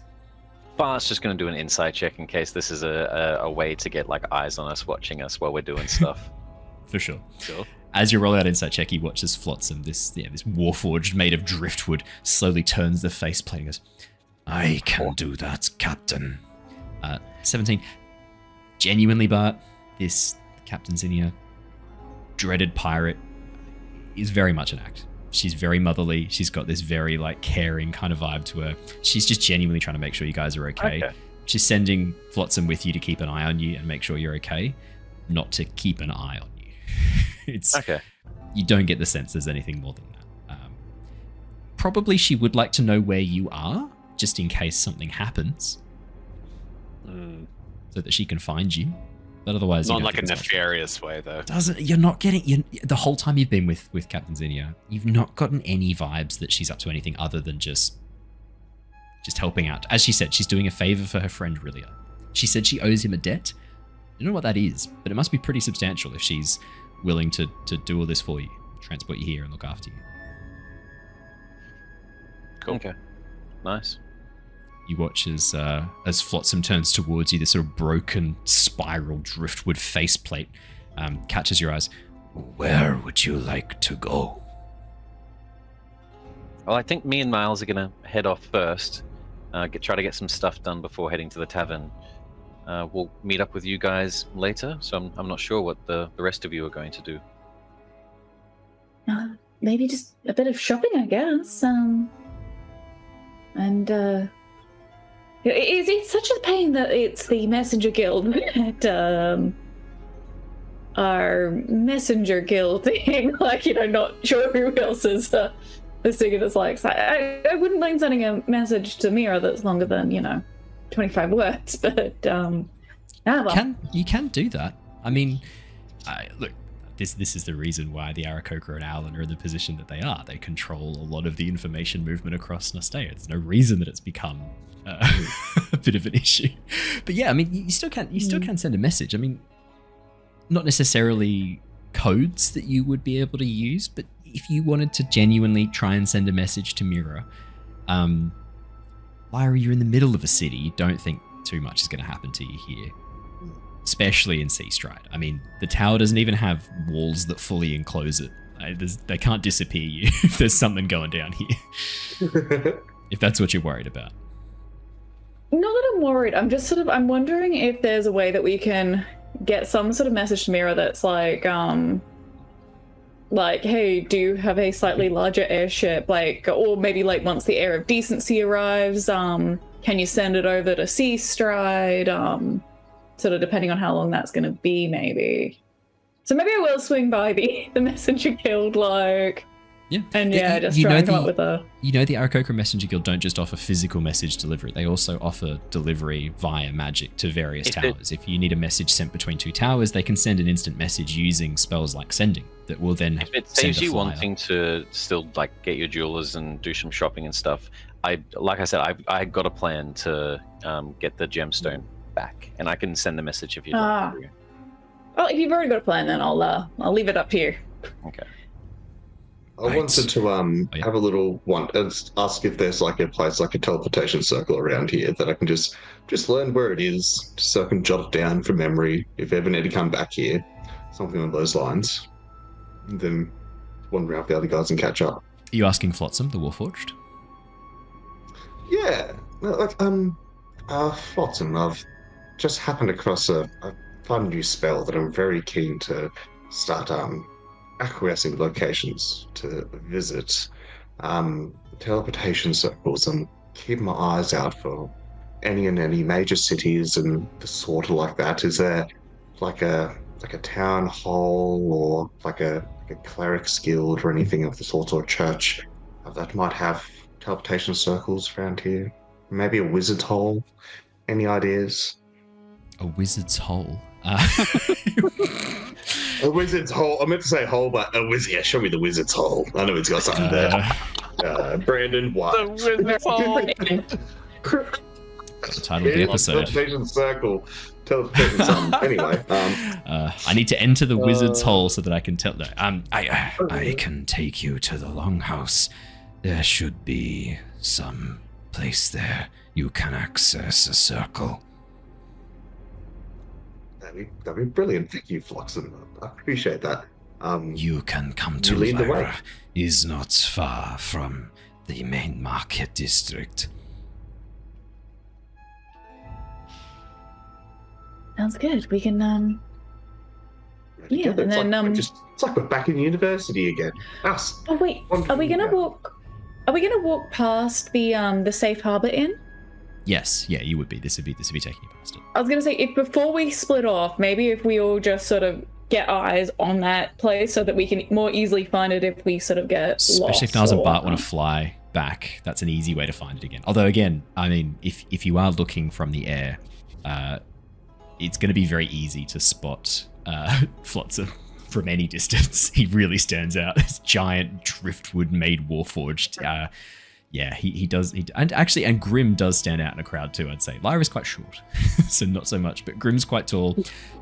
Speaker 8: Bart's just going to do an insight check in case this is a way to get like eyes on us, watching us while we're doing stuff.
Speaker 1: For sure. As you roll out insight check, he watches Flotsam, this warforged made of driftwood, slowly turns the faceplate and goes,
Speaker 9: I can do that, Captain.
Speaker 1: 17. Genuinely, Bart, this Captain Zinnia, dreaded pirate, is very much an act. She's very motherly. She's got this very caring kind of vibe to her. She's just genuinely trying to make sure you guys are okay. She's sending Flotsam with you to keep an eye on you and make sure you're okay, not to keep an eye on you. It's okay. You don't get the sense there's anything more than that. Probably she would like to know where you are, just in case something happens, so that she can find you. But otherwise,
Speaker 5: not like a nefarious way, though.
Speaker 1: You're not getting the whole time you've been with Captain Zinnia. You've not gotten any vibes that she's up to anything other than just helping out. As she said, she's doing a favor for her friend Rilia. She said she owes him a debt. I don't know what that is, but it must be pretty substantial if she's willing to do all this for you, transport you here, and look after you.
Speaker 8: Cool. Okay. Nice.
Speaker 1: You watch as Flotsam turns towards you, this sort of broken spiral driftwood faceplate catches your eyes.
Speaker 9: Where would you like to go?
Speaker 8: Well, I think me and Niles are going to head off first, try to get some stuff done before heading to the tavern. We'll meet up with you guys later, so I'm not sure what the rest of you are going to do.
Speaker 2: Maybe just a bit of shopping, I guess. It's such a pain that it's the Messenger Guild that our Messenger Guild thing, not sure who else is listening. It's I wouldn't mind sending a message to Mira that's longer than 25 words, but
Speaker 1: you can do that. I mean, look, this is the reason why the Aarakocra and Owlin are in the position that they are. They control a lot of the information movement across Nostea. There's no reason that it's become a bit of an issue. But yeah, I mean, you still can send a message. I mean, not necessarily codes that you would be able to use, but if you wanted to genuinely try and send a message to Mira, Lyra, you're in the middle of a city. You don't think too much is going to happen to you here, especially in Seastride. I mean, the tower doesn't even have walls that fully enclose it. They can't disappear you if there's something going down here. If that's what you're worried about.
Speaker 2: Not that I'm worried. I'm just I'm wondering if there's a way that we can get some sort of message to Mira that's hey, do you have a slightly larger airship? Or maybe once the Air of Decency arrives, can you send it over to Seastride? Sort of depending on how long that's going to be, maybe. So maybe I will swing by the Messenger Guild, and just try and come up with a...
Speaker 1: the Aarakocra Messenger Guild don't just offer physical message delivery. They also offer delivery via magic to various towers. If you need a message sent between two towers, they can send an instant message using spells like Sending that will then
Speaker 8: If it saves you wanting to still get your jewelers and do some shopping and stuff, I got a plan to get the gemstone back, and I can send the message if you don't.
Speaker 2: Well, if you've already got a plan, then I'll leave it up here.
Speaker 8: Okay.
Speaker 7: I wanted to have a little ask if there's a place a teleportation circle around here that I can just learn where it is, just so I can jot it down from memory if I ever need to come back here, something on those lines, and then wander out with the other guys and catch up.
Speaker 1: Are you asking Flotsam, the Warforged?
Speaker 7: Yeah, Flotsam, I've just happened across a fun new spell that I'm very keen to start acquiescing locations to visit. Teleportation circles. I'm keeping my eyes out for any major cities and the sort of like that? Is there like a town hall or like a cleric's guild or anything of the sort, or a church that might have teleportation circles around here? Maybe a wizard's hole? Any ideas?
Speaker 1: A wizard's hole.
Speaker 7: A wizard's hole. I meant to say hole, but a wizard. Yeah, show me the wizard's hole. I know it's got something there. Brandon, what?
Speaker 5: The wizard's hole.
Speaker 1: The title of the episode.
Speaker 7: Teleportation circle. Teleportation something. Anyway.
Speaker 1: I need to enter the wizard's hole so that I can tell. No,
Speaker 9: I can take you to the longhouse. There should be some place there you can access a circle.
Speaker 7: That'd be brilliant. Thank you, Floxen. I appreciate that.
Speaker 9: You can come to
Speaker 7: lead the way.
Speaker 9: Lyra. Is not far from the main market district.
Speaker 2: Sounds good. We can yeah, and
Speaker 7: it's
Speaker 2: then
Speaker 7: like it's like we're back in university again. Us.
Speaker 2: Oh wait, are we gonna walk? Are we gonna walk past the Safe Harbor Inn?
Speaker 1: Yes, yeah, you would be. This would be taking you past it.
Speaker 2: I was gonna say, if before we split off, maybe if we all just sort of get eyes on that place so that we can more easily find it if we sort of get lost.
Speaker 1: Especially if Niles and Bart want to fly back, that's an easy way to find it again. Although again, I mean, if you are looking from the air, it's going to be very easy to spot Flotsam from any distance. He really stands out. This giant driftwood made warforged. Yeah, he does. And Grim does stand out in a crowd too, I'd say. Lyra's quite short, so not so much. But Grim's quite tall,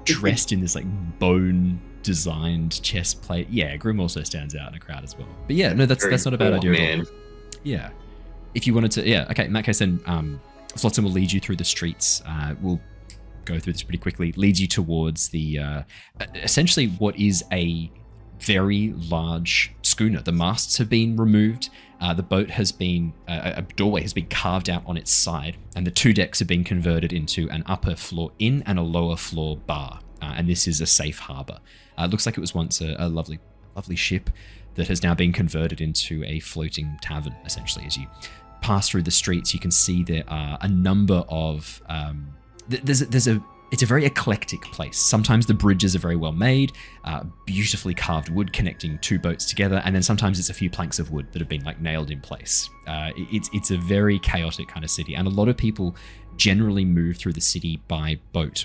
Speaker 1: dressed in this like bone designed chest plate. Yeah, Grim also stands out in a crowd as well. But yeah, no, that's not a bad idea at all. Yeah, if you wanted to, yeah, okay. In that case, then Flotsam will lead you through the streets. We'll go through this pretty quickly. Leads you towards the essentially what is a very large schooner. The masts have been removed. The boat has been, a doorway has been carved out on its side, and the two decks have been converted into an upper floor inn and a lower floor bar. And this is a safe harbor. It looks like it was once a lovely ship that has now been converted into a floating tavern, essentially. As you pass through the streets, you can see there are a number of, it's a very eclectic place. Sometimes the bridges are very well made, beautifully carved wood connecting two boats together, and then sometimes it's a few planks of wood that have been like nailed in place. It's a very chaotic kind of city, and a lot of people generally move through the city by boat.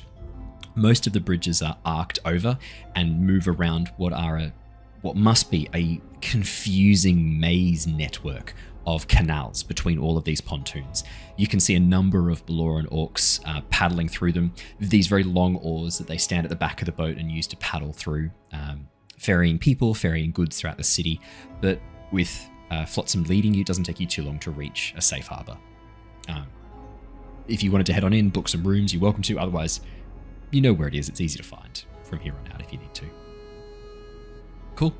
Speaker 1: Most of the bridges are arced over and move around what must be a confusing maze network of canals between all of these pontoons. You can see a number of Baloran orcs paddling through them with these very long oars that they stand at the back of the boat and use to paddle through, ferrying people, ferrying goods throughout the city. But with Flotsam leading you, it doesn't take you too long to reach a safe harbor. If you wanted to head on in, book some rooms, you're welcome to. Otherwise, you know where it is. It's easy to find from here on out if you need to. Cool.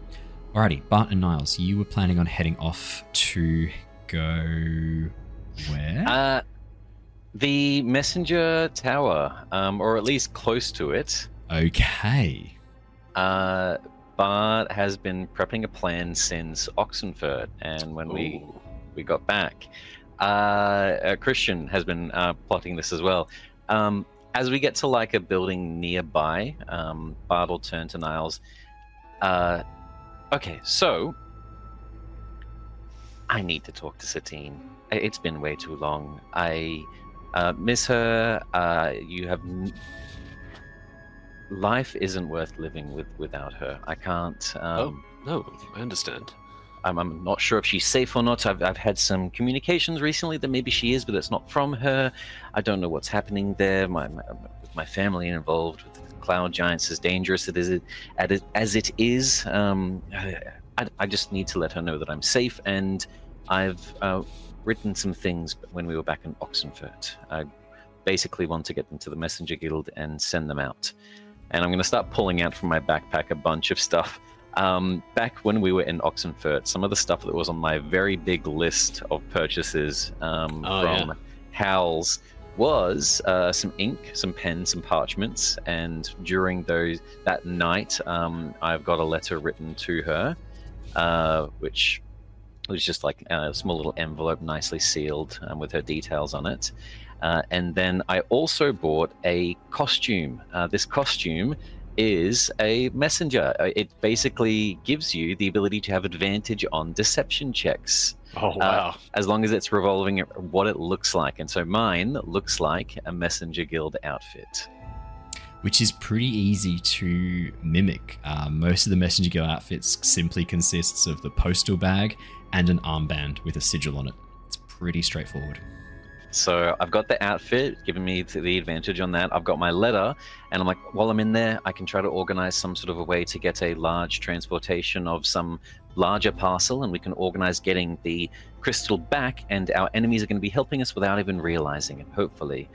Speaker 1: Alrighty, Bart and Niles, you were planning on heading off to go where?
Speaker 8: The messenger tower, or at least close to it.
Speaker 1: Okay.
Speaker 8: Bart has been prepping a plan since Oxenford, and when we got back, Christian has been plotting this as well. As we get to like a building nearby, Bart will turn to Niles. Okay, so I need to talk to Satine. It's been way too long. I miss her. Life isn't worth living without her. I can't.
Speaker 5: No, I understand.
Speaker 8: I'm not sure if she's safe or not. I've had some communications recently that maybe she is, but it's not from her. I don't know what's happening there. My family involved with cloud giants, as dangerous as it is. I just need to let her know that I'm safe, and I've written some things when we were back in Oxenford. I basically want to get them to the Messenger Guild and send them out. And I'm going to start pulling out from my backpack a bunch of stuff. Back when we were in Oxenford, some of the stuff that was on my very big list of purchases from Howl's was some ink, some pens, some parchments, and during that night, I've got a letter written to her, which It was just like a small little envelope, nicely sealed, with her details on it. And then I also bought a costume. This costume is a messenger. It basically gives you the ability to have advantage on deception checks.
Speaker 5: Oh, wow.
Speaker 8: As long as it's revolving what it looks like. And so mine looks like a messenger guild outfit.
Speaker 1: Which is pretty easy to mimic. Most of the messenger guild outfits simply consists of the postal bag and an armband with a sigil on it. It's pretty straightforward.
Speaker 8: So I've got the outfit, giving me the advantage on that. I've got my letter, and I'm like, while I'm in there, I can try to organize some sort of a way to get a large transportation of some larger parcel, and we can organize getting the crystal back, and our enemies are going to be helping us without even realizing it, hopefully.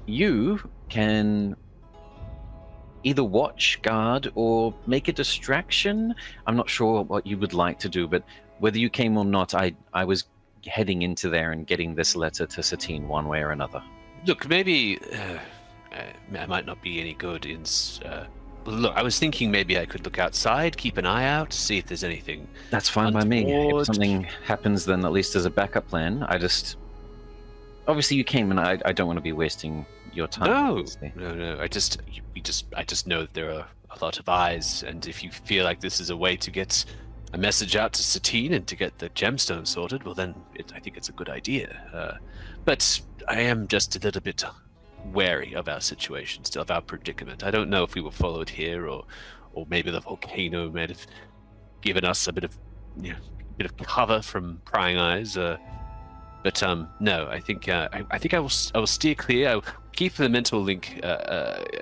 Speaker 8: You can either watch, guard, or make a distraction. I'm not sure what you would like to do, but whether you came or not, I was heading into there and getting this letter to Satine one way or another.
Speaker 5: Look, maybe I might not be any good in... look, I was thinking maybe I could look outside, keep an eye out, see if there's anything.
Speaker 8: That's fine by me.
Speaker 5: untoward.
Speaker 8: If something happens, then at least as a backup plan. Obviously you came, and I don't want to be wasting your time.
Speaker 5: No,
Speaker 8: obviously.
Speaker 5: no. I just know that there are a lot of eyes, and if you feel like this is a way to get a message out to Satine and to get the gemstone sorted, well then I think it's a good idea. But I am just a little bit wary of our situation, still of our predicament. I don't know if we were followed here, or maybe the volcano might have given us a bit of cover from prying eyes. But no, I think I will steer clear. I'll keep the mental link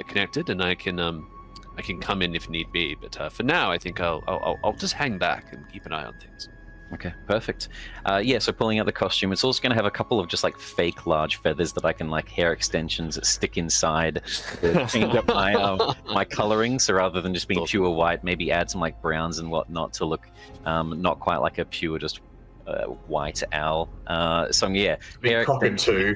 Speaker 5: connected, and I can come in if need be. But for now, I think I'll just hang back and keep an eye on things.
Speaker 8: Okay, perfect. So pulling out the costume, it's also going to have a couple of just like fake large feathers that I can like hair extensions that stick inside to change up my coloring. So rather than just being pure white, maybe add some like browns and whatnot to look not quite like a pure just white owl. Hair
Speaker 7: cockatoo.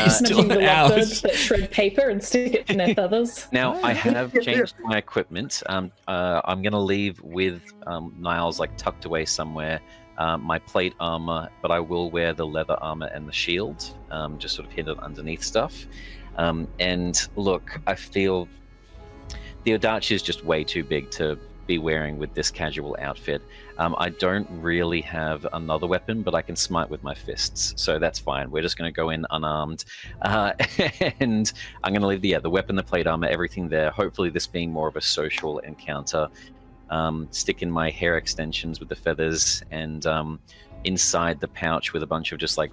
Speaker 1: Still
Speaker 2: Imagine the
Speaker 1: owls.
Speaker 2: lovebirds that shred paper and stick it in their feathers.
Speaker 8: Now I have changed my equipment. I'm going to leave with Niles like tucked away somewhere. My plate armor, but I will wear the leather armor and the shield, just sort of hidden underneath stuff. And look, I feel the Odachi is just way too big to be wearing with this casual outfit. I don't really have another weapon, but I can smite with my fists, so that's fine. We're just going to go in unarmed, and I'm going to leave the weapon, the plate armor, everything there. Hopefully this being more of a social encounter. Stick in my hair extensions with the feathers, and inside the pouch with a bunch of just like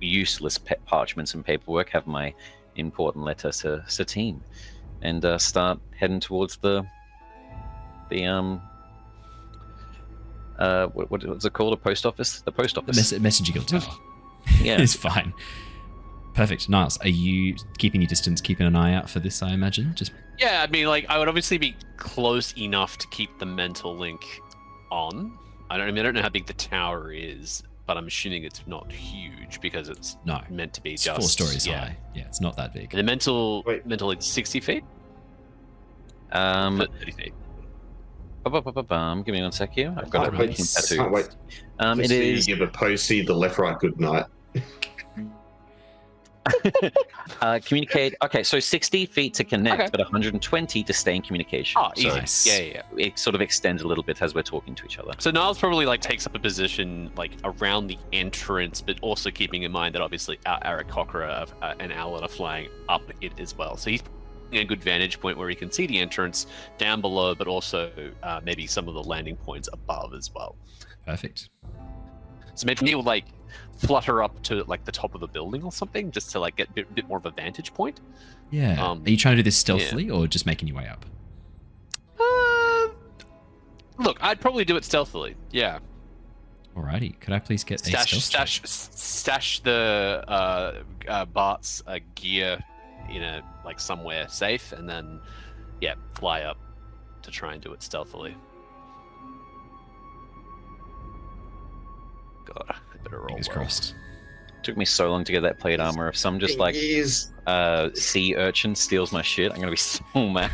Speaker 8: useless parchments and paperwork have my important letter to Satine, and start heading towards what's it called? A post office? The post office.
Speaker 1: The messenger guild tower.
Speaker 8: Yeah.
Speaker 1: It's fine. Perfect. Niles, are you keeping your distance, keeping an eye out for this, I imagine?
Speaker 5: Yeah, I mean, like, I would obviously be close enough to keep the mental link on. I don't know how big the tower is, but I'm assuming it's not huge because it's meant to be
Speaker 1: It's
Speaker 5: just
Speaker 1: 4 stories high. Yeah, it's not that big.
Speaker 5: The mental link 60 feet? 30 feet.
Speaker 8: Give me 1 sec here. I've got
Speaker 7: Can't
Speaker 8: it tattooed.
Speaker 7: Can't wait.
Speaker 8: It is.
Speaker 7: Give a posy the left, right, good night.
Speaker 8: Communicate. Okay, so 60 feet to connect, but 120 to stay in communication.
Speaker 5: Oh, easy.
Speaker 1: Nice.
Speaker 5: Yeah.
Speaker 8: It sort of extends a little bit as we're talking to each other.
Speaker 5: So Niles probably like takes up a position like around the entrance, but also keeping in mind that obviously our Aarakocra and Owlin are flying up it as well. So he's a good vantage point where he can see the entrance down below, but also maybe some of the landing points above as well.
Speaker 1: Perfect.
Speaker 5: So maybe he'll like flutter up to like the top of the building or something, just to like get a bit more of a vantage point.
Speaker 1: Yeah. Are you trying to do this stealthily or just making your way up?
Speaker 5: Look, I'd probably do it stealthily. Yeah.
Speaker 1: Alrighty. Could I please get a stealth check?
Speaker 5: Stash the Bart's gear in a like somewhere safe, and then fly up to try and do it stealthily. God, I better roll.
Speaker 1: Fingers
Speaker 5: well.
Speaker 1: crossed.
Speaker 8: took me so long to get that plate armor. If some just like
Speaker 7: Years.
Speaker 8: sea urchin steals my shit, I'm gonna be so mad.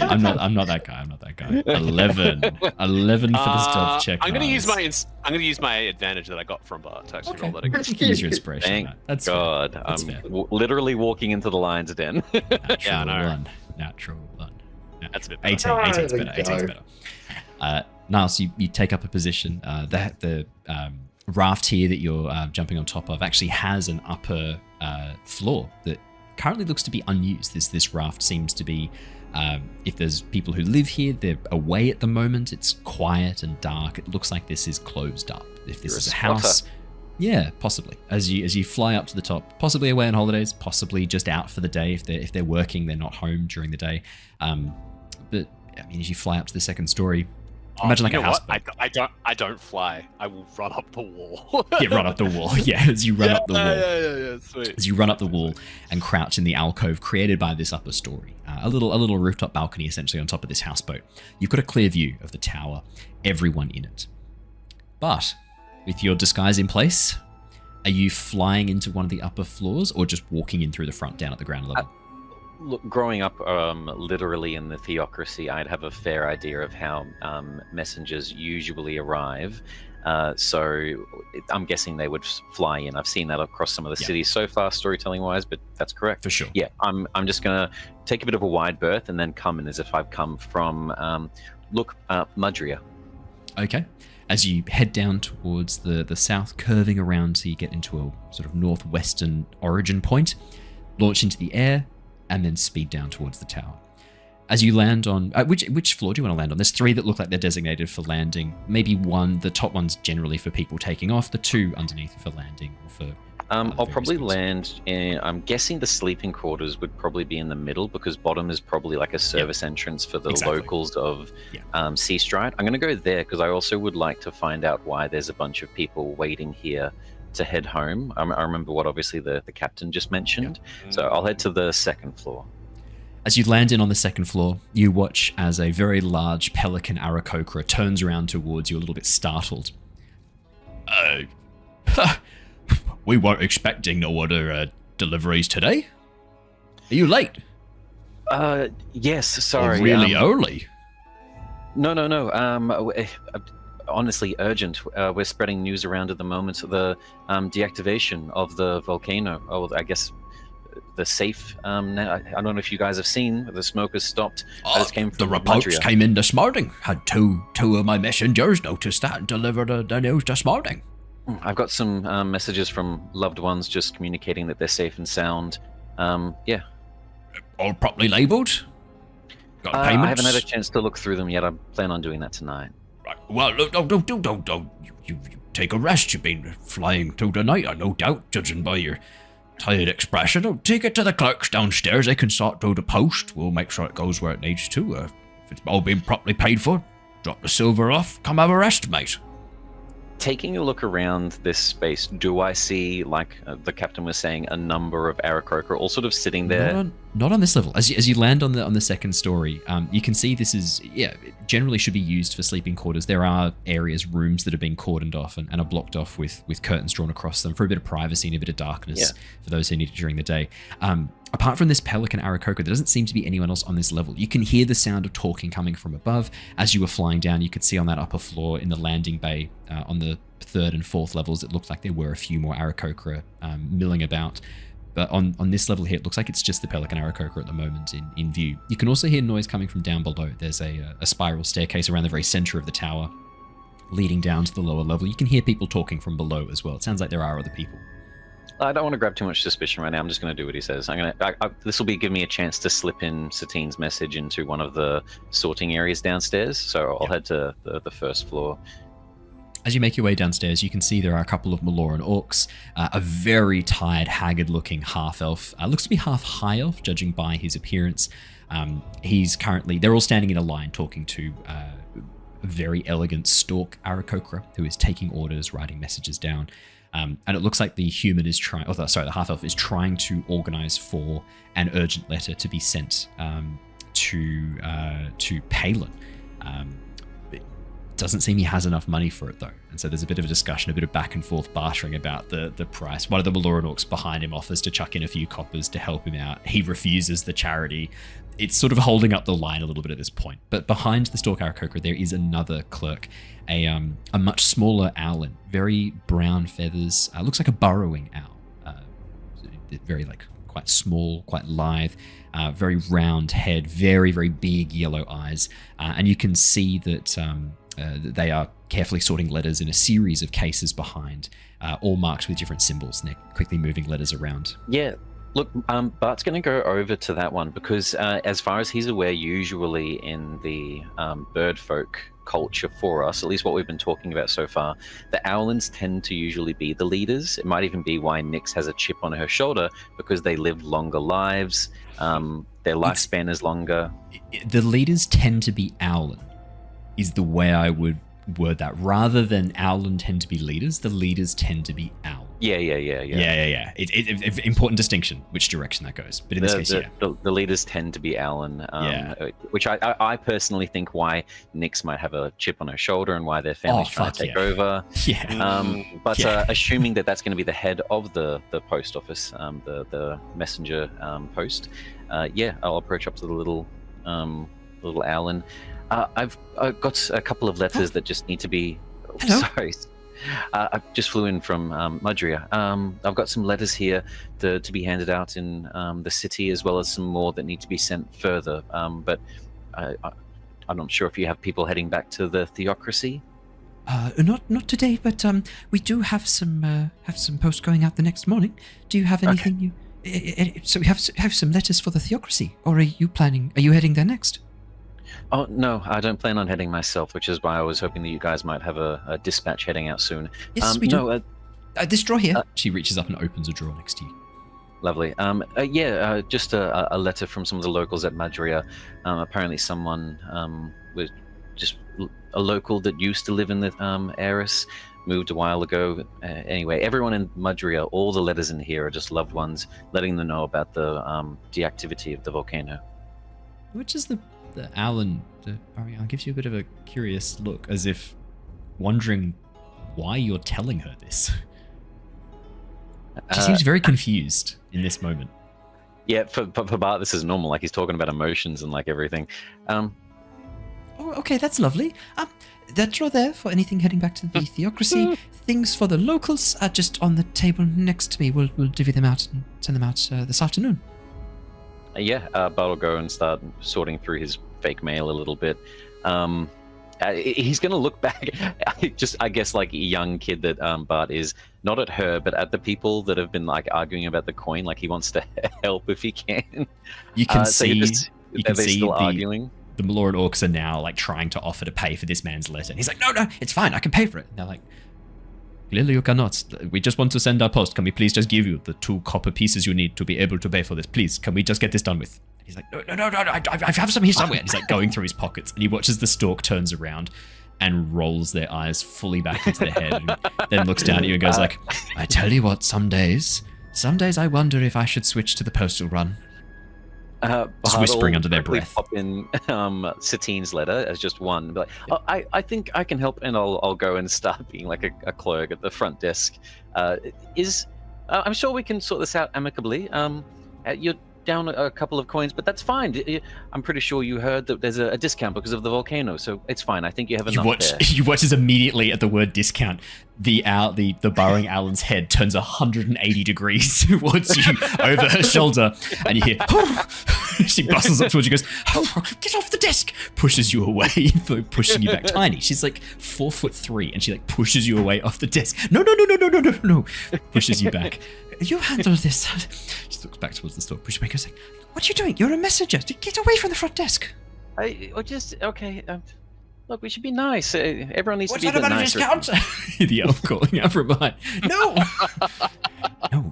Speaker 1: I'm not that guy. I'm not that guy. 11 for the stealth check.
Speaker 5: I'm gonna use
Speaker 1: Niles.
Speaker 5: my advantage that I got from Bart to actually roll that again.
Speaker 1: You can use your inspiration.
Speaker 8: Thank
Speaker 1: on that. That's
Speaker 8: God,
Speaker 1: fair. That's
Speaker 8: I'm
Speaker 1: fair.
Speaker 8: literally walking into the lion's den.
Speaker 1: Natural
Speaker 5: Yeah, I know.
Speaker 1: one. Natural one.
Speaker 5: That's a bit better.
Speaker 1: 18. 18's better.
Speaker 7: There we
Speaker 1: 18's better. Niles, you take up a position. The raft here that you're jumping on top of actually has an upper floor that currently looks to be unused. This raft seems to be, if there's people who live here, they're away at the moment. It's quiet and dark. It looks like this is closed up. If this
Speaker 8: You're
Speaker 1: is
Speaker 8: a
Speaker 1: a house, yeah, possibly. As you fly up to the top, possibly away on holidays, possibly just out for the day. If they're working, they're not home during the day. But I mean, as you fly up to the second story, imagine like
Speaker 5: You
Speaker 1: a
Speaker 5: know
Speaker 1: house.
Speaker 5: what? I don't fly. I will run up the wall.
Speaker 1: Yeah, run up the wall. Yeah, as you run up the wall.
Speaker 5: Yeah, sweet.
Speaker 1: As you run up the wall and crouch in the alcove created by this upper story, a little rooftop balcony essentially on top of this houseboat. You've got a clear view of the tower, everyone in it. But with your disguise in place, are you flying into one of the upper floors or just walking in through the front down at the ground level?
Speaker 8: Look, growing up literally in the theocracy, I'd have a fair idea of how messengers usually arrive. So I'm guessing they would fly in. I've seen that across some of the cities so far, storytelling-wise, but that's correct.
Speaker 1: For sure.
Speaker 8: Yeah, I'm just going to take a bit of a wide berth and then come in as if I've come from, Mudria.
Speaker 1: Okay. As you head down towards the south, curving around so you get into a sort of northwestern origin point, launch into the air, and then speed down towards the tower. As you land on... which floor do you want to land on? There's 3 that look like they're designated for landing. Maybe one, the top one's generally for people taking off. The 2 underneath for landing or for...
Speaker 8: I'll probably land in... I'm guessing the sleeping quarters would probably be in the middle because bottom is probably like a service entrance for the locals of Sea Stride. I'm going to go there because I also would like to find out why there's a bunch of people waiting here to head home. I remember what obviously the captain just mentioned. So I'll head to the second floor.
Speaker 1: As you land in on the second floor, you watch as a very large pelican Aarakocra turns around towards you a little bit startled. We weren't expecting no other deliveries today. Are you late?
Speaker 8: Yes, sorry.
Speaker 1: Or really early?
Speaker 8: No. Honestly, urgent. We're spreading news around at the moment. The deactivation of the volcano. Oh, I guess the safe. I don't know if you guys have seen. The smoke has stopped. This came from
Speaker 9: The reports
Speaker 8: Mudria.
Speaker 9: came in this morning. Had two of my messengers notice that and deliver the news this morning.
Speaker 8: I've got some messages from loved ones just communicating that they're safe and sound. Yeah.
Speaker 9: All properly labelled? Got payments?
Speaker 8: I haven't had a chance to look through them yet. I plan on doing that tonight.
Speaker 9: Right. Well, look, don't. You take a rest. You've been flying through the night, no doubt, judging by your tired expression. Oh, take it to the clerks downstairs. They can sort through the post. We'll make sure it goes where it needs to. If it's all been properly paid for, drop the silver off. Come have a rest, mate.
Speaker 8: Taking a look around this space, do I see, like the captain was saying, a number of Aarakocra all sort of sitting there?
Speaker 1: Not on this level. As you land on the second story, you can see this is it generally should be used for sleeping quarters. There are rooms that have been cordoned off and are blocked off with curtains drawn across them for a bit of privacy and a bit of darkness for those who need it during the day. Apart from this pelican Aarakocra, there doesn't seem to be anyone else on this level. You can hear the sound of talking coming from above. As you were flying down, you could see on that upper floor in the landing bay on the 3rd and 4th levels, it looked like there were a few more Aarakocra milling about. But on this level here, it looks like it's just the pelican Aarakocra at the moment in view. You can also hear noise coming from down below. There's a spiral staircase around the very center of the tower leading down to the lower level. You can hear people talking from below as well. It sounds like there are other people.
Speaker 8: I don't want to grab too much suspicion right now. I'm just going to do what he says. This will give me a chance to slip in Satine's message into one of the sorting areas downstairs. So I'll head to the first floor.
Speaker 1: As you make your way downstairs, you can see there are a couple of Maloran orcs, a very tired, haggard-looking half-elf. Looks to be half-high elf, judging by his appearance. They're all standing in a line talking to a very elegant Stork Aarakocra, who is taking orders, writing messages down. And it looks like the half-elf is trying to organize for an urgent letter to be sent to Palin. doesn't seem he has enough money for it, though. And so there's a bit of a discussion, a bit of back and forth bartering about the price. One of the Maloran orcs behind him offers to chuck in a few coppers to help him out. He refuses the charity. It's sort of holding up the line a little bit at this point. But behind the Stork Aarakocra, there is another clerk, a much smaller Owlin, very brown feathers, looks like a burrowing owl. Very quite small, quite lithe, very round head, very, very big yellow eyes. And you can see that they are carefully sorting letters in a series of cases behind, all marked with different symbols, and they're quickly moving letters around.
Speaker 8: Yeah. Look, Bart's going to go over to that one because as far as he's aware, usually in the bird folk culture for us, at least what we've been talking about so far, the Owlins tend to usually be the leaders. It might even be why Nyx has a chip on her shoulder, because they lived longer lives. Their lifespan is longer.
Speaker 1: The leaders tend to be Owlin, is the way I would word that. Rather than Owlin tend to be leaders, the leaders tend to be Owl.
Speaker 8: Yeah.
Speaker 1: It's important distinction, which direction that goes. But in this case,
Speaker 8: the leaders tend to be Owlin, which I personally think why Nyx might have a chip on her shoulder and why their family's trying to take over. Assuming that that's going to be the head of the post office, the messenger post, I'll approach up to the little Owlin. I've got a couple of letters that just need to be...
Speaker 1: Hello?
Speaker 8: Sorry. I just flew in from Mudria. I've got some letters here to be handed out in the city, as well as some more that need to be sent further. But I'm not sure if you have people heading back to the theocracy.
Speaker 9: Not today, but we do have some posts going out the next morning. Do you have anything so we have some letters for the theocracy, or are you heading there next?
Speaker 8: Oh, no, I don't plan on heading myself, which is why I was hoping that you guys might have a dispatch heading out soon.
Speaker 9: Yes, we do. This drawer here.
Speaker 1: She reaches up and opens a drawer next to you.
Speaker 8: Lovely. Just a letter from some of the locals at Madria. Apparently someone was just a local that used to live in the Eris, moved a while ago. Anyway, everyone in Madria, all the letters in here are just loved ones, letting them know about the deactivity of the volcano.
Speaker 1: Which is the Owlin, Ariel, gives you a bit of a curious look, as if wondering why you're telling her this. She seems very confused in this moment.
Speaker 8: Yeah, for Bart, this is normal. Like, he's talking about emotions and everything.
Speaker 9: Okay, that's lovely. That drawer there for anything heading back to the theocracy. Things for the locals are just on the table next to me. We'll divvy them out and send them out this afternoon.
Speaker 8: Bart will go and start sorting through his fake mail a little bit. He's going to look back, I guess like a young kid that Bart is, not at her, but at the people that have been arguing about the coin. Like, he wants to help if he can.
Speaker 1: You can see
Speaker 8: arguing.
Speaker 1: The Maloran orcs are now trying to offer to pay for this man's letter. And he's like, no, it's fine, I can pay for it. And they're like, clearly you cannot. We just want to send our post. Can we please just give you the 2 copper pieces you need to be able to pay for this? Please, can we just get this done with? And he's like, no, I have some here somewhere. And he's going through his pockets, and he watches the stork turns around and rolls their eyes fully back into their head, and then looks down at you and goes I tell you what, some days I wonder if I should switch to the postal run. Just whispering under their breath.
Speaker 8: Pop in Satine's letter as just one. Be like, I think I can help, and I'll go and start being like a clerk at the front desk. I'm sure we can sort this out amicably. You're down a couple of coins, but that's fine. I'm pretty sure you heard that there's a discount because of the volcano, so it's fine. I think you have enough there.
Speaker 1: You watch as immediately at the word discount, the burrowing Owlin's head turns 180 degrees towards you over her shoulder, and you hear, she bustles up towards you, goes, get off the desk, pushes you away, pushing you back. Tiny, she's 4'3", and she pushes you away off the desk. No, pushes you back.
Speaker 9: You handle this.
Speaker 1: She looks back towards the store. Pushmaker saying,
Speaker 9: what are you doing? You're a messenger. Get away from the front desk.
Speaker 8: Okay. Look, we should be nice. Everyone needs to be a bit nicer.
Speaker 1: What's that about a discount? The elf calling out from behind.
Speaker 9: No. No.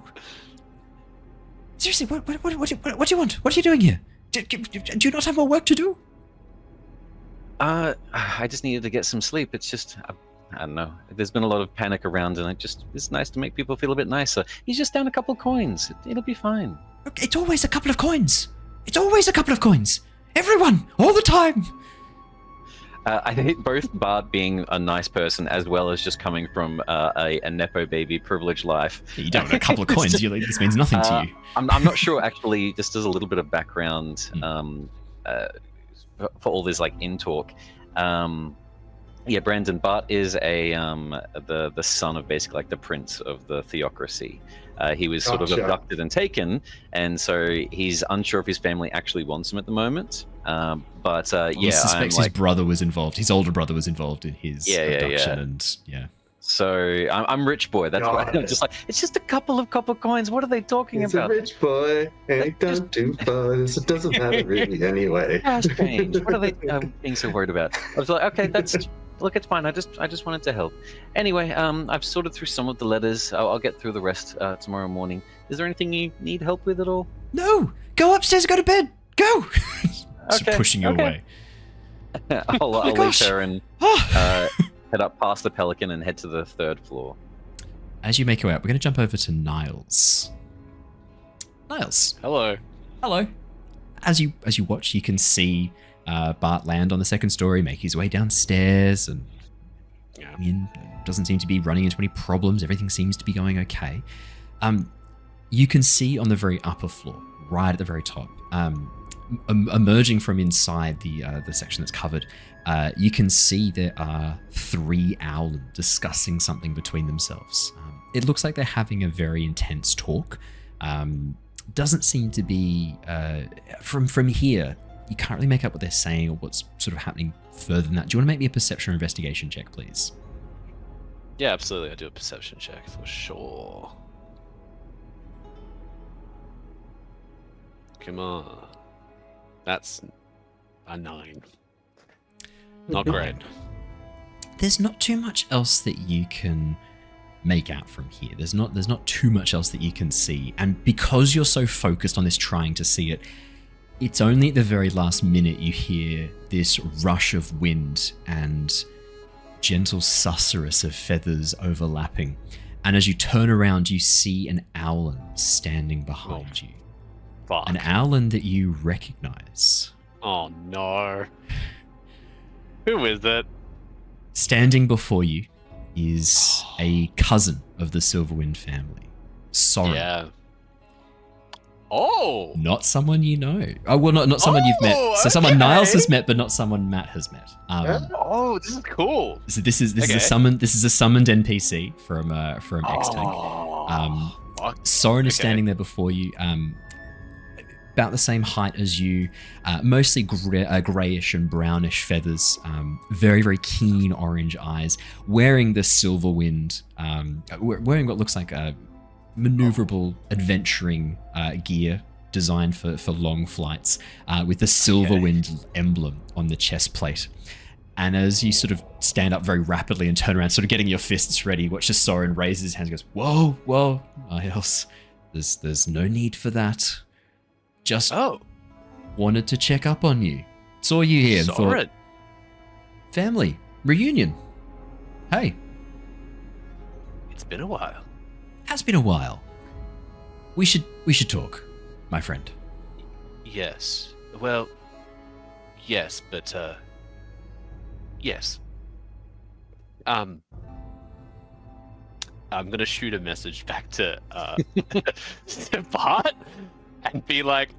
Speaker 9: Seriously, what do you want? What are you doing here? Do you not have more work to do?
Speaker 8: I just needed to get some sleep. It's just... I don't know. There's been a lot of panic around, and it's nice to make people feel a bit nicer. He's just down a couple of coins. It'll be fine.
Speaker 9: It's always a couple of coins. Everyone, all the time.
Speaker 8: I think both Bart being a nice person as well as just coming from a nepo baby privileged life.
Speaker 1: You don't have a couple of coins. This means nothing to you.
Speaker 8: I'm not sure actually. Just as a little bit of background for all this like in talk. Yeah, Brandon, Bart is the son of basically like the prince of the theocracy. He was sort of abducted and taken, and so he's unsure if his family actually wants him at the moment. He suspects
Speaker 1: his brother was involved. His older brother was involved in his abduction, and
Speaker 8: So I'm rich boy. That's why I'm just like, it's just a couple of copper coins. What are they talking about?
Speaker 7: He's a rich boy, and he don't do fuzz. It doesn't matter really anyway.
Speaker 8: Cash change. What are they being so worried about? I was like, okay, look, it's fine. I just wanted to help. Anyway, I've sorted through some of the letters. I'll get through the rest tomorrow morning. Is there anything you need help with at all?
Speaker 9: No, go upstairs, go to bed, go.
Speaker 8: Okay,
Speaker 1: pushing you away.
Speaker 8: I'll leave her and head up past the Pelican and head to the 3rd floor.
Speaker 1: As you make your way up, we're going to jump over to Niles. Niles.
Speaker 5: Hello.
Speaker 1: Hello. As you watch, you can see Bart land on the 2nd story, make his way downstairs, and doesn't seem to be running into any problems. Everything seems to be going okay. You can see on the very upper floor, right at the very top, emerging from inside the section that's covered, you can see there are 3 Owlin discussing something between themselves. It looks like they're having a very intense talk. Doesn't seem to be from here. You can't really make out what they're saying or what's sort of happening further than that. Do you want to make me a perception or investigation check, please?
Speaker 5: Yeah, absolutely. I do a perception check for sure. Come on. That's a 9. Not great.
Speaker 1: There's not too much else that you can make out from here. There's not too much else that you can see. And because you're so focused on this trying to see it, it's only at the very last minute you hear this rush of wind and gentle susurrus of feathers overlapping. And as you turn around, you see an Owlin standing behind you.
Speaker 5: Fuck.
Speaker 1: An Owlin that you recognize.
Speaker 5: Oh no. Who is it?
Speaker 1: Standing before you is a cousin of the Silverwind family, Soren.
Speaker 5: Yeah. Oh!
Speaker 1: Not someone you know. Oh, well, not someone you've met. So someone Niles has met, but not someone Matt has met.
Speaker 5: Oh, this is cool.
Speaker 1: So this is a summoned NPC from X-Tank. Soren is standing there before you, about the same height as you, mostly grayish and brownish feathers, very, very keen orange eyes, wearing the Silverwind, wearing what looks like a maneuverable adventuring gear designed for long flights, with the Silverwind emblem on the chest plate. And as you sort of stand up very rapidly and turn around, sort of getting your fists ready, watch as Soren raises his hands and goes, whoa, Niles, there's no need for that. Just wanted to check up on you. Saw you here and thought, family, reunion. Hey.
Speaker 5: It's been a while.
Speaker 1: Has been a while. We should talk, my friend.
Speaker 5: Yes. Well, yes, but yes. I'm gonna shoot a message back to to Bart and be like,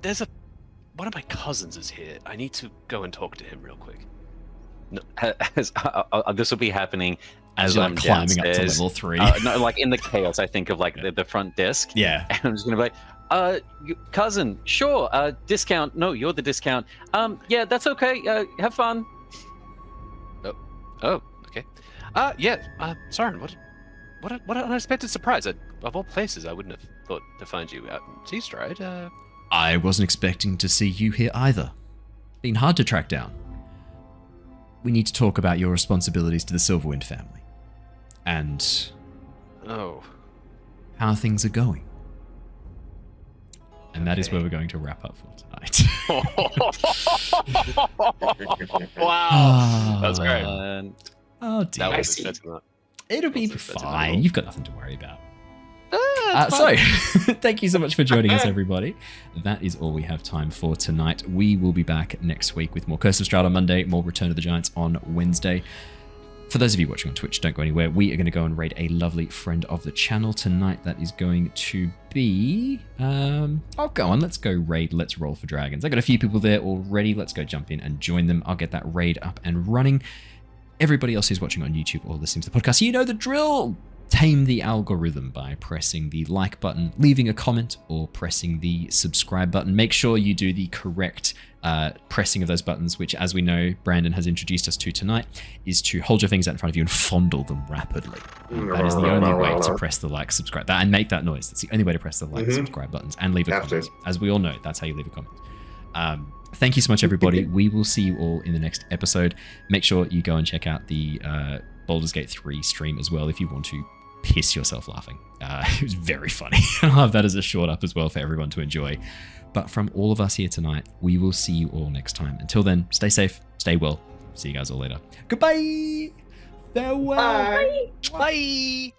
Speaker 5: there's one of my cousins is here. I need to go and talk to him real quick.
Speaker 8: No, this will be happening
Speaker 1: as
Speaker 8: I'm
Speaker 1: climbing
Speaker 8: downstairs.
Speaker 1: up to level 3.
Speaker 8: No, like in the chaos, I think of like the front desk.
Speaker 1: Yeah.
Speaker 8: And I'm just gonna be like, cousin, sure, discount. No, you're the discount. Yeah, that's okay. Have fun.
Speaker 5: Oh, okay. Soren, what an unexpected surprise. Of all places, I wouldn't have thought to find you out in Seastride.
Speaker 1: I wasn't expecting to see you here either. Been hard to track down. We need to talk about your responsibilities to the Silverwind family. And how things are going. And that is where we're going to wrap up for tonight.
Speaker 5: Wow. That's great.
Speaker 1: Oh dear.
Speaker 5: That was
Speaker 1: It'll be fine. You've got nothing to worry about. So, thank you so much for joining us, everybody. That is all we have time for tonight. We will be back next week with more Curse of Strahd on Monday, more Return of the Giants on Wednesday. For those of you watching on Twitch, don't go anywhere. We are going to go and raid a lovely friend of the channel tonight. That is going to be... oh, go on. Let's go raid Let's Roll for Dragons. I've got a few people there already. Let's go jump in and join them. I'll get that raid up and running. Everybody else who's watching on YouTube or listening to the podcast, you know the drill. Tame the algorithm by pressing the like button, leaving a comment, or pressing the subscribe button. Make sure you do the correct pressing of those buttons, which, as we know, Brandon has introduced us to tonight, is to hold your fingers out in front of you and fondle them rapidly. That is the only way to press the like, subscribe, that, and make that noise. That's the only way to press the like, subscribe buttons, and leave a comment. As we all know, that's how you leave a comment. Thank you so much, everybody. We will see you all in the next episode. Make sure you go and check out the Baldur's Gate 3 stream as well if you want to piss yourself laughing. It was very funny. I'll have that as a short up as well for everyone to enjoy. But from all of us here tonight, we will see you all next time. Until then, stay safe, stay well. See you guys all later. Goodbye. Farewell.
Speaker 5: Bye.